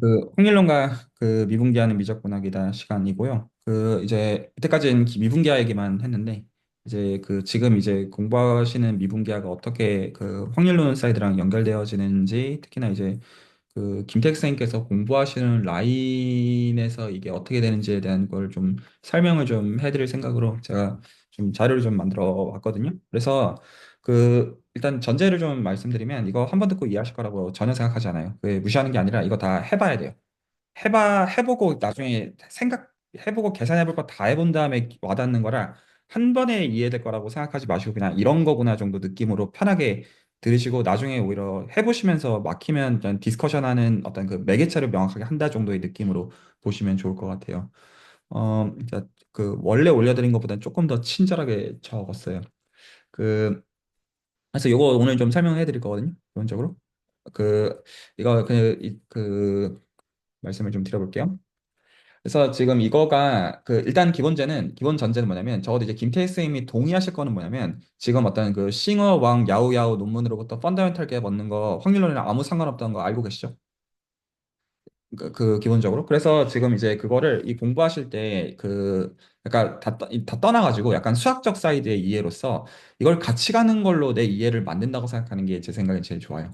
그 홍일론과 그 미분기하는 미적분학이다 시간이고요. 그 이제 이때까지는 미분기하 얘기만 했는데 이제 그 지금 이제 공부하시는 미분기하가 어떻게 그 확률론 사이드랑 연결되어지는지 특히나 이제 그 김택 선생님께서 공부하시는 라인에서 이게 어떻게 되는지에 대한 걸 좀 설명을 좀 해드릴 생각으로 제가 좀 자료를 좀 만들어 왔거든요. 그래서 그 일단 전제를 좀 말씀드리면 이거 한 번 듣고 이해하실 거라고 전혀 생각하지 않아요. 그 무시하는 게 아니라 이거 다 해봐야 돼요. 해보고 나중에 해보고 계산해볼 거 다 해본 다음에 와닿는 거라 한 번에 이해될 거라고 생각하지 마시고 그냥 이런 거구나 정도 느낌으로 편하게 들으시고 나중에 오히려 해보시면서 막히면 그냥 디스커션하는 어떤 그 매개체를 명확하게 한다 정도의 느낌으로 보시면 좋을 것 같아요. 그러니까 그 원래 올려드린 것보다는 조금 더 친절하게 적었어요. 그 그래서 이거 오늘 좀 설명해 드릴 거거든요. 기본적으로. 그 이거 그 말씀을 좀 드려볼게요. 그래서 지금 이거가 그 일단 기본 전제는 뭐냐면 적어도 이제 김태희 선생님이 동의하실 거는 뭐냐면 지금 어떤 그 싱어 왕 야오야오 논문으로부터 펀더멘탈 갭 얻는 거 확률론이랑 아무 상관없다는 거 알고 계시죠? 그 기본적으로 그래서 지금 이제 그거를 이 공부하실 때 그 약간 다 떠나가지고 약간 수학적 사이드의 이해로서 이걸 같이 가는 걸로 내 이해를 만든다고 생각하는 게 제 생각엔 제일 좋아요.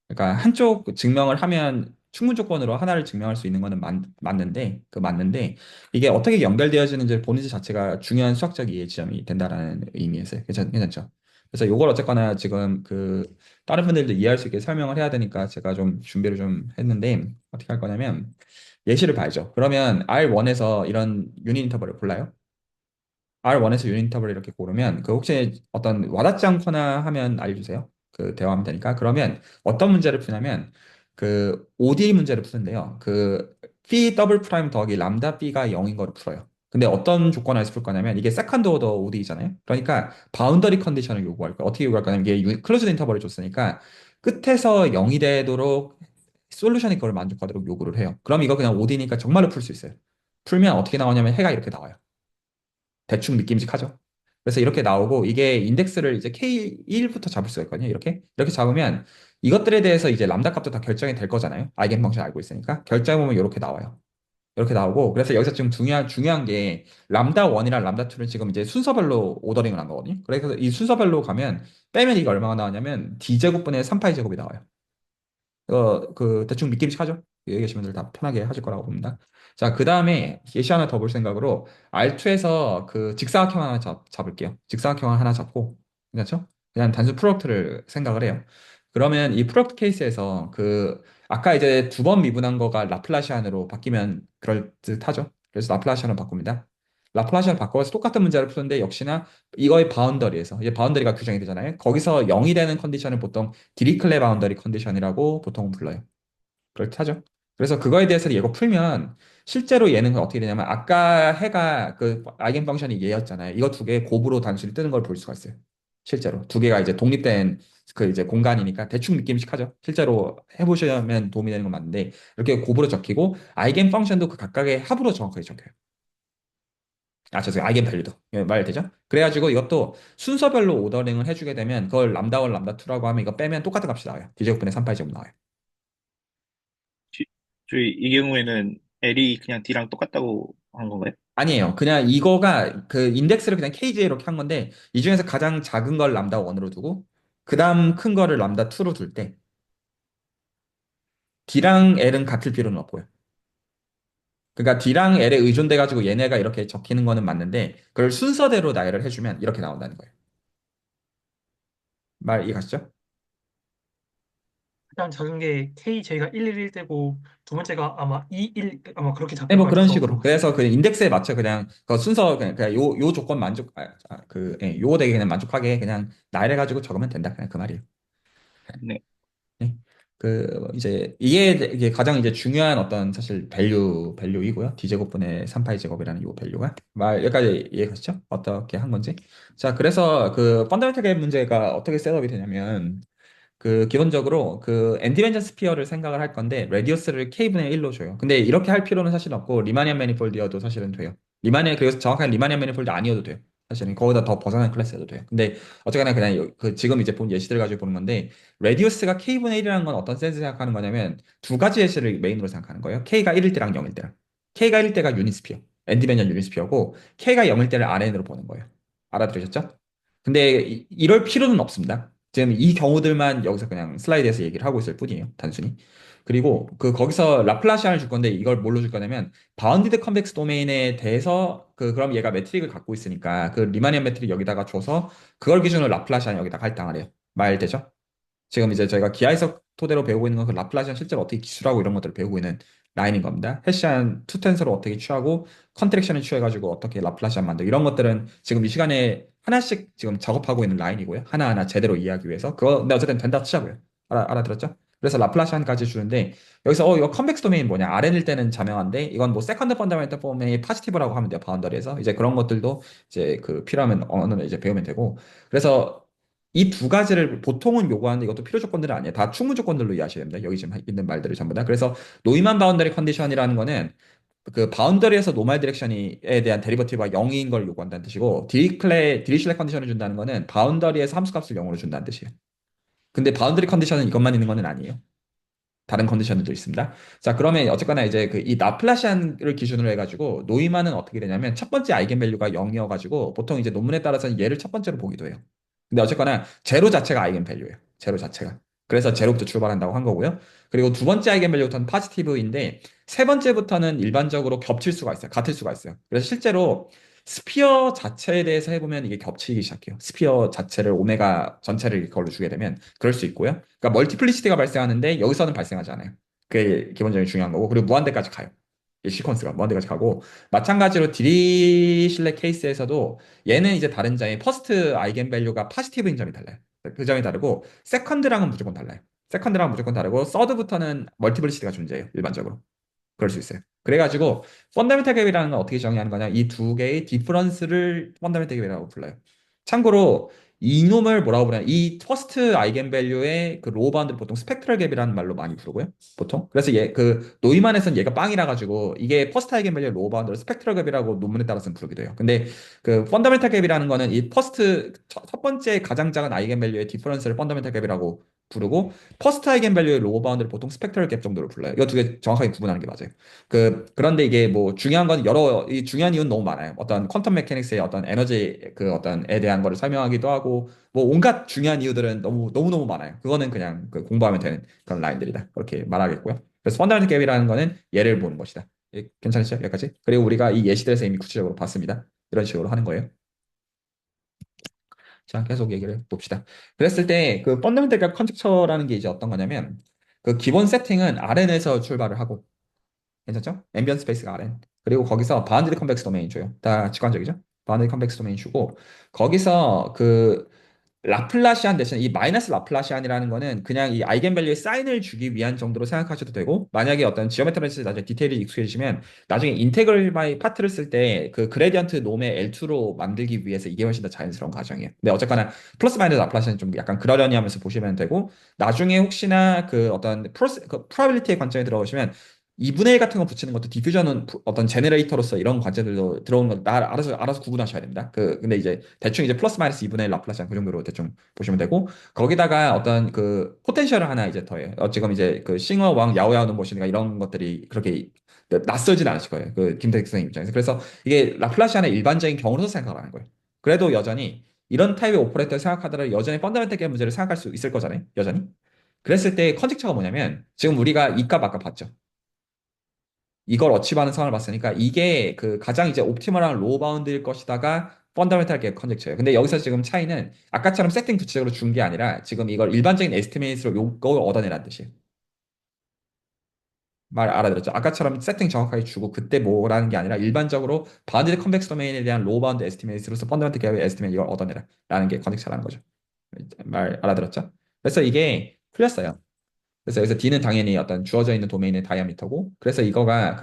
그러니까 한쪽 증명을 하면 충분 조건으로 하나를 증명할 수 있는 거는 맞는데 이게 어떻게 연결되어지는지 보는 것 자체가 중요한 수학적 이해 지점이 된다라는 의미에서 괜찮죠? 그래서 이걸 어쨌거나 지금 그 다른 분들도 이해할 수 있게 설명을 해야 되니까 제가 좀 준비를 좀 했는데 어떻게 할 거냐면 예시를 봐야죠. 그러면 R1에서 이런 유닛 인터벌을 골라요. R1에서 유닛 인터벌 이렇게 고르면 그 혹시 어떤 와닿지 않거나 하면 알려주세요. 그 대화하면 되니까. 그러면 어떤 문제를 푸냐면 그 ODE 문제를 푸는데요. 그 phi 더블 프라임 더하기 람다 b가 0인 거를 풀어요. 근데 어떤 조건하에서 풀 거냐면 이게 세컨드 오더 ODE잖아요. 그러니까 바운더리 컨디션을 요구할 거예요. 어떻게 요구할 거냐면 이게 클로즈드 인터벌을 줬으니까 끝에서 0이 되도록 솔루션이 그걸 만족하도록 요구를 해요. 그럼 이거 그냥 ODE니까 정말로 풀 수 있어요. 풀면 어떻게 나오냐면 해가 이렇게 나와요. 대충 느낌직하죠. 그래서 이렇게 나오고 이게 인덱스를 이제 K1부터 잡을 수가 있거든요. 이렇게 잡으면 이것들에 대해서 이제 람다 값도 다 결정이 될 거잖아요. 아이겐 펑션 알고 있으니까 결정해 보면 이렇게 나와요. 이렇게 나오고 그래서 여기서 지금 중요한 게 람다 1이랑 람다 2는 지금 이제 순서별로 오더링을 한 거거든요. 그래서 이 순서별로 가면 빼면 이게 얼마가 나오냐면 D제곱분의 3파이 제곱이 나와요. 그 대충 믿김직 하죠? 여기 계신 분들 다 편하게 하실 거라고 봅니다. 자, 그 다음에 예시 하나 더 볼 생각으로 R2에서 그 직사각형 하나 잡을게요. 직사각형 하나 잡고, 그렇죠? 그냥 단순 프로덕트를 생각을 해요. 그러면 이 프로덕트 케이스에서 그 아까 이제 두 번 미분한 거가 라플라시안으로 바뀌면 그럴 듯하죠. 그래서 라플라시안으로 바꿉니다. 라플라시안을 바꿔서 똑같은 문제를 푸는데 역시나 이거의 바운더리에서 이제 바운더리가 규정이 되잖아요. 거기서 0이 되는 컨디션을 보통 디리클레 바운더리 컨디션이라고 보통 불러요. 그렇죠? 그래서 그거에 대해서 얘가 풀면 실제로 얘는 어떻게 되냐면 아까 해가 그 아이겐 펑션이 얘였잖아요. 이거 두 개 곱으로 단순히 뜨는 걸 볼 수가 있어요. 실제로 두 개가 이제 독립된 그 이제 공간이니까 대충 느낌씩 하죠. 실제로 해보시면 도움이 되는 건 맞는데 이렇게 곱으로 적히고 아이겐 펑션도 그 각각의 합으로 정확하게 적혀요. 아, 죄송해요. 아이겐 밸류도. 예, 말 되죠? 그래가지고 이것도 순서별로 오더링을 해주게 되면 그걸 람다 1, 람다 2라고 하면 이거 빼면 똑같은 값이 나와요. D제곱분의 3파이 제곱 나와요. 지- 저희 이 경우에는 L이 그냥 D랑 똑같다고 한 건가요? 아니에요. 그냥 이거가 그 인덱스를 그냥 KJ 이렇게 한 건데 이 중에서 가장 작은 걸 람다 1으로 두고 그 다음 큰 거를 람다 2로 둘 때 D랑 L은 같을 필요는 없고요. 그러니까 D랑 L에 의존돼 가지고 얘네가 이렇게 적히는 거는 맞는데 그걸 순서대로 나열을 해주면 이렇게 나온다는 거예요. 말 이해 가시죠? 가장 작은 게 K 제가 111되고 두 번째가 아마 21 아마 그렇게 네, 잡힐 뭐 거예요. 그런 그거 식으로. 물어봤어요. 그래서 그 인덱스에 맞춰 그냥 그 순서 그냥 요 조건 요거 되게 그냥 만족하게 그냥 나열해 가지고 적으면 된다. 그냥 그 말이에요. 네. 네. 그 이제 이게 가장 이제 중요한 어떤 사실 밸류이고요. D제곱분의 3파이 제곱이라는 요 밸류가 말 여기까지 이해가시죠? 어떻게 한 건지. 자, 그래서 그 펀더멘탈 갭 문제가 어떻게 셋업이 되냐면 그 기본적으로 그 엔디멘전 스피어를 생각을 할 건데 레디어스를 K분의 1로 줘요. 근데 이렇게 할 필요는 사실 없고 리마니안 매니폴드여도 사실은 돼요. 그래서 정확한 리마니안 매니폴드 아니어도 돼요. 사실은 거기다 더 벗어난 클래스여도 돼요. 근데 어쨌거나 그냥 그 지금 이제 본 예시들 가지고 보는 건데 레디우스가 K분의 1이라는 건 어떤 센스 생각하는 거냐면 두 가지 예시를 메인으로 생각하는 거예요. K가 1일 때랑 0일 때랑. K가 1일 때가 유니스피어. 엔디맨전 유니스피어고 K가 0일 때를 RN으로 보는 거예요. 알아들으셨죠? 근데 이럴 필요는 없습니다. 지금 이 경우들만 여기서 그냥 슬라이드에서 얘기를 하고 있을 뿐이에요. 단순히. 그리고 그 거기서 라플라시안을 줄 건데 이걸 뭘로 줄 거냐면 바운디드 컨벡스 도메인에 대해서 그럼 얘가 매트릭을 갖고 있으니까 그 리마니안 매트릭 여기다가 줘서 그걸 기준으로 라플라시안 여기다 할당을 해요. 말 되죠? 지금 이제 저희가 기하에서 토대로 배우고 있는 건 그 라플라시안 실제로 어떻게 기술하고 이런 것들을 배우고 있는 라인인 겁니다. 해시안 투텐서를 어떻게 취하고 컨트랙션을 취해가지고 어떻게 라플라시안 만들고 이런 것들은 지금 이 시간에 하나씩 지금 작업하고 있는 라인이고요. 하나하나 제대로 이해하기 위해서. 그거 근데 어쨌든 된다 치자고요. 알아들었죠? 그래서 라플라시안까지 주는데 여기서 이거 컨벡스 도메인 뭐냐? RN일 때는 자명한데 이건 뭐 세컨드 펀더멘탈 폼의 파지티브라고 하면 돼요. 바운더리에서. 이제 그런 것들도 이제 그 필요하면 언어는 이제 배우면 되고. 그래서 이 두 가지를 보통은 요구하는데 이것도 필요 조건들은 아니에요. 다 충분 조건들로 이해하셔야 됩니다. 여기 지금 있는 말들을 전부 다. 그래서 노이만 바운더리 컨디션이라는 거는 그 바운더리에서 노멀 디렉션에 대한 데리버티브가 0인 걸 요구한다는 뜻이고 디리슐레 컨디션을 준다는 거는 바운더리에서 함수값을 0으로 준다는 뜻이에요. 근데 바운더리 컨디션은 이것만 있는 거는 아니에요. 다른 컨디션들도 있습니다. 자, 그러면 어쨌거나 이제 그 이 라플라시안을 기준으로 해가지고 노이만은 어떻게 되냐면 첫 번째 아이겐밸류가 0이어가지고 보통 이제 논문에 따라서는 얘를 첫 번째로 보기도 해요. 근데 어쨌거나 제로 자체가 아이겐밸류예요. 제로 자체가. 그래서 제로부터 출발한다고 한 거고요. 그리고 두 번째 아이겐밸류부터는 파지티브인데 세 번째부터는 일반적으로 겹칠 수가 있어요. 같을 수가 있어요. 그래서 실제로 스피어 자체에 대해서 해보면 이게 겹치기 시작해요. 스피어 자체를 오메가 전체를 이걸로 주게 되면 그럴 수 있고요. 그러니까 멀티플리시티가 발생하는데 여기서는 발생하지 않아요. 그게 기본적인 중요한 거고 그리고 무한대까지 가요. 이 시퀀스가 무한대까지 가고 마찬가지로 디리실레 케이스에서도 얘는 이제 다른 점이 퍼스트 아이겐밸류가 파지티브인 점이 달라요. 그 점이 다르고 세컨드랑은 무조건 달라요. 세컨드랑은 무조건 다르고 서드부터는 멀티플리시티가 존재해요. 일반적으로. 그럴 수 있어요. 그래가지고 펀더멘탈 갭이라는 건 어떻게 정의하는 거냐? 이 두 개의 디퍼런스를 펀더멘탈 갭이라고 불러요. 참고로 이놈을 뭐라고 부르냐? 이 퍼스트 아이겐밸류의 그 로우 바운드를 보통 스펙트럴 갭이라는 말로 많이 부르고요. 보통. 그래서 얘 그 노이만에서는 얘가 빵이라 가지고 이게 퍼스트 아이겐밸류 로우 바운드를 스펙트럴 갭이라고 논문에 따라서는 부르기도 해요. 근데 그 펀더멘탈 갭이라는 거는 이 퍼스트 첫 번째 가장 작은 아이겐밸류의 디퍼런스를 펀더멘탈 갭이라고 부르고 퍼스트 아이겐밸류의 로우 바운드를 보통 스펙트럴 갭 정도로 불러요. 이거 두 개 정확하게 구분하는 게 맞아요. 그런데 이게 뭐 중요한 건 이 중요한 이유는 너무 많아요. 어떤 퀀텀 메케닉스의 어떤 에너지 그 어떤에 대한 거를 설명하기도 하고 뭐 온갖 중요한 이유들은 너무 많아요. 그거는 그냥 그 공부하면 되는 그런 라인들이다. 그렇게 말하겠고요. 그래서 펀더멘탈 갭이라는 거는 얘를 보는 것이다. 괜찮으시죠? 여기까지? 그리고 우리가 이 예시들에서 이미 구체적으로 봤습니다. 이런 식으로 하는 거예요. 자, 계속 얘기를 봅시다. 그랬을 때 그 펀더멘탈 갭 컨젝처라는 게 이제 어떤 거냐면 그 기본 세팅은 RN에서 출발을 하고 괜찮죠? 앰비언트 스페이스가 RN. 그리고 거기서 바운드리 컨벡스 도메인 줘요. 다 직관적이죠? 바운드리 컨벡스 도메인 주고 거기서 그 라플라시안 대신 이 마이너스 라플라시안이라는 거는 그냥 이 아이겐밸류의 사인을 주기 위한 정도로 생각하셔도 되고 만약에 어떤 지오메트리스 나중에 디테일이 익숙해지시면 나중에 인테그럴 바이 파트를 쓸 때 그 그레디언트 놈의 L2로 만들기 위해서 이게 훨씬 더 자연스러운 과정이에요. 근데 어쨌거나 플러스 마이너스 라플라시안 좀 약간 그러려니 하면서 보시면 되고 나중에 혹시나 그 어떤 그 프로바빌리티의 관점에 들어오시면 2분의 1 같은 거 붙이는 것도 디퓨전은 어떤 제너레이터로서 이런 관점들도 들어오는 거 알아서 구분하셔야 됩니다. 근데 이제 대충 이제 플러스 마이너스 2분의 1 라플라시안 그 정도로 대충 보시면 되고 거기다가 어떤 그 포텐셜을 하나 이제 더해요. 지금 이제 그 싱어 왕 야오야오는 모시니까 이런 것들이 그렇게 낯설진 않으실 거예요. 그 김태식 선생님 입장에서. 그래서 이게 라플라시안의 일반적인 경우로서 생각을 하는 거예요. 그래도 여전히 이런 타입의 오퍼레이터를 생각하더라도 여전히 펀더멘탈 문제를 생각할 수 있을 거잖아요. 여전히. 그랬을 때 컨젝처가 뭐냐면 지금 우리가 이 값 아까 봤죠. 이걸 어치브하는 상황을 봤으니까 이게 그 가장 이제 옵티멀한 로우 바운드일 것이다가 펀더멘탈 갭 컨젝처예요. 근데 여기서 지금 차이는 아까처럼 세팅 구체적으로 준 게 아니라 지금 이걸 일반적인 에스티메이트로 요걸 얻어내라는 뜻이에요. 말 알아들었죠? 아까처럼 세팅 정확하게 주고 그때 뭐라는 게 아니라 일반적으로 바운드 컨벡스 도메인에 대한 로우 바운드 에스티메이트로서 펀더멘탈 갭의 에스티메이트 이걸 얻어내라 라는 게 컨젝처라는 거죠. 말 알아들었죠? 그래서 이게 풀렸어요. 그래서 여기서 D는 당연히 어떤 주어져 있는 도메인의 다이아미터고, 그래서 이거가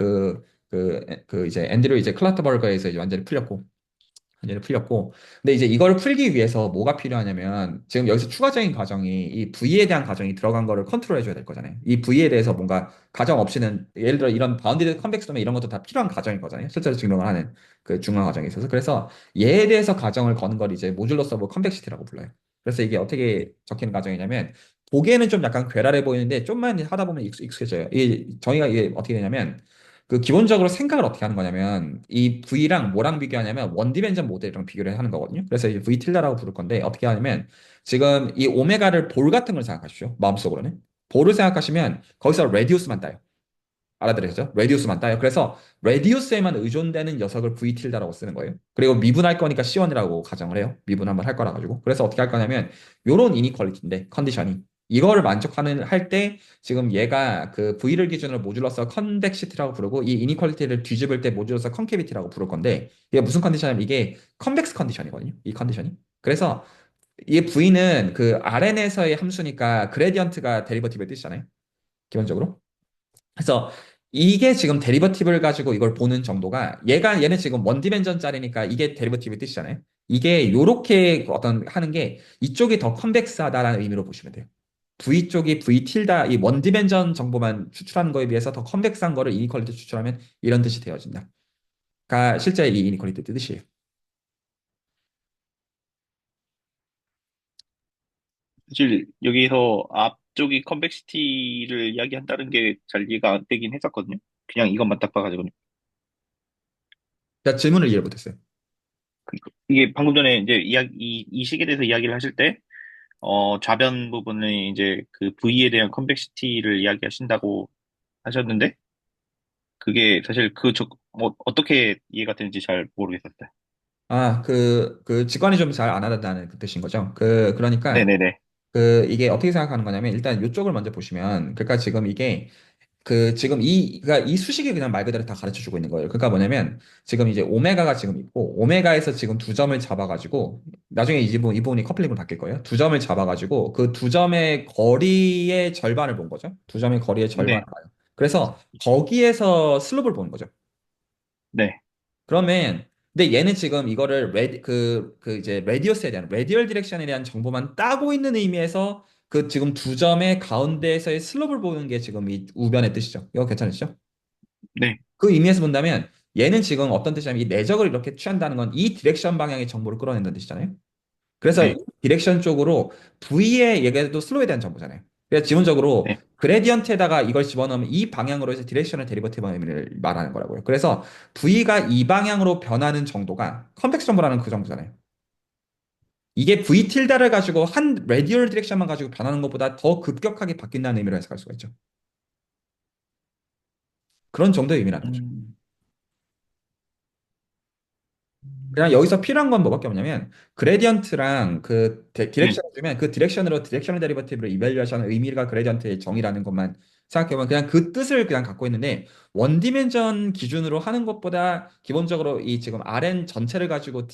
이제 앤드류 이제 클라트버거에서 이제 완전히 풀렸고, 문제를 풀렸고, 근데 이제 이걸 풀기 위해서 뭐가 필요하냐면, 지금 여기서 추가적인 과정이, 이 V에 대한 과정이 들어간 거를 컨트롤 해줘야 될 거잖아요. 이 V에 대해서 뭔가 가정 없이는, 예를 들어 이런 바운디드 컨벡스 도메인 이런 것도 다 필요한 과정인 거잖아요. 실제로 증명을 하는 그 중간 과정에 있어서. 그래서 얘에 대해서 가정을 거는 걸 이제 모듈러 서브 컨벡시티라고 불러요. 그래서 이게 어떻게 적히는 과정이냐면, 보기에는 좀 약간 괴랄해 보이는데, 좀만 하다 보면 익숙해져요. 이 저희가 이게 어떻게 되냐면, 그 기본적으로 생각을 어떻게 하는 거냐면 이 V랑 뭐랑 비교하냐면 원디멘전 모델이랑 비교를 하는 거거든요. 그래서 이제 V 틸라라고 부를 건데 어떻게 하냐면 지금 이 오메가를 볼 같은 걸 생각하시죠. 마음속으로는. 볼을 생각하시면 거기서 레디우스만 따요. 알아들으셨죠? 레디우스만 따요. 그래서 레디우스에만 의존되는 녀석을 V 틸다라고 쓰는 거예요. 그리고 미분할 거니까 C1이라고 가정을 해요. 미분 한번 할 거라 가지고. 그래서 어떻게 할 거냐면 요런 이니퀄리티인데 컨디션이 이거를 만족하는 할 때 지금 얘가 그 V를 기준으로 모듈러서 컨벡시티라고 부르고 이 이니퀄리티를 뒤집을 때 모듈러서 컨캐비티라고 부를 건데 이게 무슨 컨디션이냐면 이게 컨벡스 컨디션이거든요. 이 컨디션이. 그래서 이 V는 그 RN에서의 함수니까 그레디언트가 데리버티브의 뜻이잖아요. 기본적으로. 그래서 이게 지금 데리버티브를 가지고 이걸 보는 정도가 얘는 지금 원디멘전짜리니까 이게 데리버티브의 뜻이잖아요. 이게 요렇게 어떤 하는 게 이쪽이 더 컨벡스하다라는 의미로 보시면 돼요. V 쪽이 V 틸다 이 원디멘전 정보만 추출하는 거에 비해서 더 컨벡스한 거를 이니퀄리티 추출하면 이런 뜻이 되어진다. 가 실제 이 이니퀄리티 뜻이에요. 사실 여기서 앞쪽이 컨벡시티를 이야기한다는 게 잘 이해가 안 되긴 했었거든요. 그냥 이것만 딱 봐가지고. 자, 질문을 이해 못했어요. 이게 방금 전에 이제 이 식에 대해서 이야기를 하실 때, 좌변 부분은 이제 그 V에 대한 컨벡시티를 이야기하신다고 하셨는데, 그게 사실 뭐, 어떻게 이해가 되는지 잘 모르겠었어요. 아, 그 직관이 좀 잘 안 하다는 그 뜻인 거죠. 그러니까 네네네. 이게 어떻게 생각하는 거냐면 일단 이쪽을 먼저 보시면 그러니까 지금 이게 지금 그러니까 이 수식이 그냥 말 그대로 다 가르쳐 주고 있는 거예요. 그러니까 뭐냐면 지금 이제 오메가가 지금 있고 오메가에서 지금 두 점을 잡아가지고 나중에 이 부분이 커플링으로 바뀔 거예요. 두 점을 잡아가지고 그 두 점의 거리의 절반을 본 거죠. 두 점의 거리의 절반을 네. 봐요. 그래서 거기에서 슬롭을 보는 거죠. 네. 그러면 근데 얘는 지금 이거를 이제 레디어스에 대한 레디얼 디렉션에 대한 정보만 따고 있는 의미에서 그 지금 두 점의 가운데에서의 슬롭을 보는 게 지금 이 우변의 뜻이죠. 이거 괜찮으시죠? 네. 그 의미에서 본다면 얘는 지금 어떤 뜻이냐면 이 내적을 이렇게 취한다는 건 이 디렉션 방향의 정보를 끌어낸다는 뜻이잖아요. 그래서 이 네. 디렉션 쪽으로 V의 얘기도 슬로우에 대한 정보잖아요. 그래서 기본적으로 네. 그레디언트에다가 이걸 집어넣으면 이 방향으로 해서 디렉션을 데리버티브 의미를 말하는 거라고요. 그래서 V가 이 방향으로 변하는 정도가 컨벡스 정보라는 그 정도잖아요. 이게 V 틸다를 가지고 한 레디얼 디렉션만 가지고 변하는 것보다 더 급격하게 바뀐다는 의미로 해석할 수가 있죠. 그런 정도의 의미라는 거죠. 음, 그냥 여기서 필요한 건 뭐밖에 없냐면 그레디언트랑 네. 디렉션을 주면 그 디렉션으로 디렉셔널 데리버티브를 이밸류에이션하는 의미가 그레디언트의 정의라는 것만 생각해보면 그냥 그 뜻을 그냥 갖고 있는데 원디멘전 기준으로 하는 것보다 기본적으로 이 지금 RN 전체를 가지고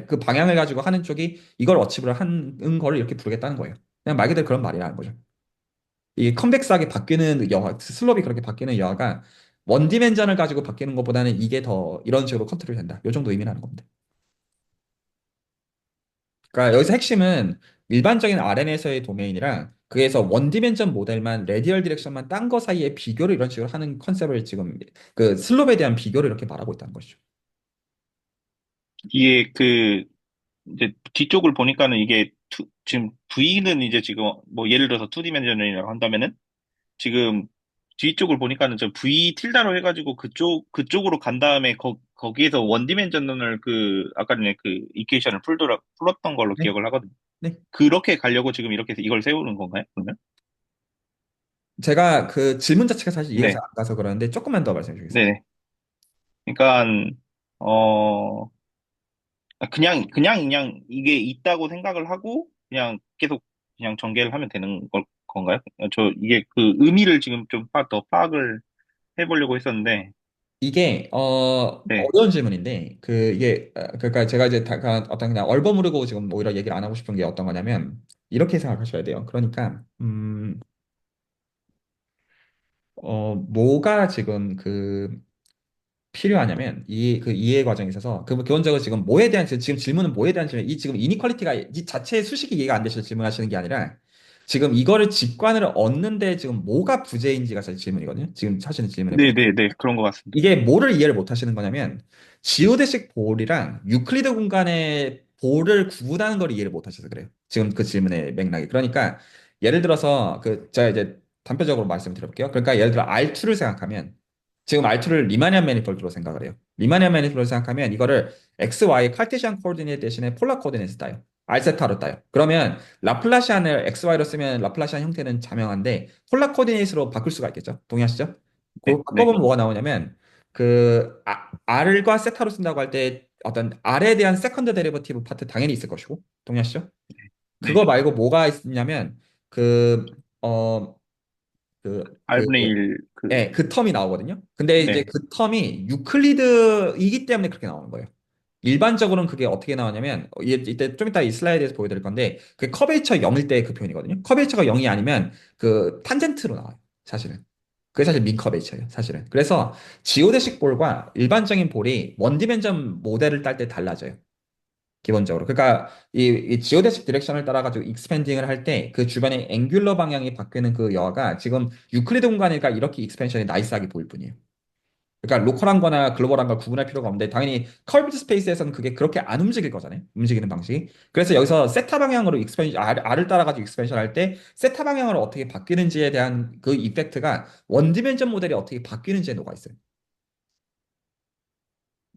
그 방향을 가지고 하는 쪽이 이걸 어치브를 하는 거를 이렇게 부르겠다는 거예요. 그냥 말 그대로 그런 말이라는 거죠. 이 컨벡스하게 바뀌는 슬롭이 그렇게 바뀌는 여하가 원디멘전을 가지고 바뀌는 것보다는 이게 더 이런 식으로 컨트롤이 된다. 이 정도 의미라는 겁니다. 그러니까 여기서 핵심은 일반적인 RN에서의 도메인이랑 그에서 원디멘전 모델만 레디얼 디렉션만 딴 거 사이에 비교를 이런 식으로 하는 컨셉을 지금 그 슬롭에 대한 비교를 이렇게 말하고 있다는 것이죠. 이게 이제 뒤쪽을 보니까는 이게 지금 V는 이제 지금 뭐 예를 들어서 2디멘전이라고 한다면은 지금 뒤쪽을 보니까는 저 V 틸다로 해가지고 그쪽으로 간 다음에 거기에서 원디멘전을 아까 전에 그 이퀘이션을 풀었던 걸로 네, 기억을 하거든요. 네. 그렇게 가려고 지금 이렇게 해서 이걸 세우는 건가요? 그러면? 제가 그 질문 자체가 사실 이해가 잘 네. 안 가서 그러는데 조금만 더 말씀해 주겠어요. 네네. 그러니까, 어, 그냥 이게 있다고 생각을 하고, 그냥 계속 그냥 전개를 하면 되는 건가요? 이게 그 의미를 지금 좀 더 파악을 해보려고 했었는데, 이게 네, 어려운 질문인데 이게 그러니까 제가 이제 어떤 그냥 얼버무리고 지금 오히려 얘기를 안 하고 싶은 게 어떤 거냐면 이렇게 생각하셔야 돼요. 그러니까 뭐가 지금 필요하냐면 그 이해 과정에 있어서 그 기본적으로 지금 뭐에 대한 지금 질문은 뭐에 대한 질문 이 지금 이니퀄리티가 이 자체의 수식이 이해가 안 되셔서 질문하시는 게 아니라 지금 이거를 직관을 얻는데 지금 뭐가 부재인지가 사실 질문이거든요. 지금 하시는 질문의 부재. 네네네. 그런 것 같습니다. 이게 뭐를 이해를 못 하시는 거냐면 지오데식 볼이랑 유클리드 공간의 볼을 구분하는 걸 이해를 못 하셔서 그래요. 지금 그 질문의 맥락이. 그러니까 예를 들어서 그 제가 이제 단편적으로 말씀을 드려볼게요. 그러니까 예를 들어 R2를 생각하면 지금 R2를 리마니안 매니폴드로 생각을 해요. 리마니안 매니폴드로 생각하면 이거를 X, Y 카르테시안 코오디네이트 대신에 폴라 코오디네이트 따요. R세타로 따요. 그러면 라플라시안을 X, Y로 쓰면 라플라시안 형태는 자명한데 폴라 코오디네이트로 바꿀 수가 있겠죠. 동의하시죠? 네, 그거 네, 보면 뭐가 나오냐면 R과 세타로 쓴다고 할 때 어떤 R에 대한 세컨드 데리버티브 파트 당연히 있을 것이고 동의하시죠? 네. 그거 말고 뭐가 있냐면 그, 어, 그, R분의 1, 예, 그 텀이 나오거든요. 근데 이제 네, 그 텀이 유클리드이기 때문에 그렇게 나오는 거예요. 일반적으로는 그게 어떻게 나오냐면 이때 좀 이따 이 슬라이드에서 보여드릴 건데 그 커베이처 0일 때 그 표현이거든요. 커베이처가 0이 아니면 그 탄젠트로 나와요. 사실은. 그게 사실 민 커베이처예요. 사실은. 그래서 지오데식 볼과 일반적인 볼이 원디멘전 모델을 딸 때 달라져요. 기본적으로. 그러니까 이 지오데식 디렉션을 따라 가지고 익스펜딩을 할 때 그 주변의 앵귤러 방향이 바뀌는 그 여하가 지금 유클리드 공간이니까 이렇게 익스펜션이 나이스하게 보일 뿐이에요. 그러니까 로컬한 거나 글로벌한 걸 구분할 필요가 없는데 당연히 커비드 스페이스에서는 그게 그렇게 안 움직일 거잖아요. 움직이는 방식이. 그래서 여기서 세타 방향으로 익스펜션 R을 따라가지고 익스펜션 할 때 세타 방향으로 어떻게 바뀌는지에 대한 그 이펙트가 원디멘전 모델이 어떻게 바뀌는지에 녹아 있어요.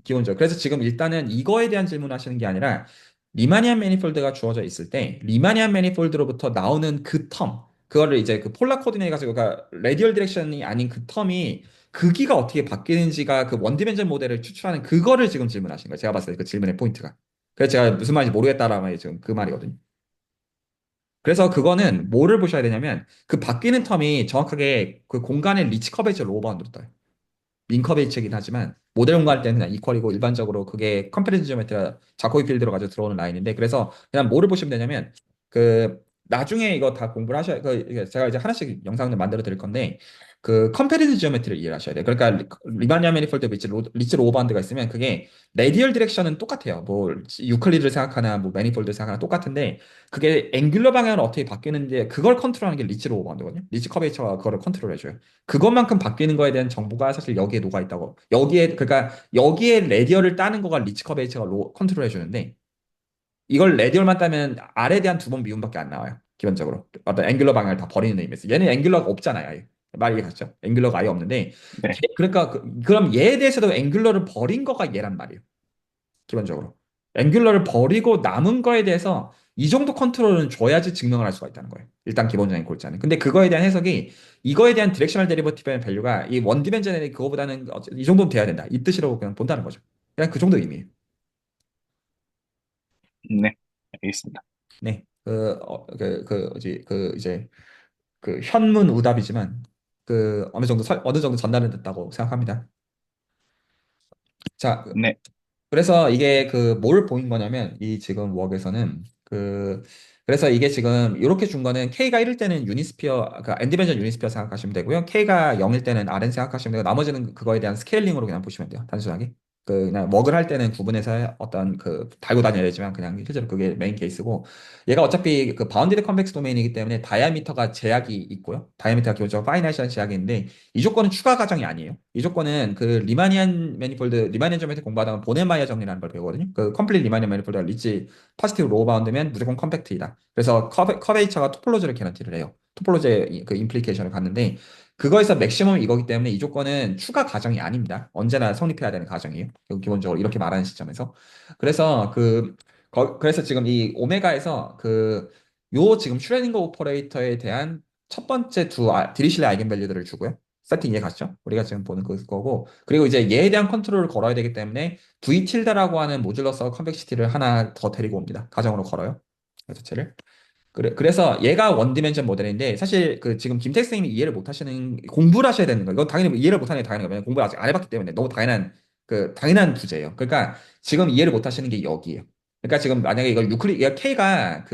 기본적으로. 그래서 지금 일단은 이거에 대한 질문을 하시는 게 아니라 리마니안 매니폴드가 주어져 있을 때 리마니안 매니폴드로부터 나오는 그 텀, 그거를 이제 그 폴라 코디네이 가지고 그러니까 레디얼 디렉션이 아닌 그 텀이 크기가 어떻게 바뀌는지가 그 원디멘전 모델을 추출하는 그거를 지금 질문하신 거예요. 제가 봤을 때 그 질문의 포인트가. 그래서 제가 무슨 말인지 모르겠다라는 말이 지금 그 말이거든요. 그래서 그거는 뭐를 보셔야 되냐면 그 바뀌는 텀이 정확하게 그 공간의 리치 커베이지 로우바운드로 떠요. 민커베이츠이긴 하지만 모델 공부할 때는 그냥 이퀄이고 일반적으로 그게 컴패리즌 지오메트리가 자코비 필드로 가지고 들어오는 라인인데 그래서 그냥 뭐를 보시면 되냐면 그 나중에 이거 다 공부를 하셔야 이게 제가 이제 하나씩 영상을 만들어 드릴 건데 그 컴패리즌 지오메트리를 이해를 하셔야 돼요. 그러니까 리바니아 매니폴드 리치 로우바운드가 있으면 그게 레디얼 디렉션은 똑같아요. 뭐 유클리드를 생각하나 뭐 매니폴드를 생각하나 똑같은데 그게 앵귤러 방향으로 어떻게 바뀌는지 그걸 컨트롤하는 게 리치 로우바운드거든요. 리치 커베이처가 그거를 컨트롤해줘요. 그것만큼 바뀌는 거에 대한 정보가 사실 여기에 녹아 있다고. 여기에 그러니까 여기에 레디얼을 따는 거가 리치 커베이처가 컨트롤 해주는데 이걸 레디얼만 따면 R에 대한 두 번 미분밖에 안 나와요. 기본적으로 어떤 앵귤러 방향을 다 버리는 의미에서 얘는 앵귤러가 없잖아요. 아예. 말 이해 갔죠? 앵귤러가 아예 없는데 네. 그러니까 그럼 얘에 대해서도 앵귤러를 버린 거가 얘란 말이에요. 기본적으로 앵귤러를 버리고 남은 거에 대해서 이 정도 컨트롤은 줘야지 증명을 할 수가 있다는 거예요. 일단 기본적인 골자는. 근데 그거에 대한 해석이 이거에 대한 디렉셔널 데리버티브의 밸류가 이 원디멘전의 그거보다는 이 정도는 돼야 된다. 이 뜻이라고 그냥 본다는 거죠. 그냥 그 정도 의미예요. 네. 알겠습니다. 네. 이제 그 현문 우답이지만 그 어느 정도 전달은 됐다고 생각합니다. 자, 네, 그래서 이게 그 뭘 보인 거냐면 이 지금 웍에서는 그래서 이게 지금 이렇게 준 거는 K가 1일 때는 유니스피어 그 엔디벤전 유니스피어 생각하시면 되고요. K가 0일 때는 RN 생각하시면 되고 나머지는 그거에 대한 스케일링으로 그냥 보시면 돼요. 단순하게. 그냥 웍을 할 때는 구분해서 어떤 그 달고 다녀야 되지만 그냥 실제로 그게 메인 케이스고 얘가 어차피 그 바운디드 컨벡스 도메인이기 때문에 다이아미터가 제약이 있고요. 다이아미터가 기본적으로 파이나이션 제약이 있는데 이 조건은 추가 가정이 아니에요. 이 조건은 그 리마니안 매니폴드, 리마니안 조메트 공부하다가 보네마이어 정리라는 걸 배우거든요. 그 컴플릿 리마니안 매니폴드가 리치 파지티브 로우 바운드면 무조건 컴팩트이다. 그래서 커베이처가 토폴로지를 개런티를 해요. 토폴로지의 그 임플리케이션을 갖는데 그거에서 맥시멈 이거기 때문에 이 조건은 추가 가정이 아닙니다. 언제나 성립해야 되는 가정이에요. 기본적으로 이렇게 말하는 시점에서. 그래서 그래서 지금 이 오메가에서 요 지금 슈레딩거 오퍼레이터에 대한 첫 번째 디리실레 아이겐밸류들을 주고요. 세팅 이해 갔죠? 우리가 지금 보는 그거고 그리고 이제 얘에 대한 컨트롤을 걸어야 되기 때문에 V 틸다라고 하는 모듈러스 컨벡시티를 하나 더 데리고 옵니다. 가정으로 걸어요. 그 자체를. 그래서 얘가 원디멘전 모델인데 사실 그 지금 김택 선생님이 이해를 못 하시는 공부를 하셔야 되는 거예요. 이건 당연히 이해를 못 하는 게 당연한 거예요. 왜냐면 공부를 아직 안 해봤기 때문에 너무 당연한 부재예요. 그러니까 지금 이해를 못 하시는 게 여기예요. 그러니까 지금 만약에 이걸 K가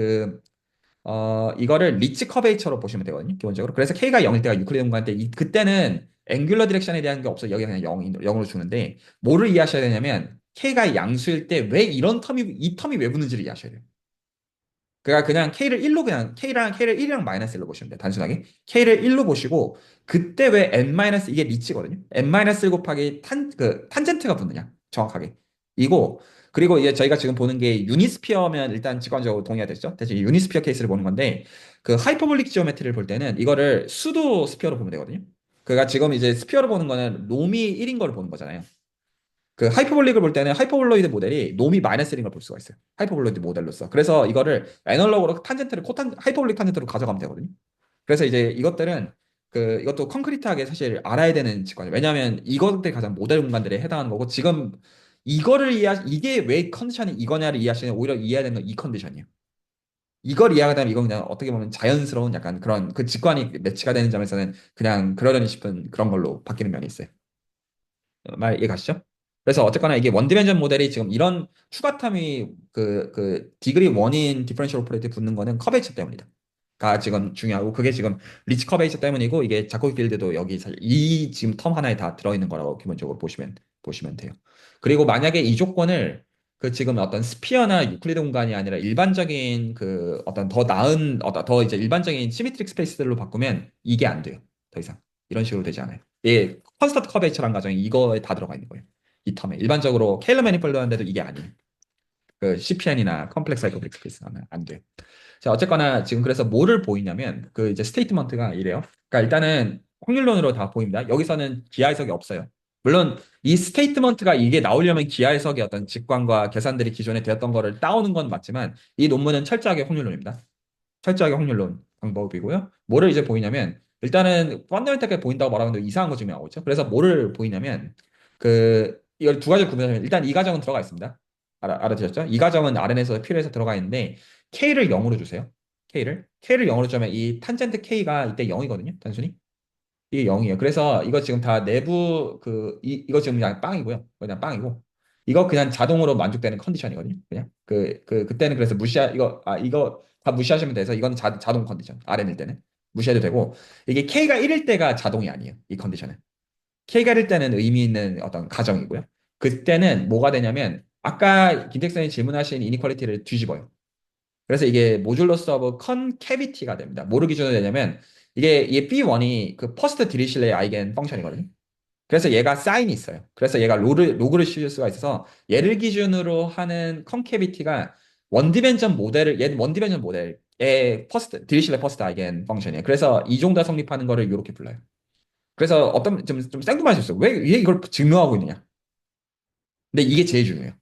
이거를 리치 커베이처로 보시면 되거든요. 기본적으로. 그래서 K가 0일 때가 유클리드 공간 때, 그때는 앵귤러 디렉션에 대한 게 없어. 여기 그냥 0으로 주는데 뭐를 이해하셔야 되냐면 K가 양수일 때 왜 이런 이 텀이 왜 붙는지를 이해하셔야 돼요. 그러니까 그냥 K를 1로 그냥 K를 1이랑 마이너스 1로 보시면 돼요. 단순하게. K를 1로 보시고 그때 왜 이게 리치거든요. N-1 곱하기 탄젠트가 붙느냐. 정확하게. 이고 그리고 이제 저희가 지금 보는 게 유니스피어면 일단 직관적으로 동의가 됐죠. 대신 유니스피어 케이스를 보는 건데 그 하이퍼볼릭 지오메트리를 볼 때는 이거를 수도 스피어로 보면 되거든요. 그러니까 지금 이제 스피어로 보는 거는 놈이 1인 걸 보는 거잖아요. 그 하이퍼볼릭을 볼 때는 하이퍼볼로이드 모델이 놈이 마이너스 1인 걸 볼 수가 있어요. 하이퍼볼로이드 모델로서. 그래서 이거를 애널로그로 하이퍼볼릭 탄젠트로 가져가면 되거든요. 그래서 이제 이것들은 이것도 concrete하게 사실 알아야 되는 직관이에요. 왜냐하면 이것들이 가장 모델 공간들에 해당하는 거고 지금 이게 왜 컨디션이 이거냐를 이해하시면 오히려 이해해야 되는 건 이 컨디션이에요. 이걸 이해하게 되면 이건 그냥 어떻게 보면 자연스러운 약간 그런 그 직관이 매치가 되는 점에서는 그냥 그러려니 싶은 그런 걸로 바뀌는 면이 있어요. 말 이해 가시죠? 그래서 어쨌거나 이게 원디멘전 모델이 지금 이런 추가텀이 디그리 원인 디퍼런셜 오퍼레이트에 붙는 거는 커베이처 때문이다. 가 지금 중요하고 그게 지금 리치 커베이처 때문이고 이게 자코비 필드도 여기 사실 이 지금 텀 하나에 다 들어있는 거라고 기본적으로 보시면 돼요. 그리고 만약에 이 조건을 그 지금 어떤 스피어나 유클리드 공간이 아니라 일반적인 그 어떤 더 나은 더 이제 일반적인 시메트릭 스페이스들로 바꾸면 이게 안 돼요. 더 이상 이런 식으로 되지 않아요. 예, 컨스턴트 커베이처라는 가정이 이거에 다 들어가 있는 거예요. 이 텀에 일반적으로 케일러 매니폴드 하는데도 이게 아니에요. 그 CPN이나 컴플렉스 사이클릭 스페이스는 안 돼요. 자, 어쨌거나 지금 그래서 뭐를 보이냐면 그 이제 스테이트먼트가 이래요. 그러니까 일단은 확률론으로 다 보입니다. 여기서는 기하 해석이 없어요. 물론 이 스테이트먼트가 이게 나오려면 기하 해석의 어떤 직관과 계산들이 기존에 되었던 거를 따오는 건 맞지만 이 논문은 철저하게 확률론입니다. 철저하게 확률론 방법이고요. 뭐를 이제 보이냐면 일단은 펀더멘탈하게 보인다고 말하는데 이상한 거 지금 나오고 있죠. 그래서 뭐를 보이냐면 이걸 두 가지를 구분하면 일단 이 가정은 들어가 있습니다. 알아두셨죠? 이 가정은 RN에서 필요해서 들어가 있는데 K를 0으로 주세요. K를 0으로 주면 이 탄젠트 K가 이때 0이거든요. 단순히. 이게 0이에요. 그래서 이거 지금 다 내부 이거 지금 그냥 빵이고요. 그냥 빵이고. 이거 그냥 자동으로 만족되는 컨디션이거든요. 그냥 그때는 그래서 이거 다 무시하시면 돼서 이건 자동 컨디션. RN일 때는 무시해도 되고 이게 K가 1일 때가 자동이 아니에요. 이 컨디션은. K가 1일 때는 의미 있는 어떤 가정이고요. 그때는 뭐가 되냐면 아까 김택선이 질문하신 이니퀄리티를 뒤집어요. 그래서 이게 모듈러스 오브 컨캐비티가 됩니다. 뭐를 기준으로 되냐면 이게 B1이 그 퍼스트 디리실레 아이겐 펑션이거든요. 그래서 얘가 사인이 있어요. 그래서 얘가 로그를 씌울 수가 있어서 얘를 기준으로 하는 컨캐비티가 얘는 원디멘전 모델의 디리실레 퍼스트 아이겐 펑션이에요. 그래서 이 정도 성립하는 거를 이렇게 불러요. 그래서 좀 생뚱맞을 수 있어요. 왜 이걸 증명하고 있느냐? 근데 이게 제일 중요해요.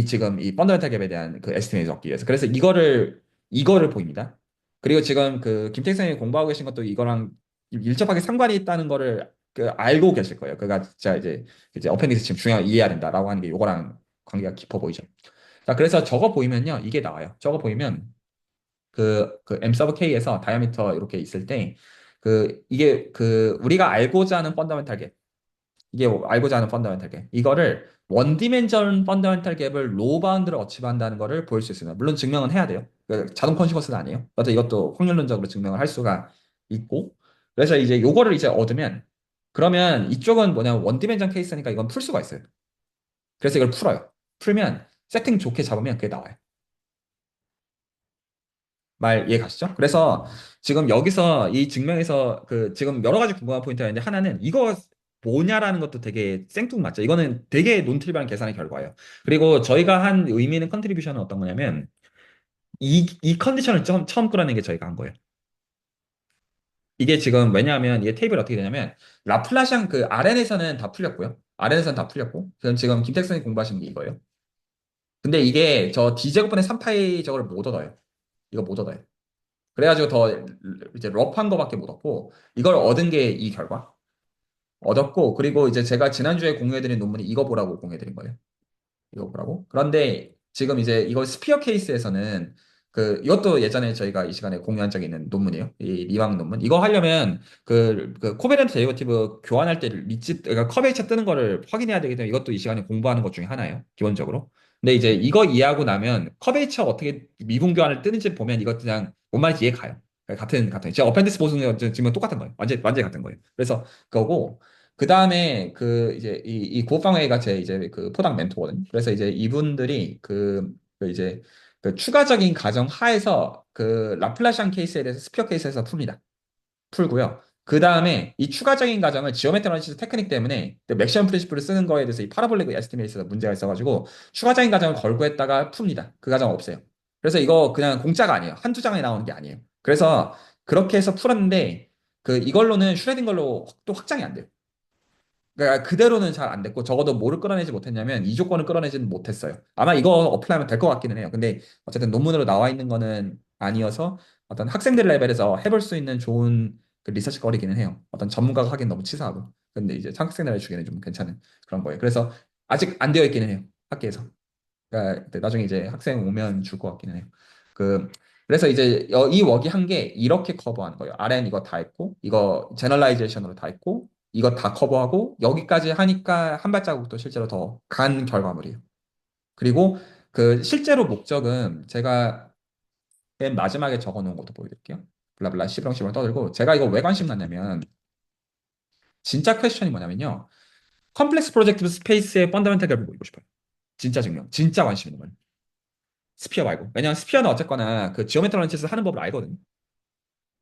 지금 이 펀더멘탈 갭에 대한 그 에스티메이트 얻기 위해서. 그래서 이거를 보입니다. 그리고 지금 그 김택선이 공부하고 계신 것도 이거랑 밀접하게 상관이 있다는 거를 알고 계실 거예요. 그가 진짜 이제 어펜디스 지금 중요하게 이해해야 된다라고 하는 게 이거랑 관계가 깊어 보이죠. 자, 그래서 저거 보이면요. 이게 나와요. 저거 보이면 그 M 서브 K에서 다이아미터 이렇게 있을 때 이게 우리가 알고자 하는 펀더멘탈 갭 이게 알고자 하는 펀더멘탈 갭. 이거를 원디멘전 펀더멘탈 갭을 로우 바운드를 어치브한다는 거를 보일 수 있습니다. 물론 증명은 해야 돼요. 자동 컨시퀀스는 아니에요. 그래서 이것도 확률론적으로 증명을 할 수가 있고. 그래서 이제 요거를 이제 얻으면 그러면 이쪽은 뭐냐면 원디멘전 케이스니까 이건 풀 수가 있어요. 그래서 이걸 풀어요. 풀면 세팅 좋게 잡으면 그게 나와요. 말 이해 가시죠? 그래서 지금 여기서 이 증명에서 지금 여러 가지 궁금한 포인트가 있는데 하나는 이거 뭐냐라는 것도 되게 생뚱맞죠. 이거는 되게 논트리비한 계산의 결과예요. 그리고 저희가 한 의미 있는 컨트리뷰션은 어떤 거냐면 이 컨디션을 처음 끌어낸 게 저희가 한 거예요. 이게 지금 왜냐하면 이게 테이블이 어떻게 되냐면 라플라시안 RN에서는 다 풀렸고요. RN에서는 다 풀렸고 그럼 지금 김택선이 공부하신 게 이거예요. 근데 이게 저 D제곱분의 3파이 저걸 못 얻어요. 이거 못 얻어요. 그래가지고 더 이제 러프한 거밖에 못 얻고 이걸 얻은 게 이 결과 얻었고 그리고 이제 제가 지난주에 공유해드린 논문이 이거 보라고 공유해드린 거예요. 이거 보라고. 그런데 지금 이제 이거 스피어 케이스에서는 이것도 예전에 저희가 이 시간에 공유한 적이 있는 논문이에요. 이 리왕 논문. 이거 하려면 코베런트 데리버티브 교환할 때 그러니까 커베이처 뜨는 거를 확인해야 되기 때문에 이것도 이 시간에 공부하는 것 중에 하나예요. 기본적으로. 근데 이제 이거 이해하고 나면 커베이처 어떻게 미분 교환을 뜨는지 보면 이것 그냥 뭔 말인지 이해 가요. 같은 지금 어펜디스 보수는 지금 똑같은 거예요. 완전히 같은 거예요. 그래서 그거고 그 다음에 그 이제 이 구호방웨이가 제 이제 그 포당 멘토거든요. 그래서 이제 이분들이 그 이제 그 추가적인 가정 하에서 그 라플라시안 케이스에 대해서 스피어 케이스에서 풀고요. 그 다음에 이 추가적인 과정을 지오메트리 어널리시스 테크닉 때문에 맥시멈 프린시플을 쓰는 거에 대해서 이 파라볼릭 에스티메이트에서 문제가 있어가지고 추가적인 과정을 걸고 했다가 풉니다. 그 과정 없어요. 그래서 이거 그냥 공짜가 아니에요. 한두 장에 나오는 게 아니에요. 그래서 그렇게 해서 풀었는데 그 이걸로는 슈레딩걸로 또 확장이 안 돼요. 그러니까 그대로는 잘 안 됐고 적어도 뭐를 끌어내지 못했냐면 이 조건을 끌어내지는 못했어요. 아마 이거 어플라이하면 될 것 같기는 해요. 근데 어쨌든 논문으로 나와 있는 거는 아니어서 어떤 학생들 레벨에서 해볼 수 있는 좋은 그 리서치 거리기는 해요. 어떤 전문가가 하기엔 너무 치사하고. 근데 이제 학생들 레벨 주기에는 좀 괜찮은 그런 거예요. 그래서 아직 안 되어 있기는 해요. 학계에서. 그러니까 나중에 이제 학생 오면 줄 것 같기는 해요. 그 그래서 이제 이 워기 한 게 이렇게 커버하는 거예요. RN 이거 다 했고, 이거 제너라이제이션으로 다 했고, 이거 다 커버하고 여기까지 하니까 한 발자국도 실제로 더 간 결과물이에요. 그리고 그 실제로 목적은 제가 맨 마지막에 적어놓은 것도 보여드릴게요. 블라블라 시부렁시부렁 떠들고 제가 이거 왜 관심 갖냐면 진짜 퀘스천이 뭐냐면요. 컴플렉스 프로젝트 스페이스의 펀더멘탈 결을 보이고 싶어요. 진짜 증명, 진짜 관심 있는 거예요. 스피어 말고. 왜냐면 스피어는 어쨌거나 그 지오메트리 런치에서 하는 법을 알거든요.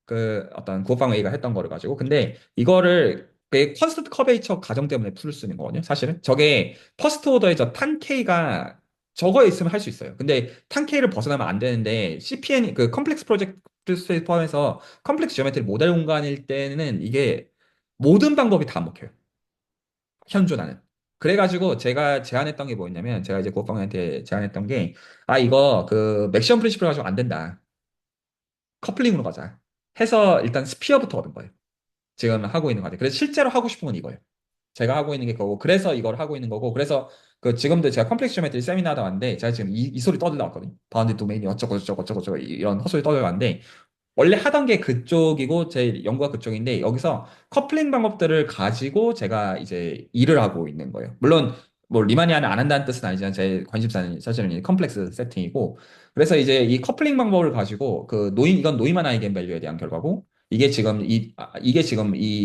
그 어떤 구호방 웨이가 했던 거를 가지고. 근데 이거를 그 컨스턴트 커베이처 가정 때문에 풀 수 있는 거거든요. 사실은 저게 퍼스트 오더의 저 탄K가 저거에 있으면 할 수 있어요. 근데 탄K를 벗어나면 안 되는데 CPN 그 컴플렉스 프로젝트 스페이스 포함해서 컴플렉스 지오메트리 모델 공간일 때는 이게 모든 방법이 다 안 먹혀요. 현존하는. 그래가지고 제가 제안했던 게 뭐였냐면 제가 이제 구호방한테 제안했던 게 아 이거 그 맥시멈 프린시플 가지고 안 된다. 커플링으로 가자. 해서 일단 스피어부터 얻은 거예요. 지금 하고 있는 거 같아요. 그래서 실제로 하고 싶은 건 이거예요. 제가 하고 있는 게 그거고, 그래서 이걸 하고 있는 거고, 그래서 그 지금도 제가 컴플렉스 지오메트리 세미나 하다 왔는데, 제가 지금 이 소리 떠들다 왔거든요. 바운드 도메인이 어쩌고 저쩌고 저쩌고 저쩌고 이런 헛소리 떠들다 왔는데, 원래 하던 게 그쪽이고 제 연구가 그쪽인데 여기서 커플링 방법들을 가지고 제가 이제 일을 하고 있는 거예요. 물론 뭐 리마니아는 안 한다는 뜻은 아니지만 제 관심사는 사실은 이 컴플렉스 세팅이고 그래서 이제 이 커플링 방법을 가지고 그 이건 노이만 아이겐 밸류에 대한 결과고 이게 지금 이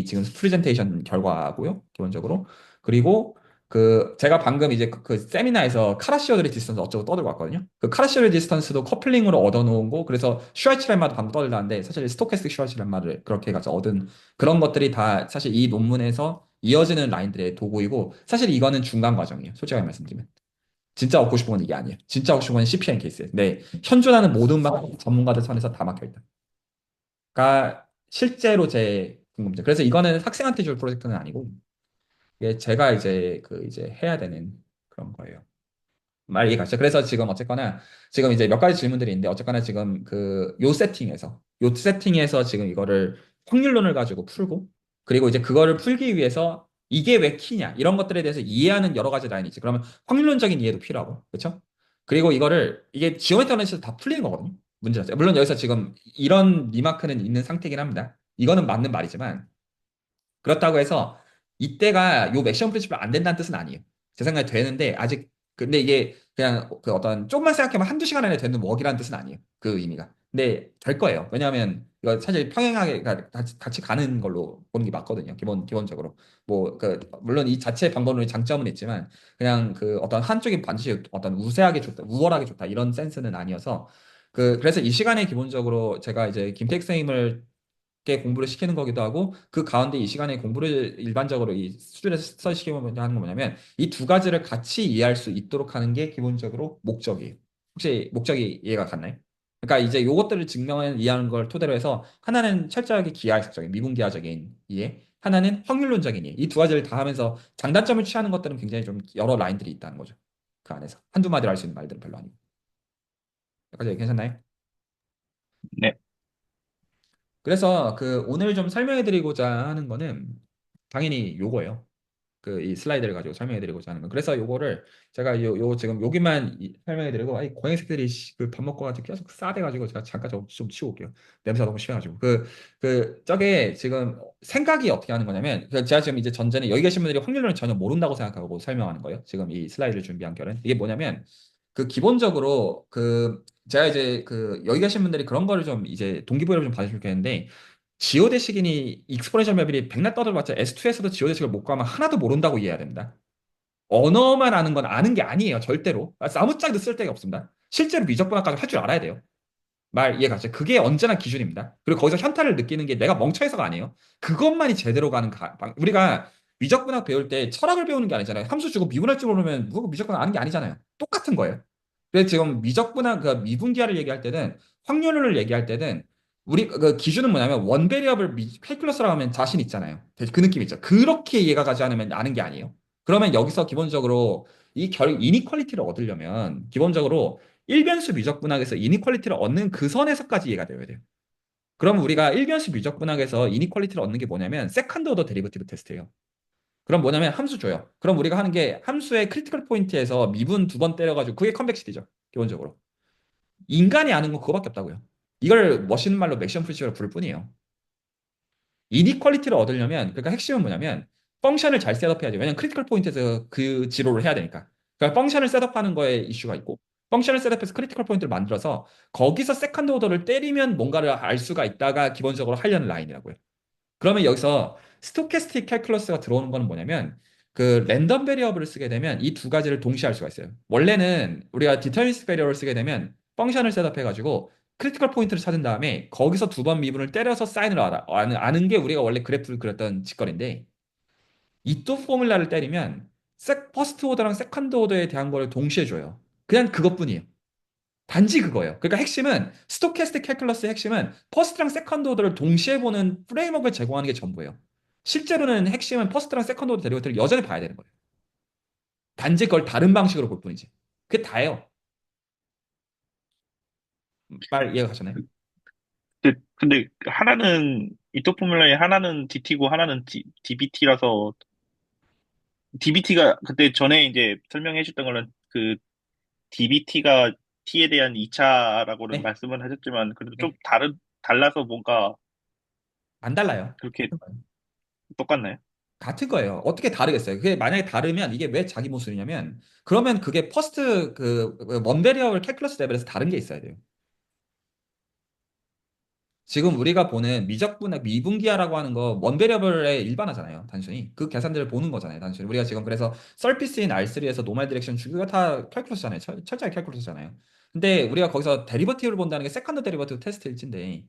지금 프레젠테이션 결과고요. 기본적으로. 그리고 그 제가 방금 이제 그 세미나에서 카라시오드리 디스턴스 어쩌고 떠들고 왔거든요. 그 카라시오드리 디스턴스도 커플링으로 얻어놓은 거 그래서 슈왈츠 렘마도 방금 떠들다는데 사실 스토캐스틱 슈왈츠 렘마를 그렇게 해서 얻은 그런 것들이 다 사실 이 논문에서 이어지는 라인들의 도구이고 사실 이거는 중간 과정이에요. 솔직하게 말씀드리면. 진짜 얻고 싶은 건 이게 아니에요. 진짜 얻고 싶은 건 CPN 케이스예요. 네, 현존하는 모든 전문가들 선에서 다 막혀 있다. 가 실제로 제 궁금증. 그래서 이거는 학생한테 줄 프로젝트는 아니고 이게 제가 이제 그 이제 해야 되는 그런 거예요. 말 이해가시죠? 그래서 지금 어쨌거나 지금 이제 몇 가지 질문들이 있는데 어쨌거나 지금 그 요 세팅에서 지금 이거를 확률론을 가지고 풀고 그리고 이제 그거를 풀기 위해서 이게 왜 키냐 이런 것들에 대해서 이해하는 여러 가지 라인이 있지. 그러면 확률론적인 이해도 필요하고 그렇죠? 그리고 이거를 이게 지오메트리 어널리시스 다 풀리는 거거든요. 문제 자체. 물론 여기서 지금 이런 리마크는 있는 상태이긴 합니다. 이거는 맞는 말이지만 그렇다고 해서 이때가 요 맥시멈 프린시플 안 된다는 뜻은 아니에요. 제 생각에 되는데 아직 근데 이게 그냥 그 어떤 조금만 생각하면 한두 시간 안에 되는 워기라는 뜻은 아니에요. 그 의미가. 근데 될 거예요. 왜냐하면 이거 사실 평행하게 같이 가는 걸로 보는 게 맞거든요. 기본적으로. 뭐 그 물론 이 자체 방법론의 장점은 있지만 그냥 그 어떤 한쪽이 반드시 어떤 우세하게 좋다, 우월하게 좋다 이런 센스는 아니어서 그래서 이 시간에 기본적으로 제가 이제 김택 선생님을 게 공부를 시키는 거기도 하고 그 가운데 이 시간에 공부를 일반적으로 이 수준에서 시키면 하는 건 뭐냐면 이 두 가지를 같이 이해할 수 있도록 하는 게 기본적으로 목적이에요. 혹시 목적이 이해가 갔나요? 그러니까 이제 요것들을 증명을 이해하는 걸 토대로 해서 하나는 철저하게 기하학적인 미분기하적인 이해, 하나는 확률론적인 이해. 이 두 가지를 다 하면서 장단점을 취하는 것들은 굉장히 좀 여러 라인들이 있다는 거죠. 그 안에서 한두 마디로 할 수 있는 말들은 별로 아니고. 여기까지 괜찮나요? 네. 그래서 그 오늘 좀 설명해드리고자 하는 거는 당연히 요거예요. 그 이 슬라이드를 가지고 설명해드리고자 하는 거. 그래서 요거를 제가 요 지금 여기만 설명해드리고 아이 고양이 새끼들이 그밥 먹고 가지고 계속 싸대가지고 제가 잠깐 좀 치고 올게요. 냄새가 너무 심해가지고 그 저게 지금 생각이 어떻게 하는 거냐면 제가 지금 이제 전전에 여기 계신 분들이 확률론을 전혀 모른다고 생각하고 설명하는 거예요. 지금 이 슬라이드를 준비한 결은 이게 뭐냐면 그 기본적으로 그 제가 이제 그 여기 계신 분들이 그런 거를 좀 이제 동기부여를 좀 받으실 겠는데 지오데식이니 익스포넨셜 매블이 백날 떠들어봤자 S2에서도 지오데식을 못 가면 하나도 모른다고 이해해야 됩니다. 언어만 아는 건 아는 게 아니에요. 절대로. 아무짝에도 쓸 데가 없습니다. 실제로 미적분학까지 할 줄 알아야 돼요. 말 이해 가죠? 그게 언제나 기준입니다. 그리고 거기서 현타를 느끼는 게 내가 멍청해서가 아니에요. 그것만이 제대로 가는 우리가 미적분학 배울 때 철학을 배우는 게 아니잖아요. 함수 주고 미분할 줄 모르면 누구 미적분학 아는 게 아니잖아요. 똑같은 거예요. 그래서 지금 미적분학 그 미분기하를 얘기할 때는 확률을 얘기할 때는 우리 그 기준은 뭐냐면 원 베리어블 칼큘러스라고 하면 자신 있잖아요. 그 느낌 있죠. 그렇게 이해가 가지 않으면 아는 게 아니에요. 그러면 여기서 기본적으로 이 이니퀄리티를 얻으려면 기본적으로 일변수 미적분학에서 이니퀄리티를 얻는 그 선에서까지 이해가 되어야 돼요. 그럼 우리가 일변수 미적분학에서 이니퀄리티를 얻는 게 뭐냐면 세컨드 오더 데리버티브 테스트예요. 그럼 뭐냐면 함수 줘요. 그럼 우리가 하는 게 함수의 크리티컬 포인트에서 미분 두 번 때려가지고 그게 컨벡시티죠. 기본적으로. 인간이 아는 건 그거밖에 없다고요. 이걸 멋있는 말로 맥시멈 프리시로 부를 뿐이에요. 이니퀄리티를 얻으려면 그러니까 핵심은 뭐냐면 펑션을 잘 셋업해야죠. 왜냐면 크리티컬 포인트에서 그 지로를 해야 되니까. 그러니까 펑션을 셋업하는 거에 이슈가 있고 펑션을 셋업해서 크리티컬 포인트를 만들어서 거기서 세컨드 오더를 때리면 뭔가를 알 수가 있다가 기본적으로 하려는 라인이라고요. 그러면 여기서 스토캐스틱 캘큘러스가 들어오는 거는 뭐냐면 그 랜덤 베리어블을 쓰게 되면 이 두 가지를 동시에 할 수가 있어요. 원래는 우리가 디터미니스틱 베리어블을 쓰게 되면 펑션을 셋업해가지고 크리티컬 포인트를 찾은 다음에 거기서 두 번 미분을 때려서 사인을 아는 게 우리가 원래 그래프를 그렸던 짓거리인데 이 또 포뮬라를 때리면 퍼스트 오더랑 세컨드 오더에 대한 거를 동시에 줘요. 그냥 그것뿐이에요. 단지 그거예요. 그러니까 핵심은 스토캐스틱 캘큘러스의 핵심은 퍼스트랑 세컨드 오더를 동시에 보는 프레임워크를 제공하는 게 전부예요. 실제로는 핵심은 퍼스트랑 세컨드 오더 데리버티브를 여전히 봐야 되는 거예요. 단지 그걸 다른 방식으로 볼 뿐이지. 그게 다예요. 말 이해가 가셨나요? 근데 하나는 이토 포뮬러의 하나는 DT고 하나는 DBT라서 DBT가 그때 전에 이제 설명해 주셨던 거는 그 DBT가 T에 대한 2차라고는 네, 말씀을 하셨지만 그래도 좀 네. 달라서 뭔가 안 달라요. 그렇게 같은 거예요. 똑같나요? 같은 거예요. 어떻게 다르겠어요? 그게 만약에 다르면 이게 왜 자기 모순이냐면 그러면 그게 퍼스트 그 먼베리어블 캘큘러스 레벨에서 다른 게 있어야 돼요. 지금 우리가 보는 미적분학 미분기하라고 하는 거 원베리어블의 일반화잖아요. 단순히 그 계산들을 보는 거잖아요. 단순히 우리가 지금 그래서 서피스인 R3에서 노멀 디렉션 주기가 다 캘큘러스잖아요. 철저하게 캘큘러스잖아요. 근데 우리가 거기서 데리버티브를 본다는 게 세컨드 데리버티브 테스트 일진데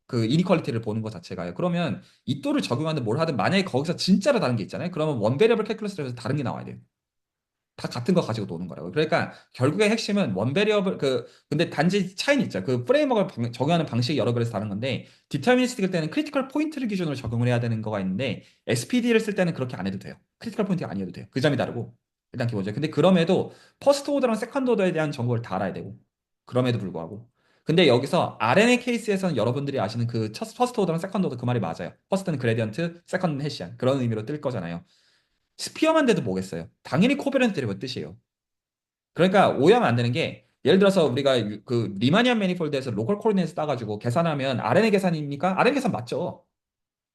그 이니퀄리티를 보는 것 자체가요. 그러면 이 또를 적용하든 뭘 하든 만약에 거기서 진짜로 다른 게 있잖아요. 그러면 원베리어블 캘큘러스에서 다른 게 나와야 돼요. 다 같은 거 가지고 노는 거라고. 그러니까 결국의 핵심은 원 베리어블 근데 단지 차이는 있죠. 그 프레임워크를 적용하는 방식이 여러 개에서 다른 건데 디터미니스틱일 때는 크리티컬 포인트를 기준으로 적용을 해야 되는 거가 있는데 SPD를 쓸 때는 그렇게 안 해도 돼요. 크리티컬 포인트가 아니어도 돼요. 그 점이 다르고 일단 기본적으로. 근데 그럼에도 퍼스트 오더랑 세컨드 오더에 대한 정보를 다 알아야 되고 그럼에도 불구하고 근데 여기서 RNA 케이스에서는 여러분들이 아시는 그 퍼스트 오더랑 세컨드 오더 그 말이 맞아요. 퍼스트는 그레디언트, 세컨드는 해시안 그런 의미로 뜰 거잖아요. 스피어만 돼도 뭐겠어요? 당연히 코베런트 데리고 뜻이에요. 그러니까 오해하면 안 되는 게 예를 들어서 우리가 그 리마니안 매니폴드에서 로컬 코디네이트 따가지고 계산하면 RNA 계산입니까? RNA 계산 맞죠.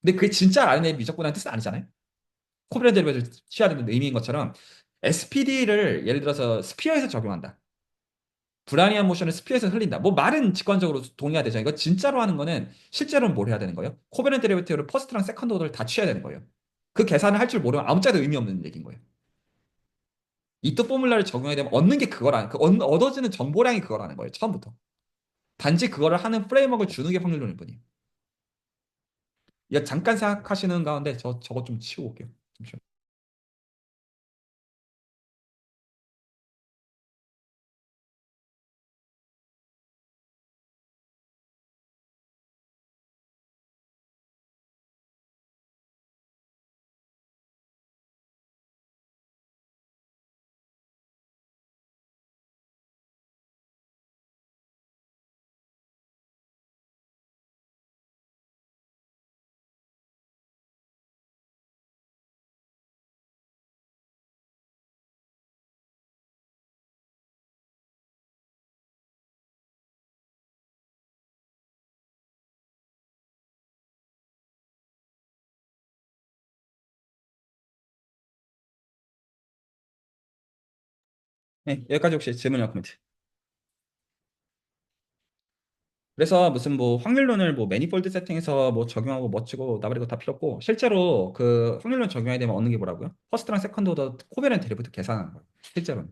근데 그게 진짜 RNA 미적분한 뜻은 아니잖아요. 코베런트 데리고 취하는 의미인 것처럼 SPD를 예를 들어서 스피어에서 적용한다. 브라니안 모션을 스피어에서 흘린다. 뭐 말은 직관적으로 동의가 되죠. 이거 진짜로 하는 거는 실제로는 뭘 해야 되는 거예요? 코베런트 데리베티브를 퍼스트랑 세컨드 오더를 다 취해야 되는 거예요. 그 계산을 할 줄 모르면 아무짝에도 의미 없는 얘기인 거예요. 이또 포뮬러를 적용하게 되면 얻는 게 그거라는 얻어지는 정보량이 그거라는 거예요. 처음부터. 단지 그거를 하는 프레임워크를 주는 게 확률론일 뿐이에요. 이거 잠깐 생각하시는 가운데 저거 좀 치우고 올게요. 잠시만요. 네, 여기까지 혹시 질문이나 코멘트. 그래서 무슨 뭐 확률론을 뭐 매니폴드 세팅해서 뭐 적용하고 멋지고 나발이고 다 필요 없고 실제로 그 확률론 적용해야 되면 얻는 게 뭐라고요? 퍼스트랑 세컨드 오더 코베넌트 데리브트 계산하는 거예요. 실제로는.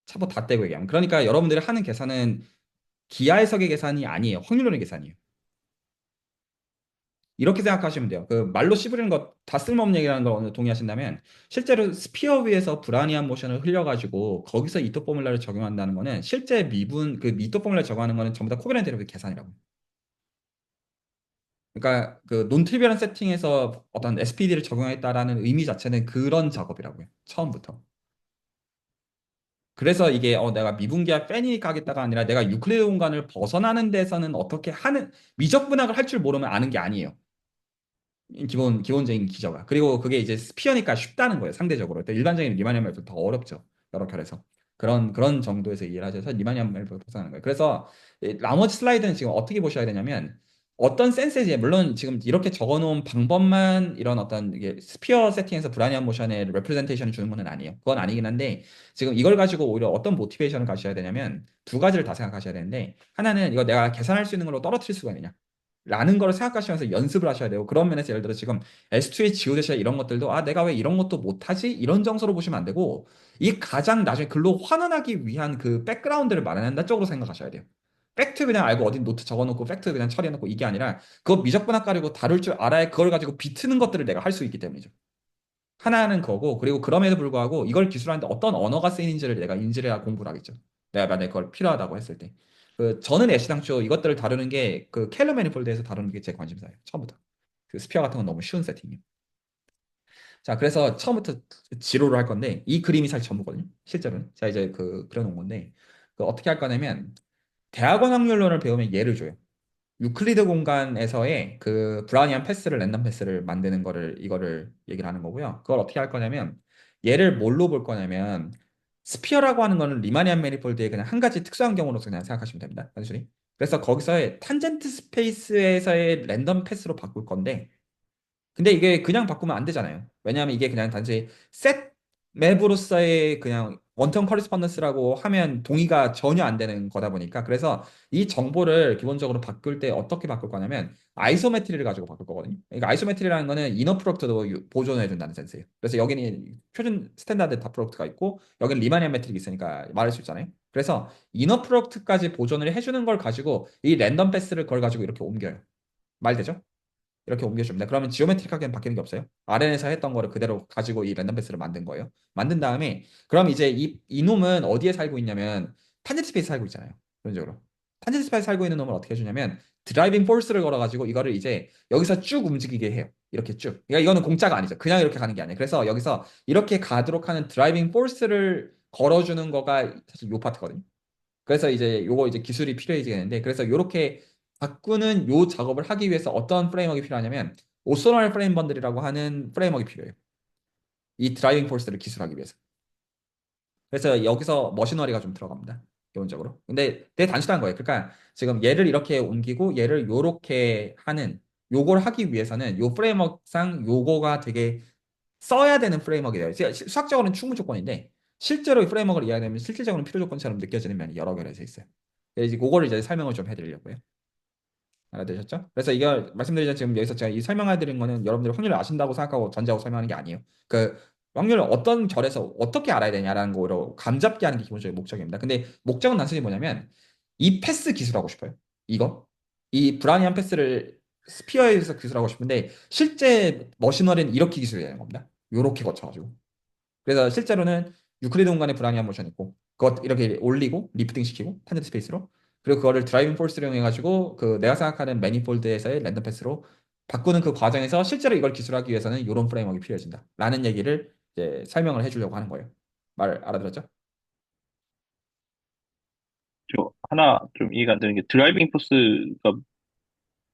차고 다 떼고 얘기하면. 그러니까 여러분들이 하는 계산은 기하 해석의 계산이 아니에요. 확률론의 계산이에요. 이렇게 생각하시면 돼요. 그 말로 씹으리는 거 다 쓸모없는 얘기라는 걸 어느 동의하신다면 실제로 스피어 위에서 불안이한 모션을 흘려가지고 거기서 이토 포뮬러를 적용한다는 거는 실제 미분 그 이토 포뮬러 적용하는 거는 전부 다 코베넌트 데리브트 계산이라고. 그러니까 그 논트리비얼한 세팅에서 어떤 SPD를 적용했다라는 의미 자체는 그런 작업이라고요. 처음부터. 그래서 이게 내가 미분기와 빼니 가겠다가 아니라 내가 유클리드 공간을 벗어나는 데서는 어떻게 하는 미적 분학을 할 줄 모르면 아는 게 아니에요. 기본적인 기저가. 그리고 그게 이제 스피어니까 쉽다는 거예요. 상대적으로. 또 일반적인 리마니엄 맵도 더 어렵죠. 여러 결에서. 그런 정도에서 이해를 하셔서 리마니엄 맵을 벗어나는 거예요. 그래서 이 나머지 슬라이드는 지금 어떻게 보셔야 되냐면 어떤 센스에 물론 지금 이렇게 적어놓은 방법만 이런 어떤 이게 스피어 세팅에서 브라니안 모션의 레프레젠테이션을 주는 건 아니에요. 그건 아니긴 한데 지금 이걸 가지고 오히려 어떤 모티베이션을 가셔야 되냐면 두 가지를 다 생각하셔야 되는데 하나는 이거 내가 계산할 수 있는 걸로 떨어뜨릴 수가 있느냐. 라는 걸 생각하시면서 연습을 하셔야 되고 그런 면에서 예를 들어 지금 S2H 지오데시아 이런 것들도 내가 왜 이런 것도 못하지? 이런 정서로 보시면 안 되고 이 가장 나중에 글로 환원하기 위한 그 백그라운드를 마련한다 쪽으로 생각하셔야 돼요. 팩트 그냥 알고 어디 노트 적어놓고 팩트 그냥 처리해놓고 이게 아니라 그거 미적분학 가지고 다룰 줄 알아야 그걸 가지고 비트는 것들을 내가 할 수 있기 때문이죠. 하나는 거고 그리고 그럼에도 불구하고 이걸 기술하는데 어떤 언어가 쓰이는지를 내가 인지를 해야 공부를 하겠죠. 내가 만약에 그걸 필요하다고 했을 때. 저는 애시당초 이것들을 다루는 게 그 켈러 매니폴드에서 다루는 게 제 관심사예요. 처음부터. 그 스피어 같은 건 너무 쉬운 세팅이에요. 자, 그래서 처음부터 지로를 할 건데 이 그림이 사실 전부거든요. 실제로는. 자, 이제 그려놓은 건데 어떻게 할 거냐면 대학원 확률론을 배우면 예를 줘요. 유클리드 공간에서의 그 브라우니안 패스를 랜덤 패스를 만드는 거를 이거를 얘기를 하는 거고요. 그걸 어떻게 할 거냐면 얘를 뭘로 볼 거냐면 스피어라고 하는 거는 리마니안 매니폴드의 그냥 한 가지 특수한 경우로서 그냥 생각하시면 됩니다. 단순히. 그래서 거기서의 탄젠트 스페이스에서의 랜덤 패스로 바꿀 건데 근데 이게 그냥 바꾸면 안 되잖아요. 왜냐하면 이게 그냥 단지 셋 맵으로서의 그냥 원턴 커리스pondence라고 하면 동의가 전혀 안 되는 거다 보니까 그래서 이 정보를 기본적으로 바꿀 때 어떻게 바꿀 거냐면 아이소메트리를 가지고 바꿀 거거든요. 그러니까 아이소메트리라는 거는 이너 프로덕트도 보존해 준다는 센스예요. 그래서 여기는 표준 스탠다드 다 프로덕트가 있고 여기는 리마니안 메트릭이 있으니까 말할 수 있잖아요. 그래서 이너 프로덕트까지 보존을 해주는 걸 가지고 이 랜덤 패스를 그걸 가지고 이렇게 옮겨요. 말되죠? 이렇게 옮겨줍니다. 그러면 지오메트릭하게는 바뀌는 게 없어요. RN에서 했던 거를 그대로 가지고 이 랜덤 패스를 만든 거예요. 만든 다음에 그럼 이제 이놈은 어디에 살고 있냐면 탄젠트 스페이스 살고 있잖아요. 기본적으로. 탄젠트 스페이스 살고 있는 놈을 어떻게 해주냐면 드라이빙 포스를 걸어가지고 이거를 이제 여기서 쭉 움직이게 해요. 이렇게 쭉. 그러니까 이거는 공짜가 아니죠. 그냥 이렇게 가는 게 아니에요. 그래서 여기서 이렇게 가도록 하는 드라이빙 포스를 걸어주는 거가 사실 요 파트거든요. 그래서 이제 요거 이제 기술이 필요해지겠는데 그래서 요렇게 바꾸는 요 작업을 하기 위해서 어떤 프레임워크가 필요하냐면 오소널 프레임 번들이라고 하는 프레임워크가 필요해요. 이 드라이빙 포스를 기술하기 위해서. 그래서 여기서 머신너리가 좀 들어갑니다. 기본적으로. 근데 되게 단순한 거예요. 그러니까 지금 얘를 이렇게 옮기고 얘를 요렇게 하는 요걸 하기 위해서는 요 프레임워크상 요거가 되게 써야 되는 프레임워크예요. 수학적으로는 충분 조건인데 실제로 이 프레임워크를 이해하려면 실질적으로는 필요 조건처럼 느껴지는 면이 여러 개에서 있어요. 그래서 이제 그거를 이제 설명을 좀 해드리려고요. 알아되셨죠? 그래서 이걸 말씀드리자 지금 여기서 제가 이 설명해드린 거는 여러분들이 확률을 아신다고 생각하고 전제하고 설명하는 게 아니에요. 그 확률을 어떤 결에서 어떻게 알아야 되냐라는 거로 감잡게 하는 게 기본적인 목적입니다. 근데 목적은 단순히 뭐냐면 이 패스 기술하고 싶어요. 이거 이 브라니안 패스를 스피어에서 기술하고 싶은데 실제 머신너리는 이렇게 기술해야 되는 겁니다. 요렇게 거쳐가지고. 그래서 실제로는 유클리드 공간에 브라니안 모션 있고 그것 이렇게 올리고 리프팅 시키고 탄젠트 스페이스로 그리고 그거를 드라이빙 포스를 이용해가지고 그 내가 생각하는 매니폴드에서의 랜덤 패스로 바꾸는 그 과정에서 실제로 이걸 기술하기 위해서는 이런 프레임워크가 필요해진다. 라는 얘기를 이제 설명을 해주려고 하는 거예요. 말 알아들었죠? 저 하나 좀 이해가 안 되는 게 드라이빙 포스가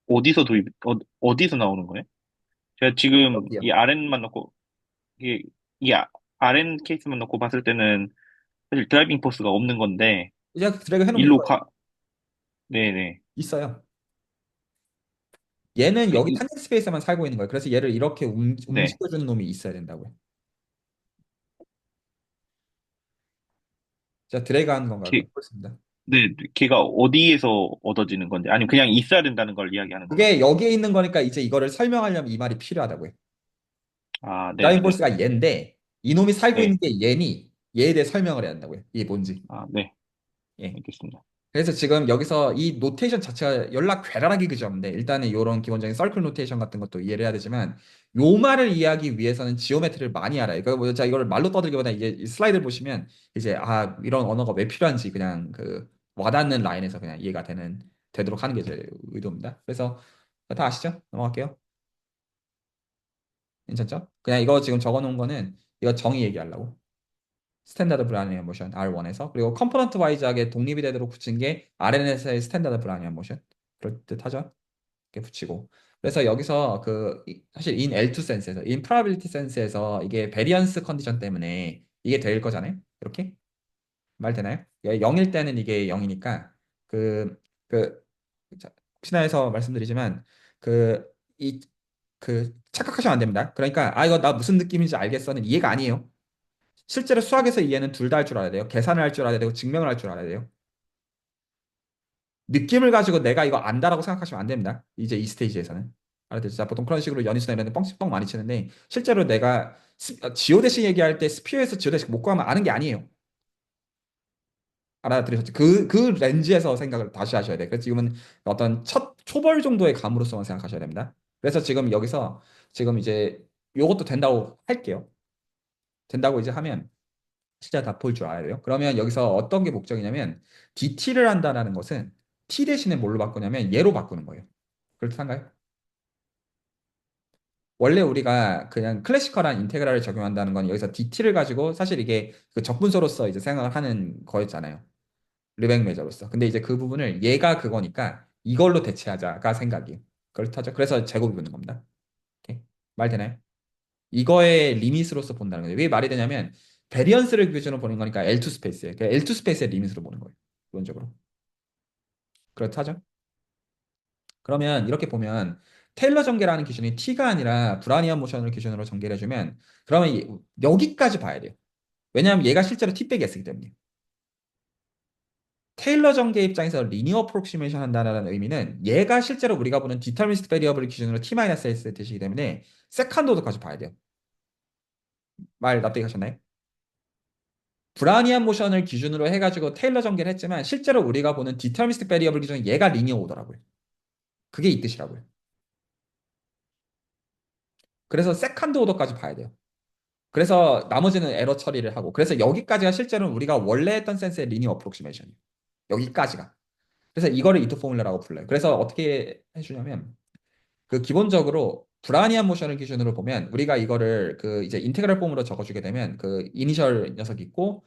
어디서 어디서 나오는 거예요? 제가 지금 여기요. 이 RN만 넣고 이게 이 RN 케이스만 넣고 봤을 때는 사실 드라이빙 포스가 없는 건데 이제 드래그 해놓으면 일로 이거예요. 가 네네 있어요. 얘는 그, 여기 탄젠트 스페이스에만 살고 있는 거예요. 그래서 얘를 이렇게 네 움직여주는 놈이 있어야 된다고요. 자, 드래그 하는 건가요? 그럼? 키, 그렇습니다. 네, 걔가 어디에서 얻어지는 건데? 아니면 그냥 있어야 된다는 걸 이야기하는 건가요? 그게 여기에 있는 거니까 이제 이거를 설명하려면 이 말이 필요하다고요. 아, 드라이빙 네네네. 포스가 얘인데 이놈이 살고 있는 네. 게 얘니 얘에 대해 설명을 해야 한다고요. 이게 뭔지. 아, 네. 예. 알겠습니다. 그래서 지금 여기서 이 노테이션 자체가 연락 괴랄하기 그지없는데 일단은 이런 기본적인 서클 노테이션 같은 것도 이해를 해야 되지만 요 말을 이해하기 위해서는 지오메트리를 많이 알아요. 그러니까 뭐 제가 이걸 말로 떠들기보다 이제 이 슬라이드를 보시면 이제 아 이런 언어가 왜 필요한지 그냥 그 와닿는 라인에서 그냥 이해가 되도록 하는 게 제 의도입니다. 그래서 다 아시죠? 넘어갈게요. 괜찮죠? 그냥 이거 지금 적어놓은 거는 이거 정의 얘기하려고. 스탠다드 브라니안 모션 R1에서 그리고 컴포넌트 와이즈하게 독립이 되도록 붙인 게 RNS의 스탠다드 브라니안 모션 그럴 듯 하죠. 이렇게 붙이고 그래서 여기서 사실 in L2 센스에서 in probability 센스에서 이게 베리언스 컨디션 때문에 이게 될 거잖아요. 이렇게 말 되나요? 0일 때는 이게 0이니까 그 그 혹시나 해서 말씀드리지만 그 이 착각하시면 안 됩니다. 그러니까 아 이거 나 무슨 느낌인지 알겠어는 이해가 아니에요. 실제로 수학에서 이해는 둘 다 할 줄 알아야 돼요. 계산을 할 줄 알아야 되고 증명을 할 줄 알아야 돼요. 느낌을 가지고 내가 이거 안다라고 생각하시면 안 됩니다. 이제 이 스테이지에서는. 알아듣죠? 자, 보통 그런 식으로 연희수나 이런 데 뻥뻥 많이 치는데 실제로 내가 지오 대식 얘기할 때 스피어에서 지오 대식 못 구하면 아는 게 아니에요. 알아들으셨죠? 그 렌즈에서 생각을 다시 하셔야 돼요. 그래서 지금은 어떤 첫 초벌 정도의 감으로서만 생각하셔야 됩니다. 그래서 지금 여기서 지금 이제 요것도 된다고 할게요. 된다고 이제 하면 진짜 다 볼 줄 알아야 돼요. 그러면 여기서 어떤 게 목적이냐면 DT를 한다는 것은 T 대신에 뭘로 바꾸냐면 얘로 바꾸는 거예요. 그렇단가요? 원래 우리가 그냥 클래시컬한 인테그랄을 적용한다는 건 여기서 DT를 가지고 사실 이게 그 적분소로서 이제 생각을 하는 거였잖아요. 르벡 메저로서. 근데 이제 그 부분을 얘가 그거니까 이걸로 대체하자가 생각이에요. 그렇다죠. 그래서 제곱이 붙는 겁니다. 오케이. 말 되나요? 이거의 리밋으로서 본다는 거예요. 왜 말이 되냐면 베리언스를 기준으로 보는 거니까 L2 스페이스에 L2 스페이스의 리밋으로 보는 거예요. 기본적으로. 그렇다죠. 그러면 이렇게 보면 테일러 전개라는 기준이 T가 아니라 브라니안 모션을 기준으로 전개를 해주면 그러면 여기까지 봐야 돼요. 왜냐하면 얘가 실제로 T 빼기 S이기 때문에. 테일러 전개 입장에서 리니어 프록시메이션 한다는 의미는 얘가 실제로 우리가 보는 디터미니스트 베리어블 기준으로 T-S의 뜻이기 때문에 세컨드 오더까지 봐야 돼요. 말 납득이 가셨나요? 브라니안 모션을 기준으로 해가지고 테일러 전개를 했지만 실제로 우리가 보는 디터미니스틱 베리어블 기준은 얘가 리니어 오더라고요. 그게 이 뜻이라고요. 그래서 세컨드 오더까지 봐야 돼요. 그래서 나머지는 에러 처리를 하고 그래서 여기까지가 실제로는 우리가 원래 했던 센스의 리니어 어프록시메이션이에요. 여기까지가. 그래서 이거를 이토 포뮬러라고 불러요. 그래서 어떻게 해주냐면 기본적으로 브라니안 모션을 기준으로 보면 우리가 이거를 이제 인테그랄 폼으로 적어주게 되면 이니셜 녀석이 있고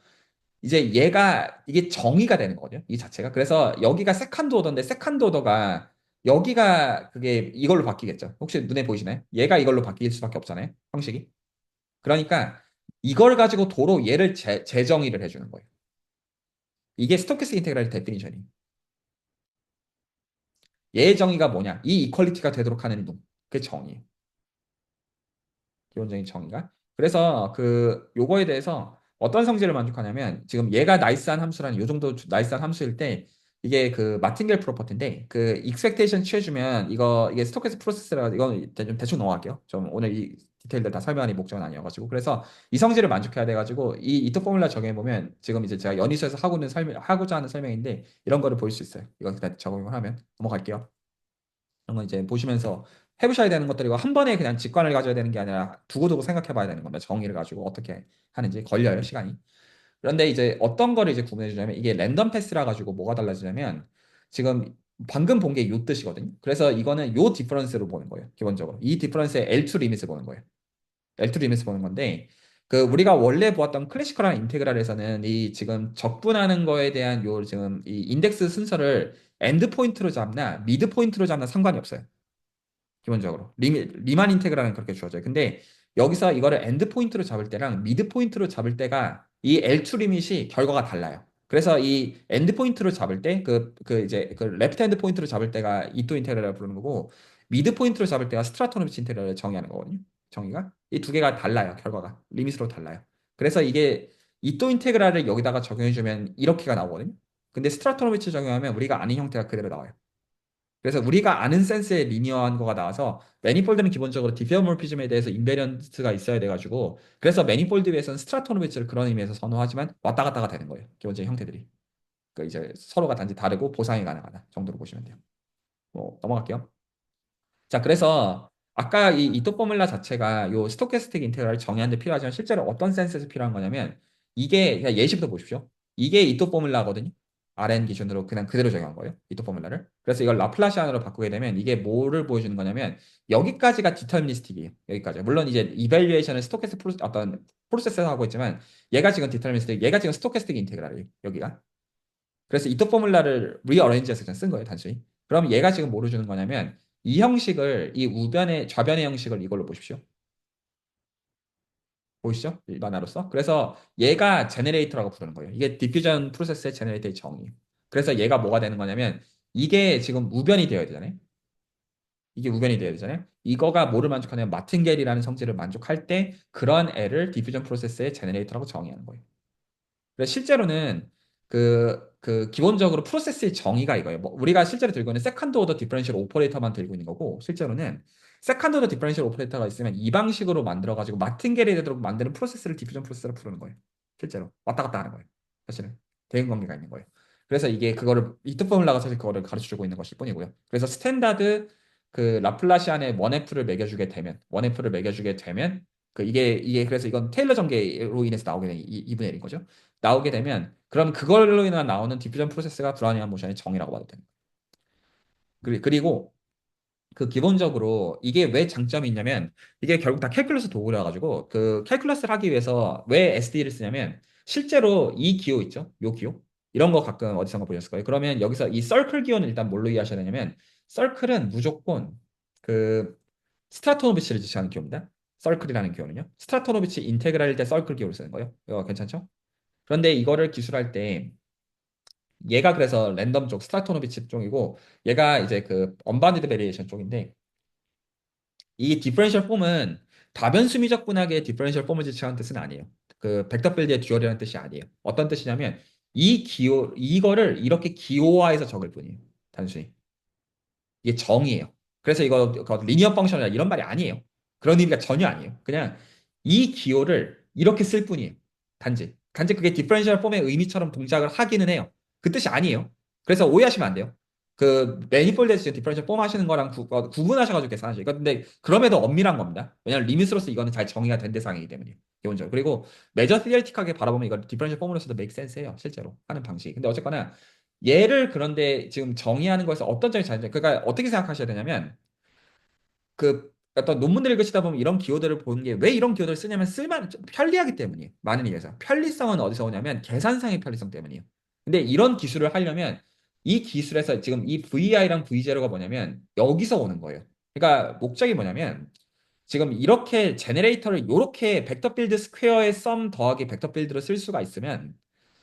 이제 얘가 이게 정의가 되는 거거든요. 이 자체가. 그래서 여기가 세컨드 오더인데 세컨드 오더가 여기가 그게 이걸로 바뀌겠죠. 혹시 눈에 보이시나요? 얘가 이걸로 바뀔 수밖에 없잖아요. 형식이. 그러니까 이걸 가지고 도로 얘를 재정의를 해주는 거예요. 이게 스토캐스틱 인테그랄 데피니션이. 얘의 정의가 뭐냐? 이 이퀄리티가 되도록 하는 이동. 그게 정의예요. 기본적인 정의가. 그래서 요거에 대해서 어떤 성질을 만족하냐면 지금 얘가 나이스한 함수라는 요 정도 나이스한 함수일 때 이게 마틴겔 프로퍼티인데 익스펙테이션 취해주면 이게 스토캐스틱 프로세스라 이건 좀 대충 넘어갈게요. 좀 오늘 이 디테일들 다 설명하는 목적은 아니어가지고 그래서 이 성질을 만족해야 돼가지고 이 이터 포뮬라 적용해 보면 지금 이제 제가 연희수에서 하고자 하는 설명인데 이런 거를 볼 수 있어요. 이거 그냥 적용을 하면 넘어갈게요. 이런 거 이제 보시면서 해보셔야 되는 것들이고 한 번에 그냥 직관을 가져야 되는 게 아니라 두고두고 생각해 봐야 되는 겁니다. 정의를 가지고 어떻게 하는지 걸려요, 시간이. 그런데 이제 어떤 거를 이제 구분해 주냐면 이게 랜덤 패스라 가지고 뭐가 달라지냐면 지금 방금 본 게 요 뜻이거든요. 그래서 이거는 요 디퍼런스로 보는 거예요. 기본적으로. 이 디퍼런스의 L2 리밋을 보는 거예요. L2 리밋을 보는 건데 우리가 원래 보았던 클래시컬한 인테그랄에서는 이 지금 적분하는 거에 대한 요 지금 이 인덱스 순서를 엔드 포인트로 잡나 미드 포인트로 잡나 상관이 없어요. 기본적으로 리만 인테그랄은 그렇게 주어져요. 근데 여기서 이거를 엔드 포인트로 잡을 때랑 미드 포인트로 잡을 때가 이 L2 리밋이 결과가 달라요. 그래서 이 엔드 포인트로 잡을 때 이제 레프트 핸드 포인트로 잡을 때가 이토 인테그랄을 부르는 거고 미드 포인트로 잡을 때가 스트라토노비치 인테그랄을 정의하는 거거든요. 정의가 이 두 개가 달라요. 결과가 리밋으로 달라요. 그래서 이게 이토 인테그랄을 여기다가 적용해 주면 이렇게가 나오거든요. 근데 스트라토노미치 적용하면 우리가 아는 형태가 그대로 나와요. 그래서 우리가 아는 센스의 리니어한 거가 나와서 매니폴드는 기본적으로 디피어모피즘에 대해서 인베리언트가 있어야 돼가지고 그래서 매니폴드 위에서는 스트라토노미치를 그런 의미에서 선호하지만 왔다 갔다가 되는 거예요. 기본적인 형태들이. 그 이제 서로가 단지 다르고 보상이 가능하다 정도로 보시면 돼요. 뭐 넘어갈게요. 자, 그래서 아까 이 이토 포뮬라 자체가 요 스토캐스틱 인테그랄을 정의하는 데 필요하지만 실제로 어떤 센스에서 필요한 거냐면 이게 그냥 예시부터 보십시오. 이게 이토 포뮬라거든요. Rn 기준으로 그냥 그대로 적용한 거예요. 이토 포뮬라를. 그래서 이걸 라플라시안으로 바꾸게 되면 이게 뭐를 보여주는 거냐면 여기까지가 디터미니스틱이에요. 여기까지. 물론 이제 이밸류에이션을 스토캐스틱 어떤 프로세스에서 하고 있지만 얘가 지금 디터미니스틱, 얘가 지금 스토캐스틱 인테그랄이에요. 여기가. 그래서 이토 포뮬라를 리어레인지해서 그냥 쓴 거예요, 단순히. 그럼 얘가 지금 뭐를 주는 거냐면 이 형식을 이 우변의 좌변의 형식을 이걸로 보십시오. 보이시죠? 일반화로서. 그래서 얘가 제네레이터라고 부르는 거예요. 이게 디퓨전 프로세스의 제네레이터의 정의예요. 그래서 얘가 뭐가 되는 거냐면 이게 지금 우변이 되어야 되잖아요. 이게 우변이 되어야 되잖아요. 이거가 뭐를 만족하냐면 마틴겔이라는 성질을 만족할 때 그런 애를 디퓨전 프로세스의 제네레이터라고 정의하는 거예요. 그래서 실제로는 기본적으로 프로세스의 정의가 이거예요. 뭐 우리가 실제로 들고 있는 세컨드 오더 디퍼런셜 오퍼레이터만 들고 있는 거고, 실제로는 세컨드 오더 디퍼런셜 오퍼레이터가 있으면 이 방식으로 만들어가지고 마틴게리에 되도록 만드는 프로세스를 디퓨전 프로세스로 부르는 거예요. 실제로 왔다 갔다 하는 거예요. 사실은 대응 관계가 있는 거예요. 그래서 이게 그거를 이트 포뮬라가 사실 그거를 가르쳐주고 있는 것일 뿐이고요. 그래서 스탠다드 그 라플라시안의 원F를 매겨주게 되면 원F를 매겨주게 되면 이게 그래서 이건 테일러 전개로 인해서 나오게 된 이분의 일인 거죠. 나오게 되면 그럼 그걸로 인해 나오는 디퓨전 프로세스가 브라우니안 모션의 정의라고 봐도 됩니다. 그리고 그 기본적으로 이게 왜 장점이 있냐면 이게 결국 다 캘큘러스 도구라 가지고 그 캘큘러스를 하기 위해서 왜 SD를 쓰냐면 실제로 이 기호 있죠? 요 기호 이런 거 가끔 어디선가 보셨을 거예요. 그러면 여기서 이 서클 기호는 일단 뭘로 이해하셔야 되냐면 서클은 무조건 그 스트라토노비치를 지시하는 기호입니다. 서클이라는 기호는요. 스트라토노비치 인테그랄일 때 서클 기호를 쓰는 거예요. 이거 괜찮죠? 그런데 이거를 기술할 때 얘가 그래서 랜덤 쪽 스트라토노비치 쪽이고 얘가 이제 그 언바운디드 베리에이션 쪽인데 이 디퍼런셜 폼은 다변 수미적 분학의 디퍼런셜 폼을 지칭하는 뜻은 아니에요. 그 벡터 필드의 듀얼이라는 뜻이 아니에요. 어떤 뜻이냐면 이거를 이렇게 기호화해서 적을 뿐이에요. 단순히. 이게 정의예요. 그래서 이거 리니어 펑션이나 이런 말이 아니에요. 그런 의미가 전혀 아니에요. 그냥 이 기호를 이렇게 쓸 뿐이에요. 단지 그게 디퍼런셜 폼의 의미처럼 동작을 하기는 해요. 그 뜻이 아니에요. 그래서 오해하시면 안 돼요. 그 매니폴드에서 지금 디퍼런셜 폼 하시는 거랑 구분하셔가지고 계산하시죠. 근데 그럼에도 엄밀한 겁니다. 왜냐하면 리미스로서 이거는 잘 정의가 된 대상이기 때문에 기본적으로. 그리고 메저 티어리틱하게 바라보면 이거 디퍼런셜 폼으로서도 메이크 센스해요. 실제로 하는 방식이. 근데 어쨌거나 얘를 그런데 지금 정의하는 것에서 어떤 점이 차이죠? 그러니까 어떻게 생각하셔야 되냐면 그 어떤 논문들을 읽으시다 보면 이런 기호들을 보는 게 왜 이런 기호들을 쓰냐면 좀 편리하기 때문이에요. 많은 이유에서. 편리성은 어디서 오냐면 계산상의 편리성 때문이에요. 근데 이런 기술을 하려면 이 기술에서 지금 이 VI랑 V0가 뭐냐면 여기서 오는 거예요. 그러니까 목적이 뭐냐면 지금 이렇게 제네레이터를 이렇게 벡터 필드 스퀘어의 썸 더하기 벡터 필드로 쓸 수가 있으면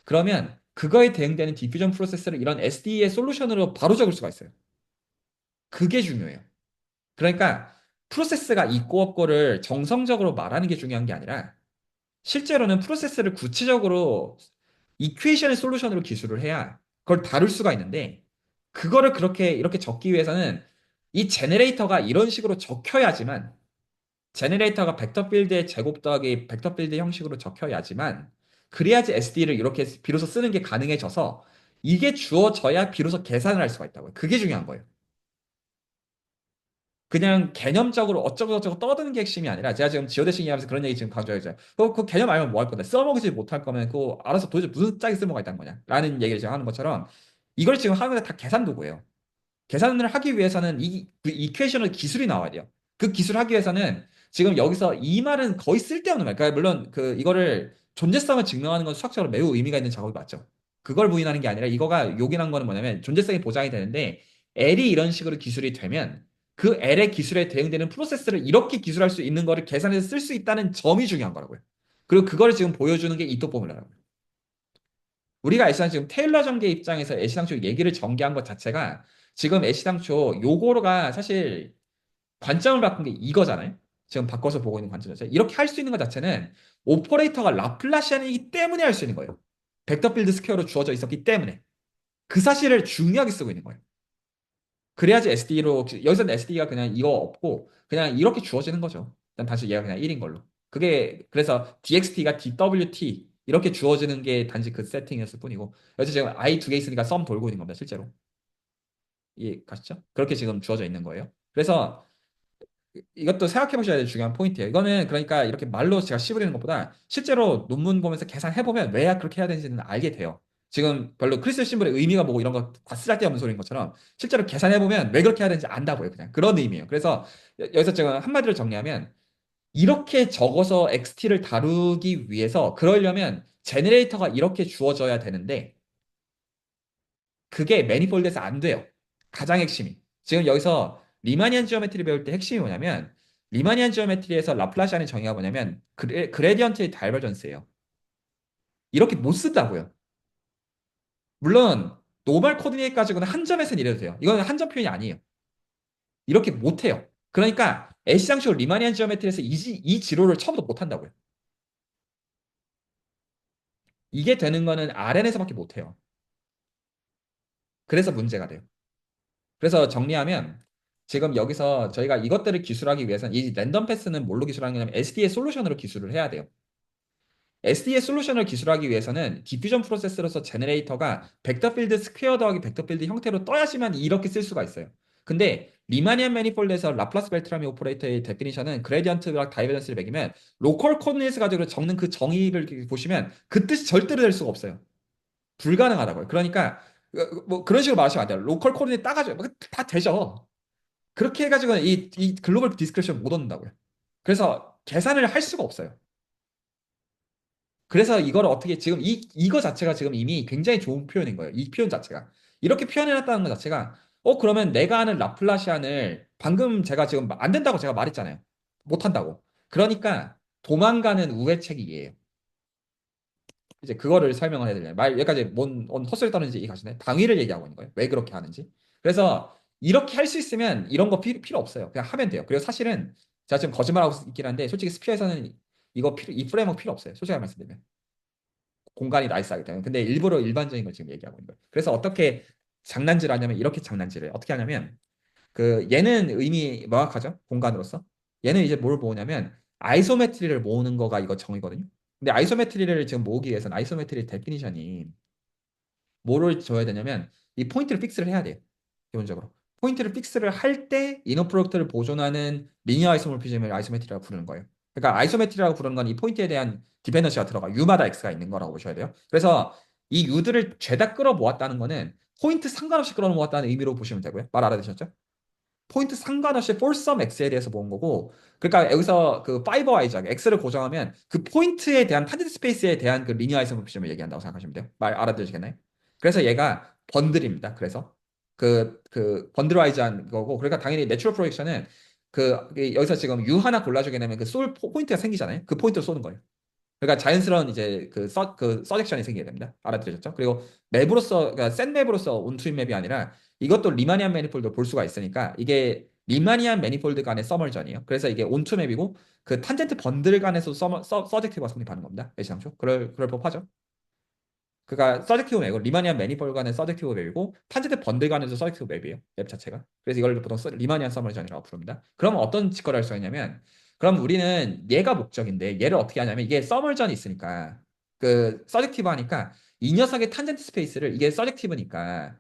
그러면 그거에 대응되는 디퓨전 프로세스를 이런 SD의 솔루션으로 바로 적을 수가 있어요. 그게 중요해요. 그러니까 프로세스가 있고 없고를 정성적으로 말하는 게 중요한 게 아니라 실제로는 프로세스를 구체적으로 이퀘이션의 솔루션으로 기술을 해야 그걸 다룰 수가 있는데 그거를 그렇게 이렇게 적기 위해서는 이 제네레이터가 이런 식으로 적혀야지만 제네레이터가 벡터 필드의 제곱 더하기 벡터 필드 형식으로 적혀야지만 그래야지 SD를 이렇게 비로소 쓰는 게 가능해져서 이게 주어져야 비로소 계산을 할 수가 있다고요. 그게 중요한 거예요. 그냥 개념적으로 어쩌고저쩌고 떠드는 게 핵심이 아니라 제가 지금 지오데싱 하면서 그런 얘기 지금 강조해줘요. 그 개념 알면 뭐 할 건데 써먹지 못할 거면 그거 알아서 도대체 무슨 짝이 쓸모가 있다는 거냐 라는 얘기를 지금 하는 것처럼 이걸 지금 하는 게 다 계산 도구예요. 계산을 하기 위해서는 그 이퀘이션의 기술이 나와야 돼요. 그 기술을 하기 위해서는 지금 여기서 이 말은 거의 쓸데없는 말. 그러니까 물론 그 이거를 존재성을 증명하는 건 수학적으로 매우 의미가 있는 작업이 맞죠. 그걸 부인하는 게 아니라 이거가 요긴한 거는 뭐냐면 존재성이 보장이 되는데 L이 이런 식으로 기술이 되면 그 L의 기술에 대응되는 프로세스를 이렇게 기술할 수 있는 거를 계산해서 쓸 수 있다는 점이 중요한 거라고요. 그리고 그거를 지금 보여주는 게 이토 포뮬라라고요. 우리가 애시당 지금 테일러 전개 입장에서 애시당초 얘기를 전개한 것 자체가 지금 애시당초 요거가 사실 관점을 바꾼 게 이거잖아요. 지금 바꿔서 보고 있는 관점 자체. 이렇게 할 수 있는 것 자체는 오퍼레이터가 라플라시안이기 때문에 할 수 있는 거예요. 벡터 필드 스퀘어로 주어져 있었기 때문에. 그 사실을 중요하게 쓰고 있는 거예요. 그래야지 SD로, 여기서는 SD가 그냥 이거 없고, 그냥 이렇게 주어지는 거죠. 일단 단순히 얘가 그냥 1인 걸로. 그게, 그래서 DXT가 DWT, 이렇게 주어지는 게 단지 그 세팅이었을 뿐이고, 여기서 지금 I 두 개 있으니까 썸 돌고 있는 겁니다, 실제로. 이해 가시죠? 그렇게 지금 주어져 있는 거예요. 그래서 이것도 생각해 보셔야 될 중요한 포인트예요. 이거는 그러니까 이렇게 말로 제가 씹으리는 것보다 실제로 논문 보면서 계산해 보면 왜 그렇게 해야 되는지는 알게 돼요. 지금 별로 크리스탈 심볼의 의미가 뭐고 이런 거 다 쓰잘데없는 소리인 것처럼 실제로 계산해 보면 왜 그렇게 해야 되는지 안다고요. 그냥 그런 의미예요. 그래서 여기서 제가 한마디로 정리하면 이렇게 적어서 XT를 다루기 위해서 그러려면 제네레이터가 이렇게 주어져야 되는데 그게 매니폴드에서 안 돼요. 가장 핵심이. 지금 여기서 리마니안 지오메트리 배울 때 핵심이 뭐냐면 리마니안 지오메트리에서 라플라시안의 정의가 뭐냐면 그레디언트의 다이버전스예요. 이렇게 못 쓴다고요. 물론 노멀 코디네이트 가지고는 한 점에서는 이래도 돼요. 이거는 한 점 표현이 아니에요. 이렇게 못 해요. 그러니까 애시장식으로 리마니안 지오메트리에서 이 지로를 처음부터 못 한다고요. 이게 되는 거는 RN에서밖에 못 해요. 그래서 문제가 돼요. 그래서 정리하면 지금 여기서 저희가 이것들을 기술하기 위해서는 이 랜덤 패스는 뭘로 기술하는 거냐면 SD의 솔루션으로 기술을 해야 돼요. SD의 솔루션을 기술하기 위해서는 디퓨전 프로세스로서 제너레이터가 벡터 필드 스퀘어 더하기 벡터 필드 형태로 떠야지만 이렇게 쓸 수가 있어요. 근데 리마니안 매니폴드에서 라플라스 벨트라미 오퍼레이터의 데피니션은 그레디언트랑 다이버전스를 매기면 로컬 코디네이트 가지고 적는 그 정의를 보시면 그 뜻이 절대로 될 수가 없어요. 불가능하다고요. 그러니까 뭐 그런 식으로 말하시면 안 돼요. 로컬 코디네이트 따가지고 다 되죠. 그렇게 해가지고는 이 글로벌 디스크리션 못 얻는다고요. 그래서 계산을 할 수가 없어요. 그래서 이걸 어떻게 지금 이거 자체가 지금 이미 굉장히 좋은 표현인 거예요. 이 표현 자체가. 이렇게 표현해놨다는 것 자체가 그러면 내가 아는 라플라시안을 방금 제가 지금 안 된다고 제가 말했잖아요. 못 한다고. 그러니까 도망가는 우회책이에요. 이제 그거를 설명을 해드려요. 여기까지 뭔 헛소리 떠는지 이해가시나요? 당위를 얘기하고 있는 거예요. 왜 그렇게 하는지. 그래서 이렇게 할 수 있으면 이런 거 필요 없어요. 그냥 하면 돼요. 그리고 사실은 제가 지금 거짓말하고 있긴 한데 솔직히 스피어에서는 이 프레임워크 필요 없어요. 솔직하게 말씀드리면. 공간이 나이스하기 때문에. 근데 일부러 일반적인 걸 지금 얘기하고 있는 거예요. 그래서 어떻게 장난질을 하냐면 이렇게 장난질을 해요. 어떻게 하냐면 그 얘는 의미 명확하죠? 공간으로서. 얘는 이제 뭘 모으냐면 아이소메트리를 모으는 거가 이거 정의거든요. 근데 아이소메트리를 지금 모으기 위해서는 아이소메트리 데피니션이 뭐를 줘야 되냐면 이 포인트를 픽스를 해야 돼요. 기본적으로. 포인트를 픽스를 할 때 이너 프로덕트를 보존하는 리니어 아이소모피즘을 아이소메트리라고 부르는 거예요. 그러니까 아이소메트리라고 부르는 건 이 포인트에 대한 디펜던시가 들어가. U마다 X가 있는 거라고 보셔야 돼요. 그래서 이 U들을 죄다 끌어 모았다는 거는 포인트 상관없이 끌어 모았다는 의미로 보시면 되고요. 말 알아두셨죠? 포인트 상관없이 폴썸 X에 대해서 본 거고, 그러니까 여기서 그 파이버 아이작 X를 고정하면 그 포인트에 대한 타겟 스페이스에 대한 그 리니어 아이소모피즘을 얘기한다고 생각하시면 돼요. 말 알아들으시겠나요? 그래서 얘가 번들입니다. 그래서 그 번들와이즈한 거고, 그러니까 당연히 내추럴 프로젝션은 여기서 지금 U 하나 골라주게 되면 그 솔 포인트가 생기잖아요. 그 포인트를 쏘는 거예요. 그러니까 자연스러운 이제 그 서젝션이 생기게 됩니다. 알아들으셨죠? 그리고 맵으로서, 그러니까 센 맵으로서 온투인 맵이 아니라 이것도 리마니안 매니폴드 볼 수가 있으니까 이게 리마니안 매니폴드 간의 서멀전이에요. 그래서 이게 온투 맵이고 그 탄젠트 번들 간에서 서젝티브가 성립하는 겁니다. 애시당초. 그럴 법하죠. 그러니까 서젝티브 맵이고 리마니안 매니폴드 간의 서젝티브 맵이고 탄젠트 번들 간에서 서젝티브 맵이에요. 맵 자체가. 그래서 이걸 보통 리마니안 서멀전이라고 부릅니다. 그러면 어떤 짓거리를 할 수가 있냐면 그럼 우리는 얘가 목적인데 얘를 어떻게 하냐면 이게 서멀전이 있으니까 그 서젝티브 하니까 이 녀석의 탄젠트 스페이스를 이게 서젝티브니까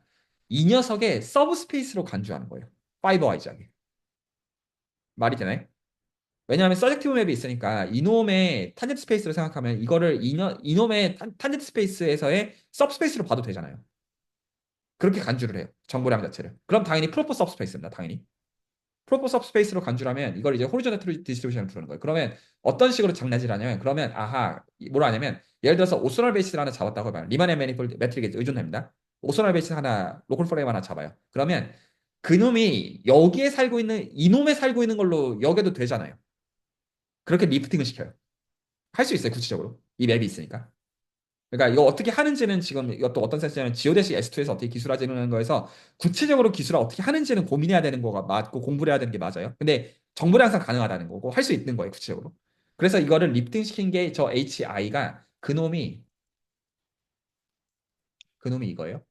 이 녀석의 서브 스페이스로 간주하는 거예요. 파이버 아이작이. 말이 되나요? 왜냐하면 서젝티브 맵이 있으니까 이놈의 탄젠트 스페이스로 생각하면 이거를 이놈의 탄젠트 스페이스에서의 서브 스페이스로 봐도 되잖아요. 그렇게 간주를 해요. 정보량 자체를. 그럼 당연히 프로퍼 서브 스페이스입니다. 당연히. 프로퍼 서브 스페이스로 간주를 하면 이걸 이제 호리존탈 디스트리뷰션을 부르는 거예요. 그러면 어떤 식으로 장난질 하냐면 그러면 아하 뭘 하냐면 예를 들어서 오소널 베이스를 하나 잡았다고 해봐요. 리만 앤 매니폴드 매트릭에 의존합니다. 오소널 베이스 하나 로컬 프레임 하나 잡아요. 그러면 그놈이 여기에 살고 있는 이놈에 살고 있는 걸로 여겨도 되잖아요. 그렇게 리프팅을 시켜요. 할 수 있어요, 구체적으로. 이 맵이 있으니까. 그러니까 이거 어떻게 하는지는 지금 이것도 어떤 센스냐면 지오데시 S2에서 어떻게 기술화되는 거에서 구체적으로 기술화 어떻게 하는지는 고민해야 되는 거가 맞고 공부를 해야 되는 게 맞아요. 근데 정보는 항상 가능하다는 거고 할 수 있는 거예요, 구체적으로. 그래서 이거를 리프팅 시킨 게 저 HI가 그놈이 이거예요.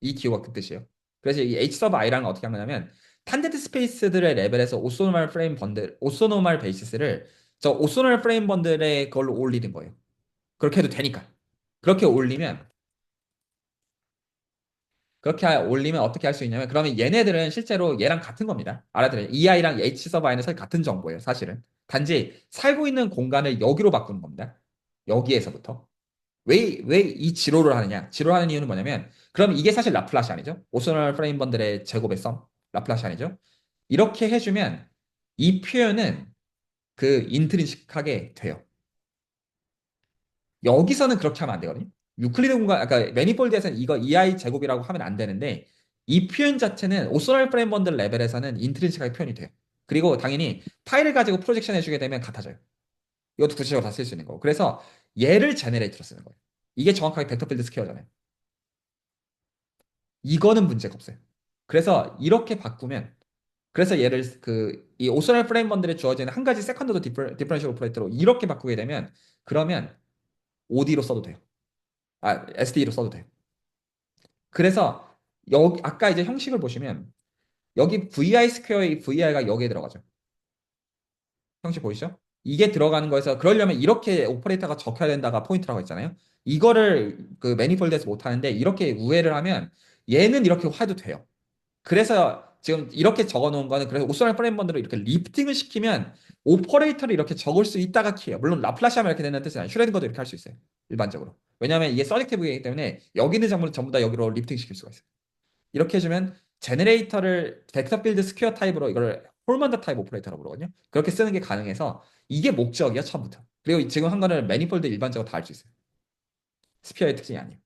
이 기호가 그 뜻이에요. 그래서 이 H 서브 I라는 건 어떻게 한 거냐면 탄젠트 스페이스들의 레벨에서 오소노멀 프레임 번들, 오소노멀 베이시스를 저 오소노멀 프레임 번들의 그걸로 올리는 거예요. 그렇게 해도 되니까. 그렇게 올리면 올리면 어떻게 할 수 있냐면 그러면 얘네들은 실제로 얘랑 같은 겁니다. 알아들어요. EI랑 H 서브 I는 사실 같은 정보예요, 사실은. 단지 살고 있는 공간을 여기로 바꾸는 겁니다. 여기에서부터. 왜 이 지로를 하느냐? 지로를 하는 이유는 뭐냐면, 그럼 이게 사실 라플라시안이죠? 오스널 프레임 번들의 제곱의 썸. 라플라시안이죠? 이렇게 해주면 이 표현은 그 인트린식하게 돼요. 여기서는 그렇게 하면 안 되거든요. 유클리드 공간, 그러니까 매니폴드에서는 이거 EI 제곱이라고 하면 안 되는데, 이 표현 자체는 오스널 프레임 번들 레벨에서는 인트린식하게 표현이 돼요. 그리고 당연히 파일을 가지고 프로젝션 해주게 되면 같아져요. 이것도 구체적으로 다 쓸 수 있는 거고. 그래서 얘를 제네레이터로 쓰는 거예요. 이게 정확하게 벡터 필드 스퀘어잖아요. 이거는 문제가 없어요. 그래서 이렇게 바꾸면 그래서 얘를 이 오스널 프레임 번들에 주어지는 한 가지 세컨드 디퍼런셜 오퍼레이터로 이렇게 바꾸게 되면 그러면 OD로 써도 돼요. SD로 써도 돼요. 그래서 여기 아까 이제 형식을 보시면 여기 VI 스퀘어의 VI가 여기에 들어가죠. 형식 보이시죠? 이게 들어가는 거에서 그러려면 이렇게 오퍼레이터가 적혀야 된다가 포인트라고 했잖아요. 이거를 그 매니폴드에서 못 하는데 이렇게 우회를 하면 얘는 이렇게 해도 돼요. 그래서 지금 이렇게 적어 놓은 거는 그래서 오스트랄 프레임번들을 이렇게 리프팅을 시키면 오퍼레이터를 이렇게 적을 수 있다가 키예요. 물론 라플라시 하면 이렇게 되는 뜻은 아니에요. 슈레딩거도 이렇게 할 수 있어요. 일반적으로. 왜냐하면 이게 서젝티브이기 때문에 여기 있는 작물을 전부 다 여기로 리프팅 시킬 수가 있어요. 이렇게 해주면 제너레이터를 벡터 필드 스퀘어 타입으로 이걸 홀먼더 타입 오퍼레이터라고 그러거든요. 그렇게 쓰는 게 가능해서 이게 목적이야 처음부터. 그리고 지금 한 거는 매니폴드 일반적으로 다 할 수 있어요. 스피어의 특징이 아니에요.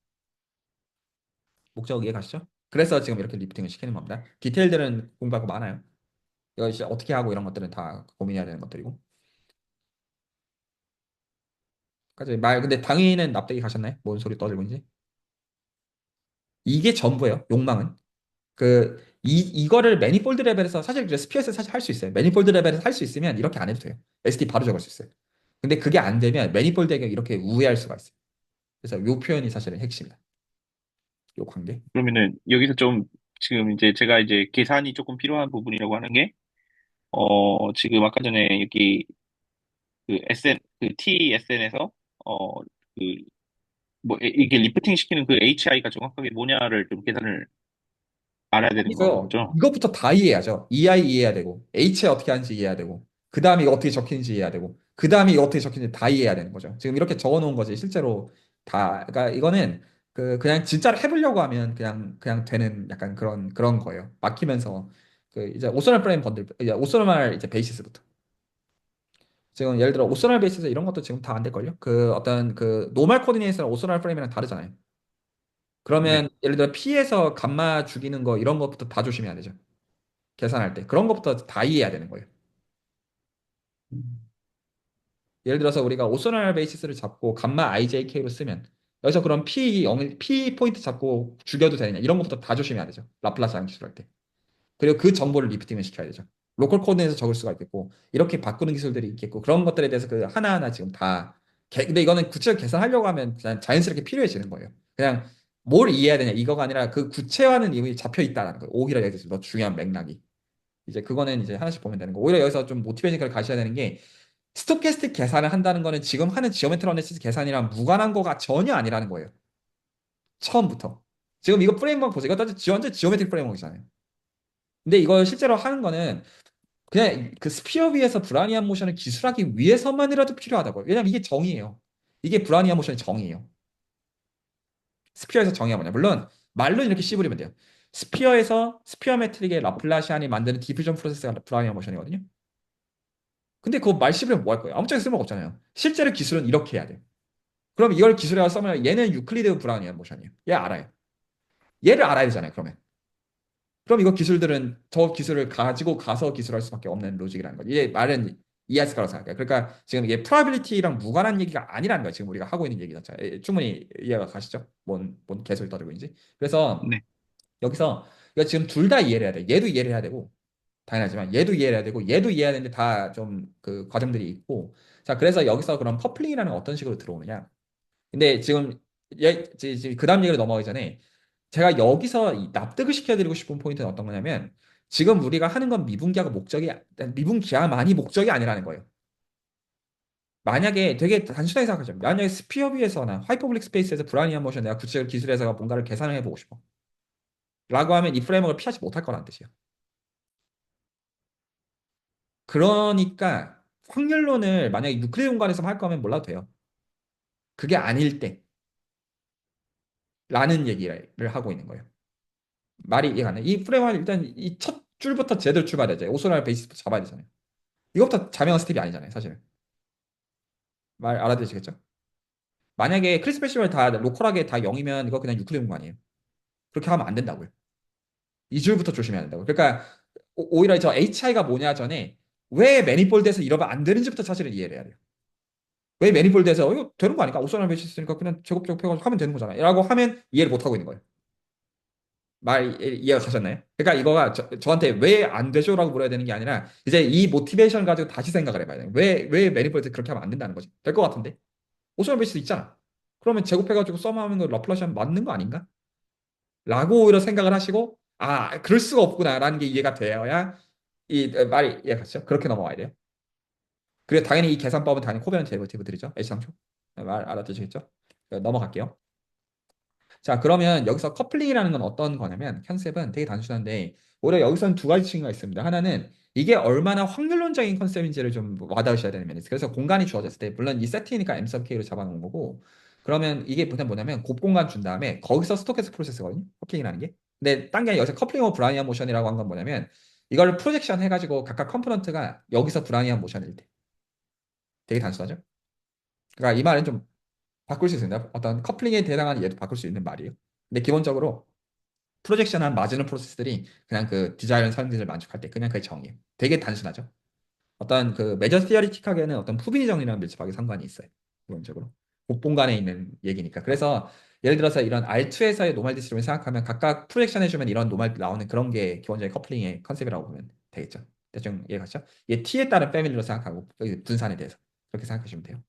목적 이해 가시죠? 그래서 지금 이렇게 리프팅을 시키는 겁니다. 디테일들은 공부하고 많아요. 이거 이제 어떻게 하고 이런 것들은 다 고민해야 되는 것들이고. 까지 근데 당위는 납득이 가셨나요? 뭔 소리 떠들고 있지? 이게 전부예요. 욕망은. 이거를 매니폴드 레벨에서 사실 이제 스피어스 사실 할 수 있어요. 매니폴드 레벨에서 할 수 있으면 이렇게 안 해도 돼요. SD 바로 적을 수 있어요. 근데 그게 안 되면 매니폴드에게 이렇게 우회할 수가 있어요. 그래서 요 표현이 사실은 핵심이다. 요 관계. 그러면은 여기서 좀 지금 이제 제가 이제 계산이 조금 필요한 부분이라고 하는 게, 지금 아까 전에 여기 그 TSN에서, 이게 리프팅 시키는 그 HI가 정확하게 뭐냐를 좀 계산을 알아야 되는 그래서 거죠. 이것부터 다 이해해야죠. EI 이해해야 되고, H 어떻게 하는지 이해해야 되고, 그 다음에 이거 어떻게 적히는지 이해해야 되고, 그 다음에 이거 어떻게 적히는지 다 이해해야 되는 거죠. 지금 이렇게 적어 놓은 거지. 실제로 다, 그러니까 이거는 그냥 진짜로 해보려고 하면 그냥 되는 약간 그런 거예요. 막히면서 이제 오소널 프레임 번들, 이제 오소널 이제 베이시스부터. 지금 예를 들어 오소널 베이시스 이런 것도 지금 다 안 될걸요? 어떤 노멀 코디네이션이랑 오소널 프레임이랑 다르잖아요. 네. 그러면 예를 들어 P에서 감마 죽이는 거 이런 것부터 다 조심해야 되죠. 계산할 때 그런 것부터 다 이해해야 되는 거예요. 음. 예를 들어서 우리가 오소널 베이시스를 잡고 감마 IJK로 쓰면 여기서 그럼 P 포인트 잡고 죽여도 되느냐 이런 것부터 다 조심해야 되죠. 라플라스 암기술할 때. 그리고 그 정보를 리프팅을 시켜야 되죠. 로컬 코드에서 적을 수가 있겠고 이렇게 바꾸는 기술들이 있겠고 그런 것들에 대해서 하나하나 지금 다 근데 이거는 구체적 계산하려고 하면 그냥 자연스럽게 필요해지는 거예요. 그냥 뭘 이해해야 되냐 이거가 아니라 그 구체화는 이미 잡혀 있다는 거예요. 오히려 여기서 더 중요한 맥락이. 이제 그거는 이제 하나씩 보면 되는 거. 오히려 여기서 좀 모티베이션을 가셔야 되는 게 스토캐스틱 계산을 한다는 거는 지금 하는 지오메트리 어널리시스 계산이랑 무관한 거가 전혀 아니라는 거예요. 처음부터. 지금 이거 프레임워크 보세요. 이거 완전 지오메트릭 프레임워크잖아요. 근데 이거 실제로 하는 거는 그냥 그 스피어 위에서 브라니안 모션을 기술하기 위해서만이라도 필요하다고요. 왜냐면 이게 정의예요. 이게 브라니안 모션의 정의예요. 스피어에서 정의가 뭐냐. 물론 말로 이렇게 씹으리면 돼요. 스피어 매트릭의 라플라시안이 만드는 디퓨전 프로세스가 브라니안 모션이거든요. 근데 그거 말 씹으면 뭐 할 거예요? 아무짝에 쓸모가 없잖아요. 실제로 기술은 이렇게 해야 돼요. 그럼 이걸 기술이라고 써면 얘는 유클리드 브라니안 모션이에요. 얘 알아요. 얘를 알아야 되잖아요. 그럼 이거 기술들은 저 기술을 가지고 가서 기술할 수밖에 없는 로직이라는 거죠. 이게 말은 이해할 거라고 생각해요. 그러니까 지금 이게 프로바빌리티랑 무관한 얘기가 아니라는 거예요. 지금 우리가 하고 있는 얘기 자체. 충분히 이해가 가시죠? 뭔 개소리 떠들고 있는지. 그래서 네. 여기서 이거 지금 둘 다 이해를 해야 돼. 얘도 이해를 해야 되고 당연하지만 얘도 이해를 해야 되고 얘도 이해해야 되는데 다 좀 과정들이 있고 자 그래서 여기서 그럼 퍼플링이라는 건 어떤 식으로 들어오느냐 근데 지금 그 다음 얘기로 넘어가기 전에 제가 여기서 납득을 시켜드리고 싶은 포인트는 어떤 거냐면 지금 우리가 하는 건 미분기하만이 목적이 아니라는 거예요. 만약에 되게 단순하게 생각하죠. 만약에 스피어 뷰에서나 하이퍼블릭 스페이스에서 브라이언 모션 내가 구체적 기술에서 뭔가를 계산을 해보고 싶어. 라고 하면 이 프레임워크를 피하지 못할 거라는 뜻이에요. 그러니까 확률론을 만약에 유클리드 공간에서 할 거면 몰라도 돼요. 그게 아닐 때 라는 얘기를 하고 있는 거예요. 말이 이해가 안 돼. 이 프레임워크 일단 이 첫 줄부터 제대로 출발해야 돼. 오소날 베이스부터 잡아야 되잖아요. 이것부터 자명한 스텝이 아니잖아요, 사실은. 말 알아들으시겠죠? 만약에 크리스 페시벌 다 로컬하게 다 0이면 이거 그냥 유클리드 공간이에요. 그렇게 하면 안 된다고요. 이 줄부터 조심해야 된다고. 그러니까 오히려 저 HI가 뭐냐 전에 왜 매니폴드에서 이러면 안 되는지부터 사실은 이해를 해야 돼요. 왜 매니폴드에서 이거 되는 거 아닐까? 오선을 배치 있으니까 그냥 제곱 해가지고 하면 되는 거잖아. 라고 하면 이해를 못 하고 있는 거예요. 말 이해가 가셨나요? 그러니까 이거가 저한테 왜 안 되죠? 라고 물어야 되는 게 아니라 이제 이 모티베이션 가지고 다시 생각을 해봐야 돼요. 왜 매니폴드 그렇게 하면 안 된다는 거지? 될 것 같은데? 오선을 배치도 있잖아. 그러면 제곱해가지고 썸하면 거 러플러시 하면 맞는 거 아닌가? 라고 오히려 생각을 하시고 아 그럴 수가 없구나라는 게 이해가 되어야 이 말이 이해가 가죠. 그렇게 넘어와야 돼요. 그리고 당연히 이 계산법은 당연히 코베넌트 데리버티브들이죠. H상초. 말 알아두시겠죠? 넘어갈게요. 자, 그러면 여기서 커플링이라는 건 어떤 거냐면 컨셉은 되게 단순한데 오히려 여기서는 두 가지 층위가 있습니다. 하나는 이게 얼마나 확률론적인 컨셉인지를 좀 와닿으셔야 되는 면이 있어요. 그래서 공간이 주어졌을 때 물론 이 세트니까 M sub K로 잡아놓은 거고 그러면 이게 뭐냐면 곱 공간 준 다음에 거기서 스토캐스틱 프로세스거든요. 커플링이라는 게. 근데 딴 게 아니라 여기서 커플링 오브 브라니안 모션이라고 한 건 뭐냐면 이걸 프로젝션 해가지고 각각 컴포넌트가 여기서 브라니안 모션일 때 되게 단순하죠. 그러니까 이 말은 좀 바꿀 수 있습니다. 어떤 커플링에 해당하는 얘도 바꿀 수 있는 말이에요. 근데 기본적으로 프로젝션한 마지노 프로세스들이 그냥 그 디자이언 사용자를 만족할 때 그냥 그게 정의예요. 되게 단순하죠. 어떤 그 메저 티어리틱하게는 어떤 푸비리 정의랑 밀접하게 상관이 있어요. 기본적으로 곡본간에 있는 얘기니까. 그래서 예를 들어서 이런 R2에서의 노멀 디스트리뷰션 생각하면 각각 프로젝션 해주면 이런 노멀 나오는 그런 게 기본적인 커플링의 컨셉이라고 보면 되겠죠. 대충 이해가죠? 얘 T에 따른 패밀리로 생각하고 여기 분산에 대해서 그렇게 생각하시면 돼요.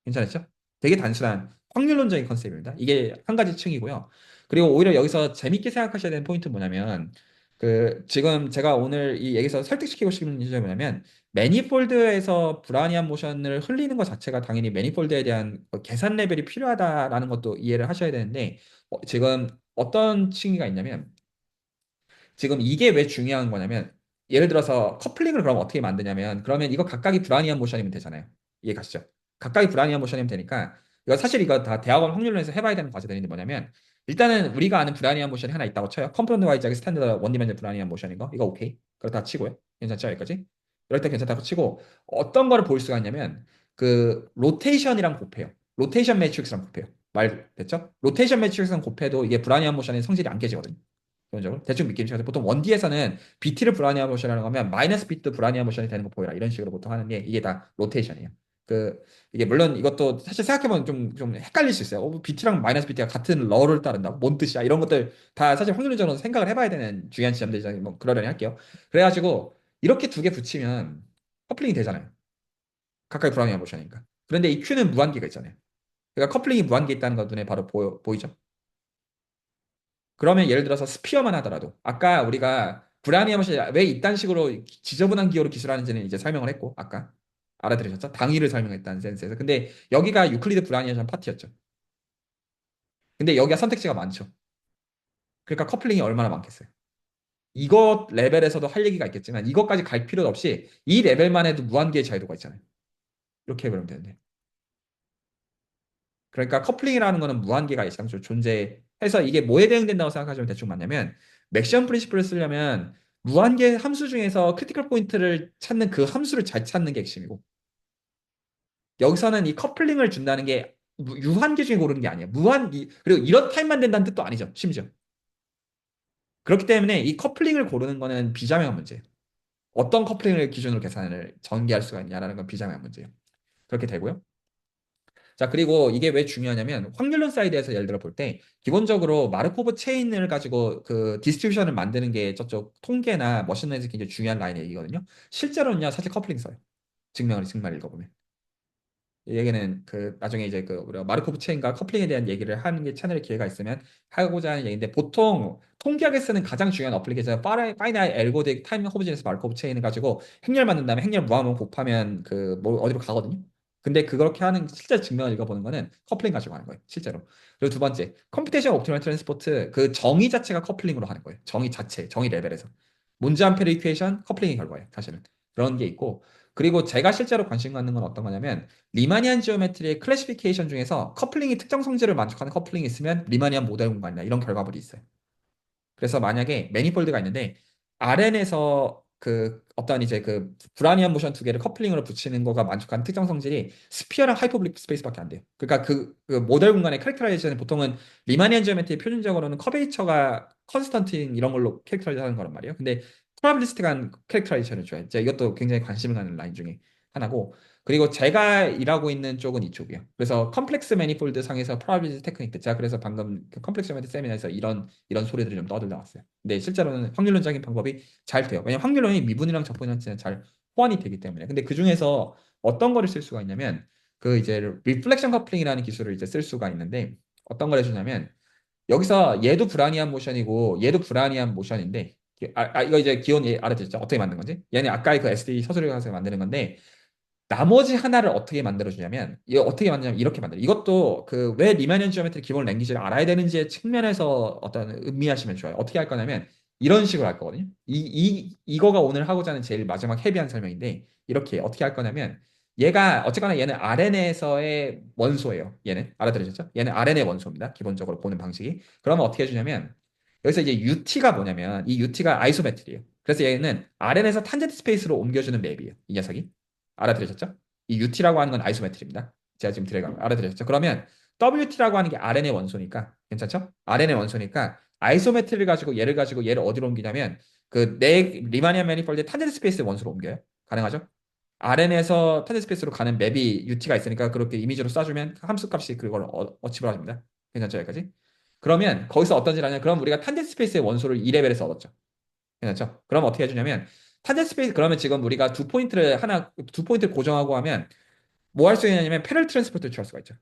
괜찮았죠? 되게 단순한 확률론적인 컨셉입니다. 이게 한 가지 층이고요. 그리고 오히려 여기서 재밌게 생각하셔야 되는 포인트는 뭐냐면 그 지금 제가 오늘 이 얘기에서 설득시키고 싶은 지점이 뭐냐면 매니폴드에서 브라니안 모션을 흘리는 것 자체가 당연히 매니폴드에 대한 계산 레벨이 필요하다라는 것도 이해를 하셔야 되는데 지금 어떤 층위가 있냐면 지금 이게 왜 중요한 거냐면 예를 들어서 커플링을 그럼 어떻게 만드냐면 그러면 이거 각각이 브라니안 모션이면 되잖아요. 이해 가시죠? 각각이 브라니안 모션이면 되니까 이거 사실 이거 다 대학원 확률론에서 해봐야 되는 과제들인데 뭐냐면 일단은 우리가 아는 브라니안 모션이 하나 있다고 쳐요. 컴포넌트 와이즈하게 스탠다드 원디멘전 브라니안 모션인 거 이거 오케이. 그렇다 치고요. 괜찮죠? 여기까지? 이럴 때 괜찮다고 치고 어떤 거를 볼 수가 있냐면 그 로테이션이랑 곱해요. 로테이션 매트릭스랑 곱해요. 말 됐죠? 로테이션 매트릭스랑 곱해도 이게 브라니안 모션의 성질이 안 깨지거든요. 기본적으로 대충 믿기 시작해서 보통 1D에서는 BT를 브라니아 모션이라고 하면 마이너스 비트 브라니아 모션이 되는 거 보여라 이런 식으로 보통 하는 게 이게 다 로테이션이에요. 그 이게 물론 이것도 사실 생각해보면 좀 헷갈릴 수 있어요. BT랑 마이너스 BT가 같은 러를 따른다고 뭔 뜻이야? 이런 것들 다 사실 확률적으로 생각을 해봐야 되는 중요한 지점들이잖아요. 뭐 그러려니 할게요. 그래가지고 이렇게 두 개 붙이면 커플링이 되잖아요. 가까이 브라니아 모션이니까. 그런데 이 Q는 무한계가 있잖아요. 그러니까 커플링이 무한계 있다는 거 눈에 바로 보이죠? 그러면 예를 들어서 스피어만 하더라도 아까 우리가 브라니아 머신이 왜 이딴 식으로 지저분한 기호로 기술하는지는 이제 설명을 했고 아까 알아들으셨죠? 당위를 설명했다는 센스에서 근데 여기가 유클리드 브라니아션 파티였죠. 근데 여기가 선택지가 많죠. 그러니까 커플링이 얼마나 많겠어요. 이것 레벨에서도 할 얘기가 있겠지만 이것까지 갈 필요 없이 이 레벨만 해도 무한계의 자유도가 있잖아요. 이렇게 해보면 되는데 그러니까 커플링이라는 거는 무한계가 일상적으로 존재해서 이게 뭐에 대응된다고 생각하시면 대충 맞냐면 맥시멈 프린시플을 쓰려면 무한계 함수 중에서 크리티컬 포인트를 찾는 그 함수를 잘 찾는 게 핵심이고 여기서는 이 커플링을 준다는 게 유한계 중에 고르는 게 아니에요. 그리고 이런 타입만 된다는 뜻도 아니죠. 심지어. 그렇기 때문에 이 커플링을 고르는 거는 비자명한 문제예요. 어떤 커플링을 기준으로 계산을 전개할 수가 있냐라는 건 비자명한 문제예요. 그렇게 되고요. 자, 그리고 이게 왜 중요하냐면 확률론 사이드에서 예를 들어 볼 때 기본적으로 마르코브 체인을 가지고 그 디스트리뷰션을 만드는 게 저쪽 통계나 머신러닝에서 굉장히 중요한 라인의 얘기거든요. 실제로는요, 사실 커플링 써요. 증명을 읽어보면. 얘기는 그 나중에 이제 그 우리가 마르코프 체인과 커플링에 대한 얘기를 하는 게 채널의 기회가 있으면 하고자 하는 얘기인데 보통 통계학에 쓰는 가장 중요한 어플리케이션 파이나이 엘고딕 타임 호브진에서 마르코프 체인을 가지고 행렬 만든 다음에 행렬 무한번 곱하면 그 뭐 어디로 가거든요. 근데 그렇게 하는 실제 증명을 읽어보는 거는 커플링 가지고 하는 거예요. 실제로. 그리고 두 번째, 컴퓨테이션 옵티멀 트랜스포트 그 정의 자체가 커플링으로 하는 거예요. 정의 자체, 정의 레벨에서. 몬지 암페르 이퀘이션 커플링의 결과예요. 사실은. 그런 게 있고 그리고 제가 실제로 관심 갖는 건 어떤 거냐면 리마니안 지오메트리의 클래시피케이션 중에서 커플링이 특정 성질을 만족하는 커플링이 있으면 리마니안 모델 공간이다. 이런 결과물이 있어요. 그래서 만약에 매니폴드가 있는데 RN에서 그 어떤 이제 그 브라니안 모션 두 개를 커플링으로 붙이는 거가 만족하는 특정 성질이 스피어랑 하이퍼블릭 스페이스밖에 안 돼요. 그러니까 그 모델 공간의 캐릭터라이제이션은 보통은 리마니안 지오메트리 표준적으로는 커베이처가 컨스턴트인 이런 걸로 캐릭터라이즈 하는 거란 말이에요. 근데 프로바빌리스틱한 캐릭터라이제이션을 줘요. 이제 이것도 굉장히 관심을 가는 라인 중에 하나고 그리고 제가 일하고 있는 쪽은 이쪽이에요. 그래서 컴플렉스 매니폴드 상에서 프로바빌리티 테크닉 제가 그래서 방금 그 컴플렉스 매니폴드 세미나에서 이런 소리들을 좀 떠들려 왔어요. 근데 실제로는 확률론적인 방법이 잘 돼요. 왜냐면 확률론이 미분이랑 적분이랑 잘 호환이 되기 때문에. 근데 그 중에서 어떤 거를 쓸 수가 있냐면 그 이제 리플렉션 커플링이라는 기술을 이제 쓸 수가 있는데 어떤 걸 해주냐면 여기서 얘도 불안이한 모션이고 얘도 불안이한 모션인데 이거 이제 기온 알아듣죠? 어떻게 만든 건지? 얘는 아까 그 SD 서술에 가서 만드는 건데 나머지 하나를 어떻게 만들어주냐면, 이거 어떻게 만드냐면 이렇게 만들어요. 이것도 그 왜 리마니언 지오메트리 기본 랭귀지를 알아야 되는지의 측면에서 어떤 음미하시면 좋아요. 어떻게 할 거냐면 이런 식으로 할 거거든요. 이거가 오늘 하고자 하는 제일 마지막 헤비한 설명인데 이렇게 어떻게 할 거냐면 얘가 어쨌거나 얘는 RNA에서의 원소예요. 얘는 알아들으셨죠? 얘는 RNA 원소입니다. 기본적으로 보는 방식이. 그러면 어떻게 해주냐면 여기서 이제 UT가 뭐냐면 이 UT가 아이소메트리예요. 그래서 얘는 RNA에서 탄젠트 스페이스로 옮겨주는 맵이에요. 이 녀석이. 알아들으셨죠? 이 UT라고 하는 건 아이소메트리입니다. 제가 지금 드래그 알아들으셨죠? 그러면 WT라고 하는 게 RNA 원소니까 괜찮죠? RNA 원소니까 아이소메트리를 가지고 얘를 어디로 옮기냐면 그 내 리마니안 매니폴드의 탄젠트 스페이스 원소로 옮겨요. 가능하죠? RNA에서 탄젠트 스페이스로 가는 맵이 UT가 있으니까 그렇게 이미지로 쏴주면 함수 값이 그걸 어치브를 합니다. 괜찮죠? 여기까지? 그러면 거기서 어떤 짓을 하냐? 그럼 우리가 탄젠트 스페이스의 원소를 2레벨에서 얻었죠. 괜찮죠? 그럼 어떻게 해주냐면 탄젠트 스페이스 그러면 지금 우리가 두 포인트를 고정하고 하면 뭐 할 수 있냐면 패럴 트랜스포트를 취할 수가 있죠.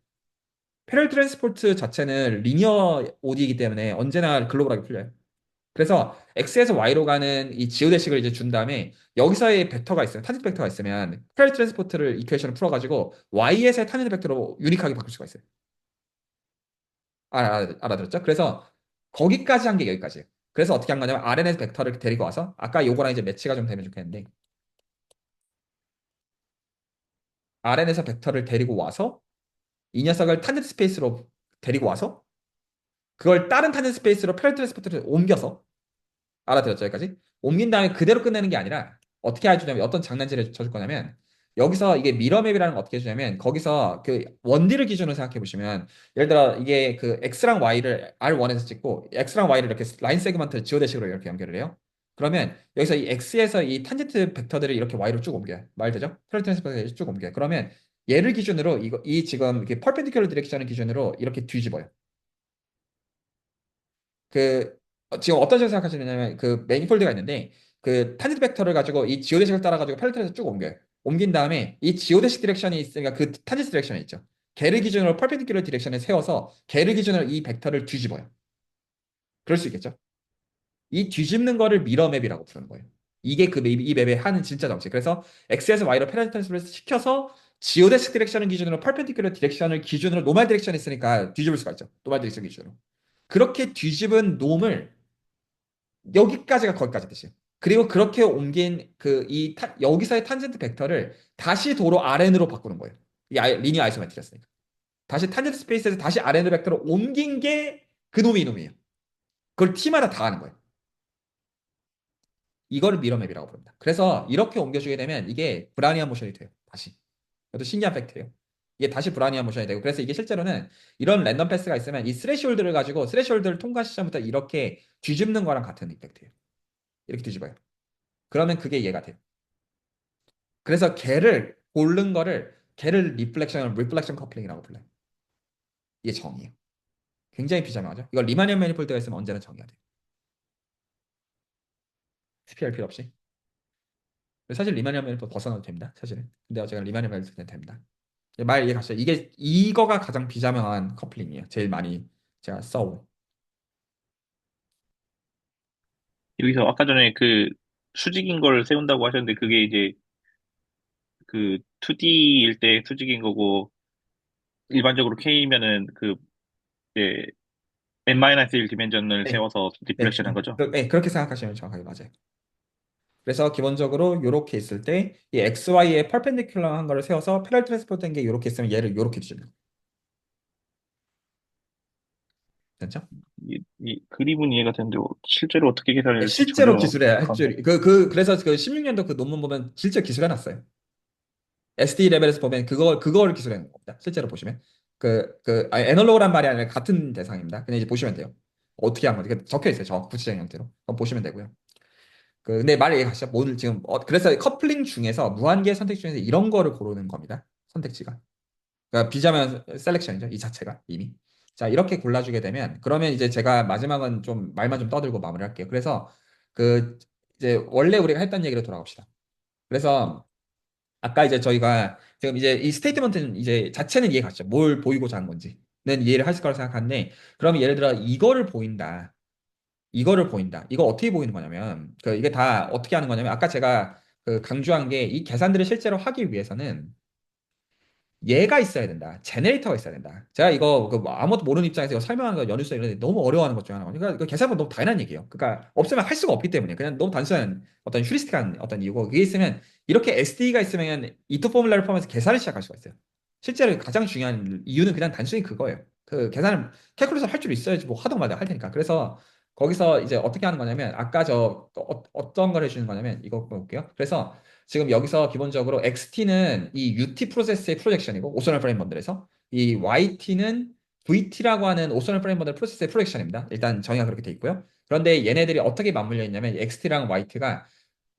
패럴 트랜스포트 자체는 리니어 OD이기 때문에 언제나 글로벌하게 풀려요. 그래서 X에서 Y로 가는 이 지오대식을 이제 준 다음에 여기서의 벡터가 있으면 탄젠트 벡터가 있으면 패럴 트랜스포트를 이퀘이션을 풀어가지고 Y에서의 탄젠트 벡터로 유니크하게 바꿀 수가 있어요. 알아들었죠? 그래서 거기까지 한 게 여기까지예요. 그래서 어떻게 한 거냐면 RNS 벡터를 데리고 와서 아까 요거랑 이제 매치가 좀 되면 좋겠는데 RN에서 벡터를 데리고 와서 이 녀석을 탄젠트 스페이스로 데리고 와서 그걸 다른 탄젠트 스페이스로 패럴 트랜스포트를 옮겨서 알아들었죠 여기까지? 옮긴 다음에 그대로 끝내는 게 아니라 어떻게 해주냐면 어떤 장난질을 쳐줄 거냐면 여기서 이게 미러맵이라는 거 어떻게 해주냐면 거기서 그 원디를 기준으로 생각해 보시면 예를 들어 이게 그 X랑 Y를 R1에서 찍고 X랑 Y를 이렇게 라인 세그먼트 지오대식으로 이렇게 연결을 해요. 그러면 여기서 이 X에서 이 탄젠트 벡터들을 이렇게 Y로 쭉 옮겨요. 말 되죠? 패럴 트랜스포트를 쭉 옮겨요. 그러면 얘를 기준으로 이 지금 이렇게 퍼펜디큘러 디렉션을 기준으로 이렇게 뒤집어요. 그 지금 어떤 식으로 생각하시느냐면 그 매니폴드가 있는데 그 탄젠트 벡터를 가지고 이 지오대식을 따라가지고 팔레트에서 쭉 옮겨요. 옮긴 다음에 이 지오대식 디렉션이 있으니까 그 탄젠트 디렉션이 있죠. 걔를 기준으로 퍼펜디큘러 디렉션을 세워서 걔를 기준으로 이 벡터를 뒤집어요. 그럴 수 있겠죠? 이 뒤집는 거를 미러맵이라고 부르는 거예요. 이게 이 맵의 하는 진짜 정체. 그래서 X에서 Y로 패러디 트랜스퍼를 시켜서 지오데식 디렉션을 기준으로 퍼펜디큘러 디렉션을 기준으로 노멀 디렉션이 있으니까 뒤집을 수가 있죠. 노멀 디렉션 기준으로. 그렇게 뒤집은 놈을 여기까지가 거기까지 뜻이에요. 그리고 그렇게 옮긴 여기서의 탄젠트 벡터를 다시 도로 RN으로 바꾸는 거예요. 리니어 아이소메트리였으니까. 다시 탄젠트 스페이스에서 다시 RN 벡터로 옮긴 게 그 놈이 이놈이에요. 그걸 T마다 다 하는 거예요. 이거를 미러맵이라고 부릅니다. 그래서 이렇게 옮겨주게 되면 이게 브라니안 모션이 돼요. 다시. 이것도 신기한 팩트예요. 이게 다시 브라니안 모션이 되고 그래서 이게 실제로는 이런 랜덤 패스가 있으면 이 스레시홀드를 가지고 스레시홀드를 통과 시점부터 이렇게 뒤집는 거랑 같은 이펙트예요. 이렇게 뒤집어요. 그러면 그게 얘가 돼요. 그래서 걔를 고른 거를 걔를 리플렉션 커플링이라고 불러요. 이게 정의예요. 굉장히 비자명하죠. 이걸 리마니안 매니폴드가 있으면 언제나 정의가 돼요. 스피할 필요 없이. 사실 리마니안 매니폴드 벗어나도 됩니다. 사실은. 근데 어쨌든 리마니안 매니폴드는 됩니다. 말 이해 가시죠? 이거가 가장 비자명한 커플링이에요. 제일 많이 제가 써온. 여기서 아까 전에 그 수직인 걸 세운다고 하셨는데 그게 이제 그 2D일 때 수직인 거고 일반적으로 K면은 그 이제 n-1 디멘전을 네, 세워서 네, 디플렉션 한 거죠. 네, 그렇게 생각하시면 정확하게 맞아요. 그래서 기본적으로 이렇게 있을 때 이 XY에 퍼펜디큘러한 거를 세워서 패럴 트랜스포트 된게 이렇게 있으면 얘를 이렇게 뒤집는 거. 괜찮죠? 이 그림은 이해가 되는데 실제로 어떻게 계산해야 네, 될지 실제로 전혀 기술해 할 감. 줄. 그래서 그 16년도 그 논문 보면 실제 기술해 놨어요. SD 레벨에서 보면 그걸 기술해 놓은 겁니다. 실제로 보시면 애널로그란 말이 아니라 같은 대상입니다. 그냥 이제 보시면 돼요. 어떻게 한 건지 적혀 있어요. 저 구체적인 형태로. 그럼 보시면 되고요. 근데 말 이해 가시죠? 오늘 지금 그래서 커플링 중에서 무한계 선택 중에서 이런 거를 고르는 겁니다. 선택지가. 그러니까 비자면 셀렉션이죠. 이 자체가 이미. 자, 이렇게 골라주게 되면 그러면 이제 제가 마지막은 좀 말만 좀 떠들고 마무리할게요. 그래서 그 이제 원래 우리가 했던 얘기로 돌아갑시다. 그래서 아까 이제 저희가 지금 이제 이 스테이트먼트는 이제 자체는 이해 갔죠. 뭘 보이고자 하는 건지는 이해를 하실 거라 생각하는데 그럼 예를 들어 이거를 보인다. 이거를 보인다. 이거 어떻게 보이는 거냐면 이게 다 어떻게 하는 거냐면 아까 제가 강조한 게 이 계산들을 실제로 하기 위해서는 얘가 있어야 된다. 제네레이터가 있어야 된다. 제가 이거 그뭐 아무것도 모르는 입장에서 이거 설명하는 거 연유서 이런데 너무 어려워하는 것 중에 하나거든요. 그러니까 그 계산은 너무 당연한 얘기예요. 그러니까 없으면 할 수가 없기 때문에 그냥 너무 단순한 어떤 휴리스틱한 어떤 이유고 그게 있으면 이렇게 SD가 있으면 이토 포뮬러를 포함해서 계산을 시작할 수가 있어요. 실제로 가장 중요한 이유는 그냥 단순히 그거예요. 그 계산을 캘큘레이터 할 줄 있어야지 뭐 하든 말든 할 테니까. 그래서 거기서 이제 어떻게 하는 거냐면 아까 어떤 걸 해주는 거냐면 이거 볼게요. 그래서 지금 여기서 기본적으로 XT는 이 UT 프로세스의 프로젝션이고 오셔널 프레임 번들에서 이 YT는 VT라고 하는 오셔널 프레임 번들 프로세스의 프로젝션입니다. 일단 정의가 그렇게 돼 있고요. 그런데 얘네들이 어떻게 맞물려 있냐면 XT랑 YT가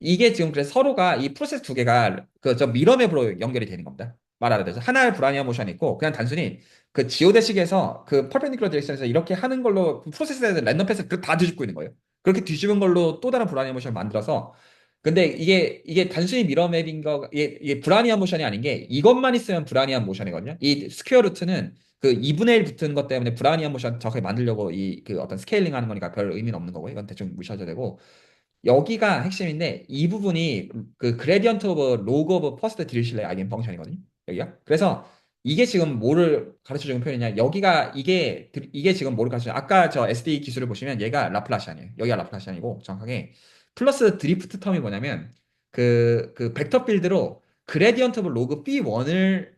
이게 지금 그래서 서로가 이 프로세스 두 개가 저 미러맵으로 연결이 되는 겁니다. 말하듯이 하나의 브라니아 모션이 있고 그냥 단순히 그 지오데식에서 그 퍼펜디큘러 디렉션에서 이렇게 하는 걸로 그 프로세스에 대한 랜덤 패스 다 뒤집고 있는 거예요. 그렇게 뒤집은 걸로 또 다른 브라니아 모션을 만들어서 근데 이게 단순히 미러맵인 이게 브라니안 모션이 아닌 게 이것만 있으면 브라니안 모션이거든요. 이 스퀘어 루트는 그 2분의 1 붙은 것 때문에 브라니안 모션 저렇게 만들려고 그 어떤 스케일링 하는 거니까 별 의미는 없는 거고 이건 대충 무시하셔도 되고 여기가 핵심인데 이 부분이 그 그레디언트 오브 로그 오브 퍼스트 디리실레 아이겐 펑션이거든요. 여기가. 그래서 이게 지금 뭐를 가르쳐 주는 표현이냐? 여기가 이게 지금 뭐를 가르쳐 주냐? 아까 저 SD 기술을 보시면 얘가 라플라시안이에요. 여기가 라플라시안이고 정확하게 플러스 드리프트 텀이 뭐냐면 그 벡터 필드로 그레디언트 오브 로그 B1을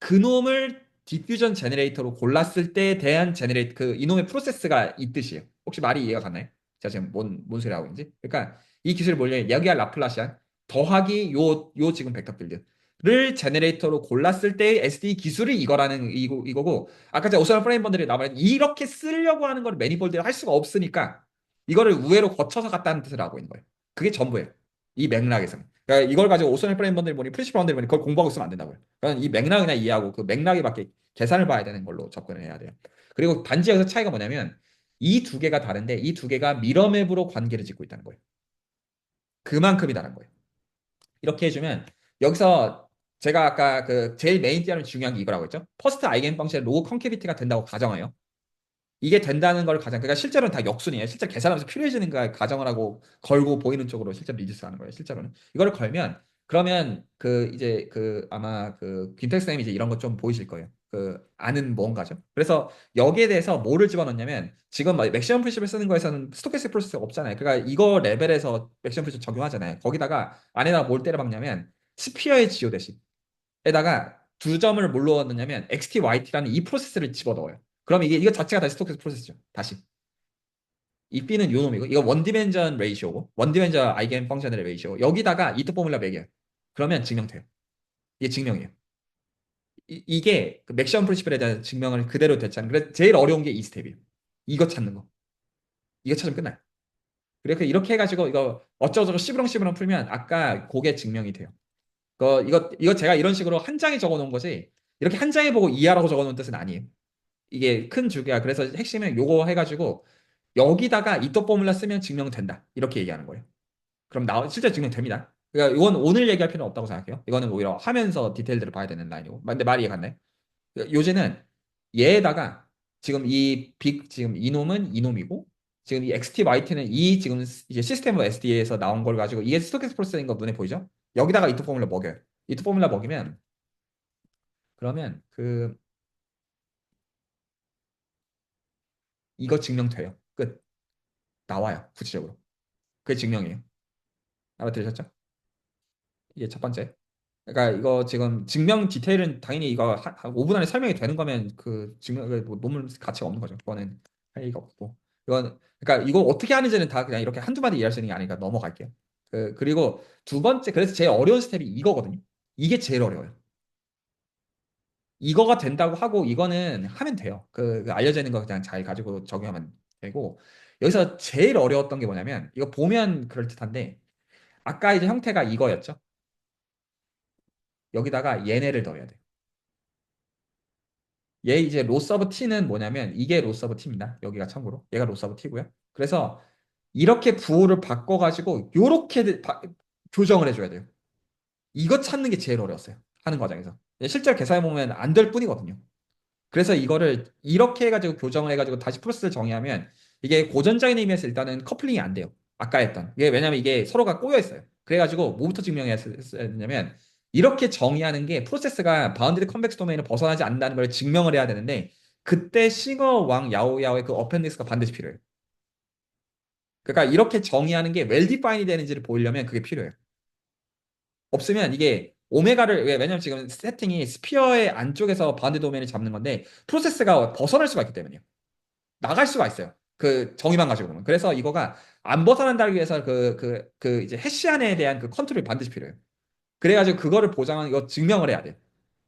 그놈을 디퓨전 제너레이터로 골랐을 때에 대한 제너레이터 이놈의 프로세스가 있듯이에요. 혹시 말이 이해가 가나요? 제가 지금 뭔 소리 하고 있는지. 그러니까 이 기술이 뭐냐면 여기가 라플라시안 더하기 요 지금 벡터 필드를 제너레이터로 골랐을 때의 SD 기술이 이거라는 이거고 아까 제가 오션 프레임번들이 나말 이렇게 쓰려고 하는 걸 매니폴드를 할 수가 없으니까 이거를 우회로 거쳐서 갔다는 뜻을 하고 있는 거예요. 그게 전부예요. 이 맥락에서는. 그러니까 이걸 가지고 오션 프레임번들 보니 프리시번들 보니 그걸 공부하고 있으면 안 된다고요. 그러니까 이 맥락을 그냥 이해하고 그 맥락에 맞게 계산을 봐야 되는 걸로 접근을 해야 돼요. 그리고 단지 여기서 차이가 뭐냐면 이 두 개가 다른데 이 두 개가 미러맵으로 관계를 짓고 있다는 거예요. 그만큼이 다른 거예요. 이렇게 해주면 여기서 제가 아까 제일 메인 띠아는 중요한 게 이거라고 했죠. 퍼스트 아이겐 펑션의 로우 컨캐비티가 된다고 가정해요. 이게 된다는 걸 가정. 그러니까 실제로는 다 역순이에요. 실제 계산하면서 필요해지는 걸 가정을 하고 걸고 보이는 쪽으로 실제로 리듀스 하는 거예요. 실제로는 이거를 걸면 그러면 이제 아마 김택 쌤이 이제 이런 거 좀 보이실 거예요. 아는 뭔가죠. 그래서 여기에 대해서 뭐를 집어넣냐면 지금 막 맥시멈 프리시블 쓰는 거에서는 스토캐스틱 프로세스가 없잖아요. 그러니까 이거 레벨에서 맥시멈 프리시블 적용하잖아요. 거기다가 안에다가 뭘 때려 박냐면 스피어의 지오대식 에다가 두 점을 뭘로 넣냐면 XTYT라는 이 프로세스를 집어넣어요. 그럼 이거 자체가 다시 스토캐스틱 프로세스죠. 다시. 이 B는 요 놈이고 이거 원 디멘전 레이시오고 원 디멘전 아이겐 펑션의 레이시오. 여기다가 이트 포뮬라 매겨요. 그러면 증명돼요. 이게 증명이에요. 이게 맥시멈 프린시플에 대한 증명을 그대로 됐잖아요. 그래서 제일 어려운 게 이 스텝이에요. 이거 찾는 거. 이거 찾으면 끝나요. 그래서 이렇게 해가지고 이거 어쩌고저쩌고 씨부렁씨부렁 풀면 아까 그게 증명이 돼요. 이거 제가 이런 식으로 한 장에 적어 놓은 거지 이렇게 한 장에 보고 이해하라고 적어 놓은 뜻은 아니에요. 이게 큰 줄기야. 그래서 핵심은 요거 해가지고 여기다가 이터 포뮬라 쓰면 증명된다. 이렇게 얘기하는 거예요. 그럼 실제 증명됩니다. 그러니까 이건 오늘 얘기할 필요는 없다고 생각해요. 이거는 오히려 하면서 디테일들을 봐야 되는 라인이고. 근데 말이 이해갔네. 요새는 얘에다가 지금 지금 이놈은 이놈이고 지금 이 XTYT는 이 지금 이제 시스템 오브 SD에서 나온 걸 가지고 이게 스토캐스틱 프로세스인 거 눈에 보이죠? 여기다가 이투 포뮬러 먹여요. 이투 포뮬러 먹이면 그러면 이거 증명돼요. 끝. 나와요. 구체적으로. 그게 증명이에요. 알아들으셨죠? 이게 첫 번째. 그러니까 이거 지금 증명 디테일은 당연히 이거 한 5분 안에 설명이 되는 거면 그 증명 뭐 논문 가치가 없는 거죠. 그거는 할 얘기가 없고. 이건 그러니까 이거 어떻게 하는지는 다 그냥 이렇게 한두 마디 이해할 수 있는 게 아니니까 넘어갈게요. 그리고 두 번째 그래서 제일 어려운 스텝이 이거거든요. 이게 제일 어려워요. 이거가 된다고 하고 이거는 하면 돼요. 그 알려져 있는 거 그냥 잘 가지고 적용하면 되고 여기서 제일 어려웠던 게 뭐냐면 이거 보면 그럴듯한데 아까 이제 형태가 이거였죠. 여기다가 얘네를 넣어야 돼요. 얘 이제 로서브 t는 뭐냐면 이게 로서브 t입니다. 여기가 참고로 얘가 로서브 t고요. 그래서 이렇게 부호를 바꿔가지고 요렇게 교정을 해줘야 돼요. 이거 찾는 게 제일 어려웠어요. 하는 과정에서. 실제로 계산해보면 안 될 뿐이거든요. 그래서 이거를 이렇게 해가지고 교정을 해가지고 다시 프로세스를 정의하면 이게 고전적인 의미에서 일단은 커플링이 안 돼요. 아까 했던. 이게 왜냐면 이게 서로가 꼬여 있어요. 그래가지고 뭐부터 증명해야 되냐면 이렇게 정의하는 게 프로세스가 바운드리 컨벡스 도메인을 벗어나지 않는다는 걸 증명을 해야 되는데 그때 싱어 왕 야오야오의 그 어펜디스가 반드시 필요해요. 그러니까 이렇게 정의하는 게 웰 디파인이 되는지를 보이려면 그게 필요해요. 없으면 이게 오메가를 왜냐면 지금 세팅이 스피어의 안쪽에서 바운드 도메인을 잡는 건데 프로세스가 벗어날 수가 있기 때문이에요. 나갈 수가 있어요. 그 정의만 가지고 보면. 그래서 이거가 안 벗어난다기 위해서 이제 해시 안에 대한 그 컨트롤이 반드시 필요해요. 그래가지고 그거를 보장하는 이거 증명을 해야 돼.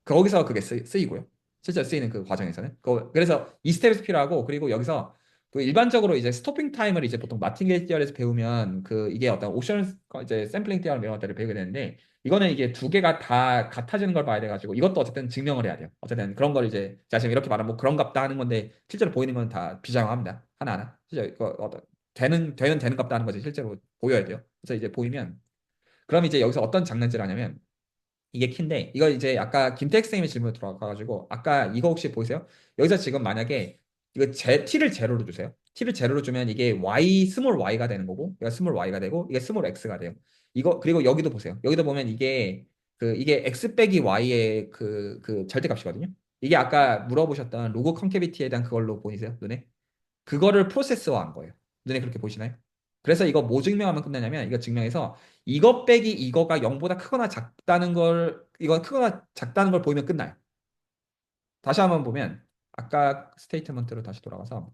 거기서 그게 쓰이고요. 실제 쓰이는 그 과정에서는. 그래서 이 스텝에서 필요하고 그리고 여기서 그 일반적으로 이제 스토핑 타임을 이제 보통 마틴게이지 계열에서 배우면 그 이게 어떤 옵션 이제 샘플링 계열 이런 것들을 배우게 되는데 이거는 이게 두 개가 다 같아지는 걸 봐야 돼가지고 이것도 어쨌든 증명을 해야 돼요. 어쨌든 그런 걸 이제 제가 지금 이렇게 말하면 뭐 그런갑다 하는 건데 실제로 보이는 건 다 비정합니다. 하나하나. 실제 이거 어떤 되는 값다 하는 거지 실제로 보여야 돼요. 그래서 이제 보이면 그럼 이제 여기서 어떤 장난질을 하냐면 이게 키인데 이거 이제 아까 김태익 선생님의 질문으로 돌아가가지고 아까 이거 혹시 보이세요? 여기서 지금 만약에 이거 t를 제로로 주세요. t를 제로로 주면 이게 y 스몰 y가 되는 거고 이거 스몰 y가 되고 이게 스몰 x가 돼요. 이거 그리고 여기도 보세요. 여기도 보면 이게 x 빼기 y의 그 절대값이거든요. 이게 아까 물어보셨던 로그 컨캐비티에 대한 그걸로 보이세요? 눈에? 그거를 프로세스화한 거예요. 눈에 그렇게 보시나요? 그래서 이거 뭐 증명하면 끝나냐면 이거 증명해서 이거 빼기 이거가 0보다 크거나 작다는 걸 이건 크거나 작다는 걸 보이면 끝나요. 다시 한번 보면 아까 스테이트먼트로 다시 돌아가서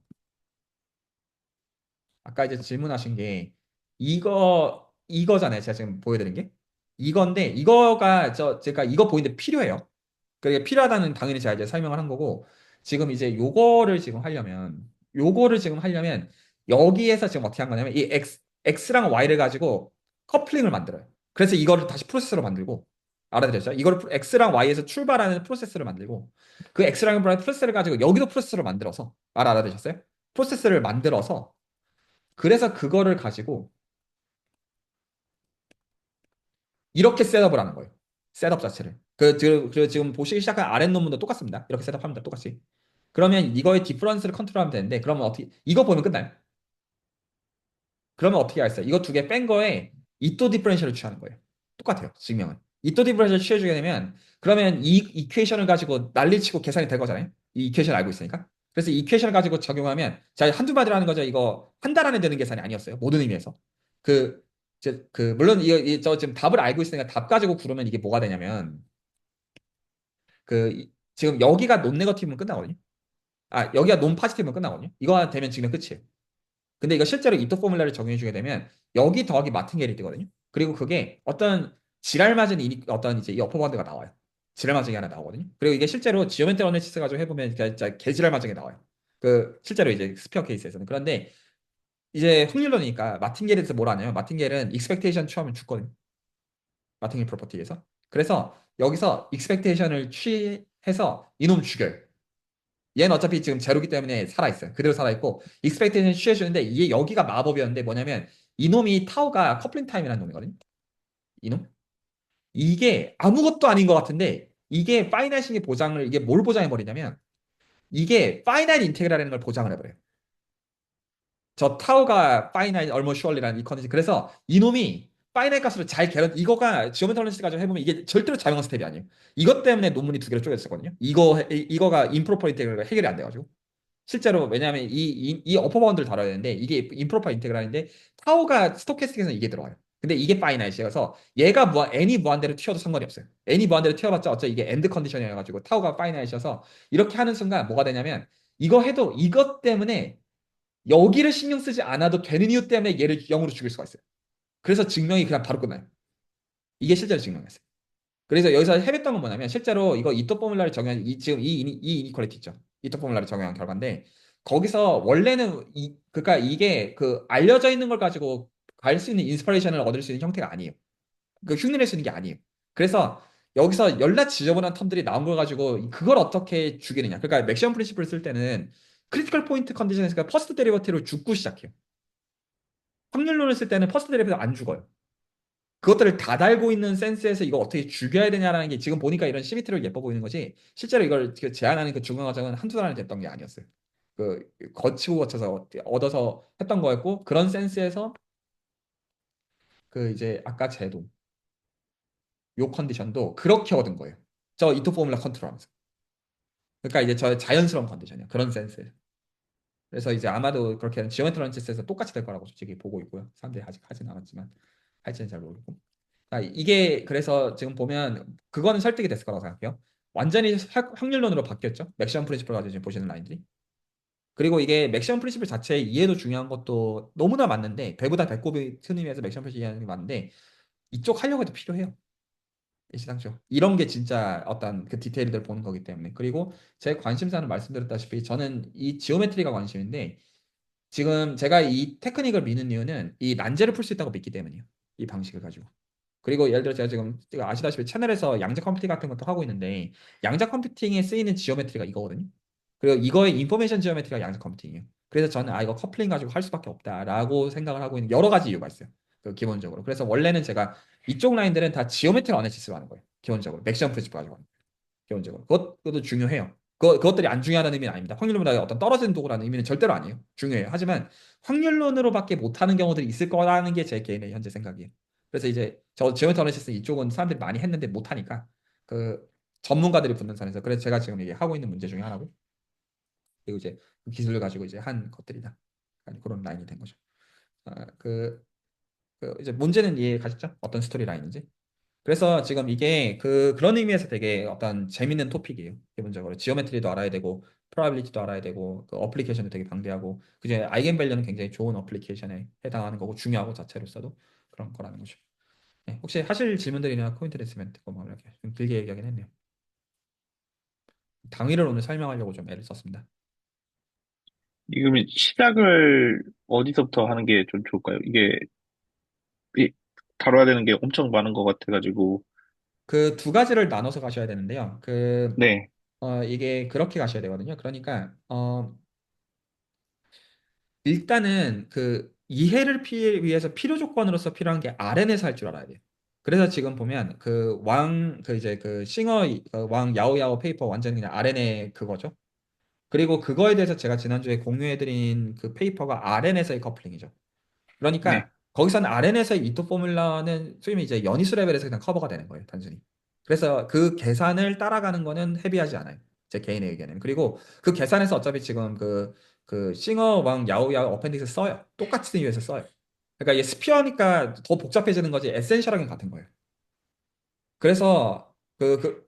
아까 이제 질문하신 게 이거잖아요. 제가 지금 보여드린 게 이건데 이거가 제가 이거 보이는데 필요해요. 그게 필요하다는 당연히 제가 이제 설명을 한 거고 지금 이제 요거를 지금 하려면 여기에서 지금 어떻게 한 거냐면 이 X랑 Y를 가지고 커플링을 만들어요. 그래서 이거를 다시 프로세스로 만들고 알아들었죠? 이거를 X랑 Y에서 출발하는 프로세스를 만들고 그 X랑 Y 프로세스를 가지고 여기도 프로세스를 만들어서 알아들으셨어요? 프로세스를 만들어서 그래서 그거를 가지고 이렇게 셋업을 하는 거예요. 셋업 자체를. 지금 보시기 시작한 아랫 논문도 똑같습니다. 이렇게 셋업합니다. 똑같이. 그러면 이거의 디퍼런스를 컨트롤하면 되는데 그러면 어떻게 이거 보면 끝나요. 그러면 어떻게 하겠어요? 이거 두 개 뺀 거에 이또 디퍼런셜을 취하는 거예요. 똑같아요. 증명은. 이또 디퍼런셜 취해주게 되면 그러면 이 이퀘이션을 가지고 난리치고 계산이 될 거잖아요. 이 이퀘이션을 알고 있으니까. 그래서 이 이퀘이션을 가지고 적용하면 자 한두 마디로 하는 거죠. 이거 한 달 안에 되는 계산이 아니었어요. 모든 의미에서. 그, 물론 저 지금 답을 알고 있으니까 답 가지고 구르면 이게 뭐가 되냐면 지금 여기가 논 네거티브면 끝나거든요. 아 여기가 논 파지티브면 끝나거든요. 이거 되면 증명 끝이에요. 근데 이거 실제로 이토 포뮬러를 적용해 주게 되면 여기 더하기 마틴게일이 되거든요. 그리고 그게 어떤 지랄 맞은 어떤 이제 이 어퍼 바운드가 나와요. 지랄 맞은 게 하나 나오거든요. 그리고 이게 실제로 지오메트리 어널리시스 가지고 해보면 진짜 개지랄 맞은 게 나와요. 실제로 이제 스피어 케이스에서는. 그런데 이제 확률론이니까 마틴게일에 대해서 뭘 아냐면 마틴게일은 익스펙테이션 취하면 죽거든요. 마틴게일 프로퍼티에서. 그래서 여기서 익스펙테이션을 취해서 이놈 죽여요. 얘는 어차피 지금 제로기 때문에 살아있어요. 그대로 살아있고 익스펙테이션 취해주는데 이게 여기가 마법이었는데 뭐냐면 이놈이 타오가 커플링 타임이라는 놈이거든요. 이놈? 이게 아무것도 아닌 것 같은데 이게 파이나이팅의 보장을 이게 뭘 보장해 버리냐면 이게 파이나이트 인테그랄이라는 걸 보장을 해버려요. 저 타오가 파이나이트 얼머 슈얼리라는 이 컨디션. 그래서 이놈이 파이나이트 값으로 잘 계산 이거가 지오메트리 가지고 해보면 이게 절대로 자명한 스텝이 아니에요. 이것 때문에 논문이 두 개로 쪼개졌거든요. 이거가 임프로퍼 인테그랄 해결이 안 돼가지고. 실제로 왜냐하면 이 어퍼 바운드를 다뤄야 되는데 이게 임프로퍼 인테그랄인데 타오가 스토캐스틱에서는 이게 들어와요. 근데 이게 파이나이트여서 얘가 n이 무한대로 튀어도 상관이 없어요. n이 무한대로 튀어봤자 어차피 이게 엔드 컨디션이어가지고 타오가 파이나이트여서 이렇게 하는 순간 뭐가 되냐면 이거 해도 이것 때문에 여기를 신경 쓰지 않아도 되는 이유 때문에 얘를 0으로 죽일 수가 있어요. 그래서 증명이 그냥 바로 끝나요. 이게 실제로 증명했어요. 그래서 여기서 해냈던 건 뭐냐면 실제로 이거 이토 포뮬라를 적용한 지금 이 이니퀄리티 있죠. 이토 포뮬라를 적용한 결과인데 거기서 원래는 그러니까 이게 그 알려져 있는 걸 가지고 갈 수 있는 인스퍼레이션을 얻을 수 있는 형태가 아니에요. 그 흉내낼 수 있는 게 아니에요. 그래서 여기서 열나 지저분한 텀들이 나온 걸 가지고 그걸 어떻게 죽이느냐. 그러니까 맥시멈 프린시플을 쓸 때는 크리티컬 포인트 컨디션에서 퍼스트 데리버티브로 죽고 시작해요. 확률론을 쓸 때는 퍼스트 데리버티브 안 죽어요. 그것들을 다 달고 있는 센스에서 이거 어떻게 죽여야 되냐라는 게 지금 보니까 이런 시미트리가 예뻐 보이는 거지 실제로 이걸 그 제안하는 그 중간 과정은 한두 달 안에 됐던 게 아니었어요. 그 거치고 거쳐서 얻어서 했던 거였고 그런 센스에서 그 이제 아까 제도 요 컨디션도 그렇게 얻은 거예요. 저 이토 포뮬라 컨트롤하면서. 그러니까 이제 저 자연스러운 컨디션이야. 그런 센스에서. 그래서 이제 아마도 그렇게 지오메트런치스에서 똑같이 될 거라고 솔직히 보고 있고요. 사람들이 아직 하진 않았지만 할지는 잘 모르고. 아, 이게 그래서 지금 보면 그거는 설득이 됐을 거라고 생각해요. 완전히 확률론으로 바뀌었죠. 맥시멈 프린시플 가지고 지금 보시는 라인들이. 그리고 이게 맥시멈 프린시플 자체의 이해도 중요한 것도 너무나 맞는데 배보다 배꼽이 트는 의미에서 맥시멈 프린시플 이해하는 게 맞는데 이쪽 하려고 해도 필요해요. 일시당초. 이런 게 진짜 어떤 그 디테일들 보는 거기 때문에. 그리고 제 관심사는 말씀드렸다시피 저는 이 지오메트리가 관심인데 지금 제가 이 테크닉을 미는 이유는 이 난제를 풀 수 있다고 믿기 때문이에요. 이 방식을 가지고. 그리고 예를 들어 제가 지금 아시다시피 채널에서 양자 컴퓨팅 같은 것도 하고 있는데 양자 컴퓨팅에 쓰이는 지오메트리가 이거거든요. 그리고 이거의 인포메이션 지오메트리가 양자 컴퓨팅이에요. 그래서 저는 이거 커플링 가지고 할 수밖에 없다라고 생각을 하고 있는 여러 가지 이유가 있어요. 그 기본적으로. 그래서 원래는 제가 이쪽 라인들은 다 지오메트리 어널리시스로 하는 거예요. 기본적으로. 맥시멈 프린시플 가지고 하는 거예요. 기본적으로. 그것도 중요해요. 그것들이 안 중요하다는 의미는 아닙니다. 확률론보다 어떤 떨어지는 도구라는 의미는 절대로 아니에요. 중요해요. 하지만 확률론으로밖에 못하는 경우들이 있을 거라는 게 제 개인의 현재 생각이에요. 그래서 이제 저 지오메트리 어널리시스 이쪽은 사람들이 많이 했는데 못하니까 그 전문가들이 붙는 선에서 그래서 제가 지금 이게 하고 있는 문제 중에 하나고 그리고 이제 그 기술을 가지고 이제 한 것들이다. 그런 라인이 된 거죠. 아, 이제 문제는 이해 가셨죠? 어떤 스토리 라인인지. 그래서 지금 이게 그런 의미에서 되게 어떤 재밌는 토픽이에요. 기본적으로 지오메트리도 알아야 되고 프로바빌리티도 알아야 되고 그 어플리케이션도 되게 방대하고 그중에 아이겐밸류는 굉장히 좋은 어플리케이션에 해당하는 거고 중요하고 자체로서도 그런 거라는 거죠. 네, 혹시 하실 질문들이나 코멘트를 있으면 듣고 말할게요. 좀 길게 얘기하긴 했네요. 당위를 오늘 설명하려고 좀 애를 썼습니다. 지금 시작을 어디서부터 하는 게 좀 좋을까요? 이게 다뤄야 되는 게 엄청 많은 것 같아가지고. 그 두 가지를 나눠서 가셔야 되는데요. 네, 이게 그렇게 가셔야 되거든요. 그러니까 일단은 그 이해를 위해서 필요 조건으로서 필요한 게 RN에서 할 줄 알아야 돼요. 그래서 지금 보면 그 이제 그 싱어 왕 야오야오 페이퍼 완전 그냥 RNA 그거죠. 그리고 그거에 대해서 제가 지난주에 공유해드린 그 페이퍼가 RN에서의 커플링이죠. 네. 그러니까 거기서는 RN에서의 이토 포뮬라는 소위 이제 연이수 레벨에서 그냥 커버가 되는 거예요, 단순히. 그래서 그 계산을 따라가는 거는 헤비하지 않아요. 제 개인의 의견에는. 그리고 그 계산에서 어차피 지금 그 싱어 왕 야오야오 어펜디스 써요. 똑같은 이유에서 써요. 그러니까 이게 스피어니까 더 복잡해지는 거지 에센셜하게 같은 거예요. 그래서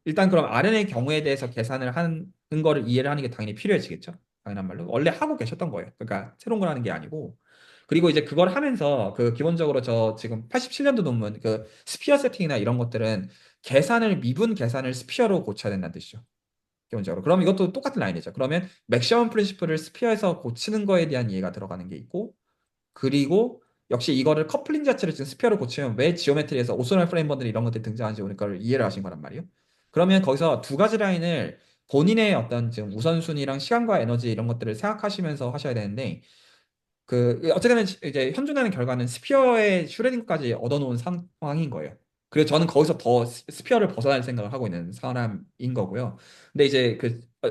일단 그럼 RN의 경우에 대해서 계산을 하는 거를 이해를 하는 게 당연히 필요해지겠죠. 당연한 말로. 원래 하고 계셨던 거예요. 그러니까 새로운 걸 하는 게 아니고. 그리고 이제 그걸 하면서 그 기본적으로 저 지금 87년도 논문 그 스피어 세팅이나 이런 것들은 미분 계산을 스피어로 고쳐야 된다는 뜻이죠. 기본적으로. 그럼 이것도 똑같은 라인이죠. 그러면 맥시멈 프린시플을 스피어에서 고치는 거에 대한 이해가 들어가는 게 있고 그리고 역시 이거를 커플링 자체를 지금 스피어로 고치면 왜 지오메트리에서 오소널 프레임버들 이런 것들이 등장하는지 오늘 걸 이해를 하신 거란 말이에요. 그러면 거기서 두 가지 라인을 본인의 어떤 지금 우선순위랑 시간과 에너지 이런 것들을 생각하시면서 하셔야 되는데 어쨌든 이제 현존하는 결과는 스피어의 슈레딩까지 얻어놓은 상황인 거예요. 그래서 저는 거기서 더 스피어를 벗어날 생각을 하고 있는 사람인 거고요. 근데 이제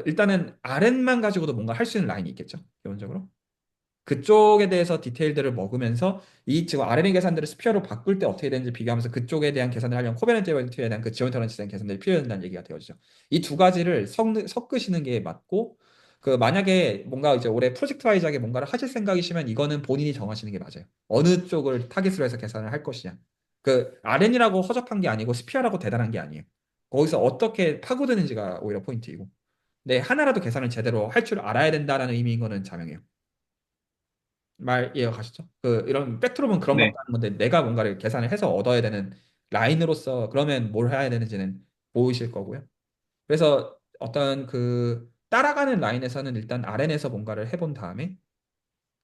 일단은 RN만 가지고도 뭔가 할 수 있는 라인이 있겠죠. 기본적으로. 그쪽에 대해서 디테일들을 먹으면서 이 지금 RNA 계산들을 스피어로 바꿀 때 어떻게 되는지 비교하면서 그쪽에 대한 계산을 하려면 코베넌트에 대한 그 지오메트리에 대한 계산들이 필요한다는 얘기가 되어지죠. 이 두 가지를 섞으시는 게 맞고 그 만약에 뭔가 이제 올해 프로젝트 와이즈하게 뭔가를 하실 생각이시면 이거는 본인이 정하시는 게 맞아요. 어느 쪽을 타깃으로 해서 계산을 할 것이냐. 그 RN이라고 허접한 게 아니고 스피어라고 대단한 게 아니에요. 거기서 어떻게 파고드는지가 오히려 포인트이고. 근데 하나라도 계산을 제대로 할 줄 알아야 된다라는 의미인 거는 자명해요. 말 이해가 가시죠? 이런 팩트로는 그런 거 네. 없다는 건데 내가 뭔가를 계산을 해서 얻어야 되는 라인으로서 그러면 뭘 해야 되는지는 보이실 거고요. 그래서 어떤 따라가는 라인에서는 일단 RN에서 뭔가를 해본 다음에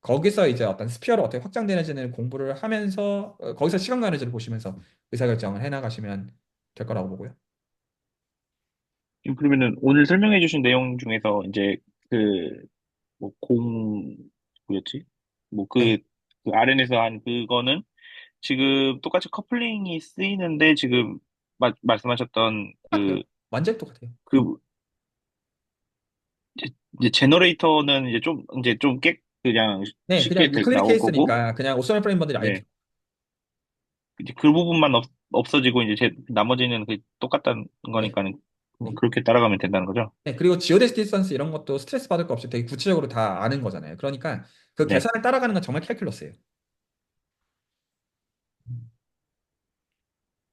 거기서 이제 어떤 스피어로 어떻게 확장되는지는 공부를 하면서 거기서 시간 가는지를 보시면서 의사결정을 해나가시면 될 거라고 보고요. 지금 그러면은 오늘 설명해 주신 내용 중에서 이제 그, 뭐, 뭐였지? 뭐, 네, 그 RN에서 한 그거는 지금 똑같이 커플링이 쓰이는데 지금 말씀하셨던 똑같아요. 완전 똑같아요. 그, 이제 제너레이터는 이제 좀 그냥 네, 그냥 쉽게 유클리드 나올 거고, 케이스니까 그냥 옵셔널 프레임버들이 아예 네. 이제 그 부분만 없어지고 이제 나머지는 그 똑같다는 네. 거니까는 뭐 네. 그렇게 따라가면 된다는 거죠. 네, 그리고 지오데시 디스턴스 이런 것도 스트레스 받을 거 없이 되게 구체적으로 다 아는 거잖아요. 그러니까 그 네, 계산을 따라가는 건 정말 캘큘러스예요.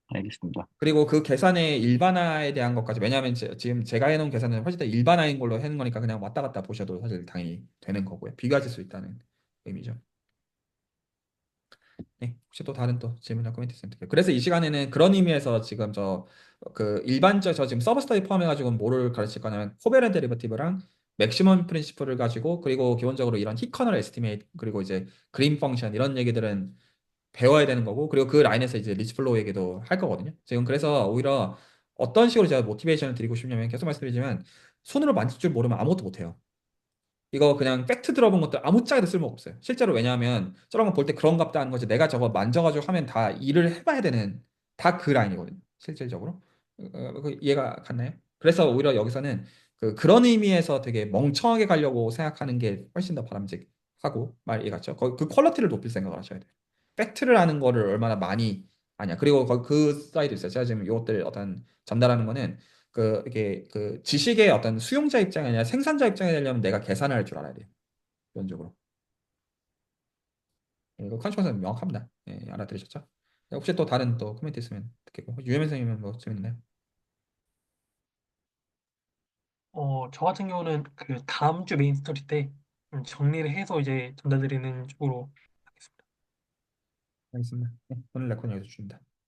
알겠습니다. 그리고 그 계산의 일반화에 대한 것까지 왜냐하면 지금 제가 해놓은 계산은 훨씬 더 일반화인 걸로 해놓은 거니까 그냥 왔다 갔다 보셔도 사실 당연히 되는 거고요. 비교하실 수 있다는 의미죠. 네, 혹시 또 다른 또 질문이나 코멘트 있으면 드릴게요. 그래서 이 시간에는 그런 의미에서 지금 저 지금 서브 스터디 포함해가지고 뭐를 가르칠 거냐면 코베런 데리버티브랑 맥시멈 프린시플을 가지고 그리고 기본적으로 이런 히커널 에스티메이트 그리고 이제 그린 펑션 이런 얘기들은 배워야 되는 거고 그리고 그 라인에서 이제 리츠플로우 얘기도 할 거거든요. 지금 그래서 오히려 어떤 식으로 제가 모티베이션을 드리고 싶냐면 계속 말씀드리지만 손으로 만질 줄 모르면 아무것도 못해요. 이거 그냥 팩트 들어본 것들 아무짝에도 쓸모가 없어요. 실제로 왜냐하면 저런 거 볼 때 그런갑다 하는 거지 내가 저거 만져가지고 하면 다 일을 해봐야 되는 다 그 라인이거든요. 실질적으로. 이해가 갔나요? 그래서 오히려 여기서는 그런 의미에서 되게 멍청하게 가려고 생각하는 게 훨씬 더 바람직하고 말 이해 갔죠? 그 퀄리티를 높일 생각을 하셔야 돼요. 팩트를 아는 거를 얼마나 많이 아냐. 그리고 그 사이드 있어요. 제가 지금 이것들 어떤 전달하는 거는 이게 지식의 어떤 수용자 입장이 아니라 생산자 입장이 되려면 내가 계산을 할 줄 알아야 돼요. 기본적으로. 이거 컨셉은 명확합니다. 예, 알아들으셨죠? 혹시 또 다른 또 코멘트 있으면 듣겠고 유혜민 선생님은 뭐 질문 있나요? 저 같은 경우는 그 다음 주 메인 스토리 때 정리를 해서 이제 전달드리는 쪽으로 하겠습니다. 알겠습니다. 네, 오늘 레코는 여기서 주십니다.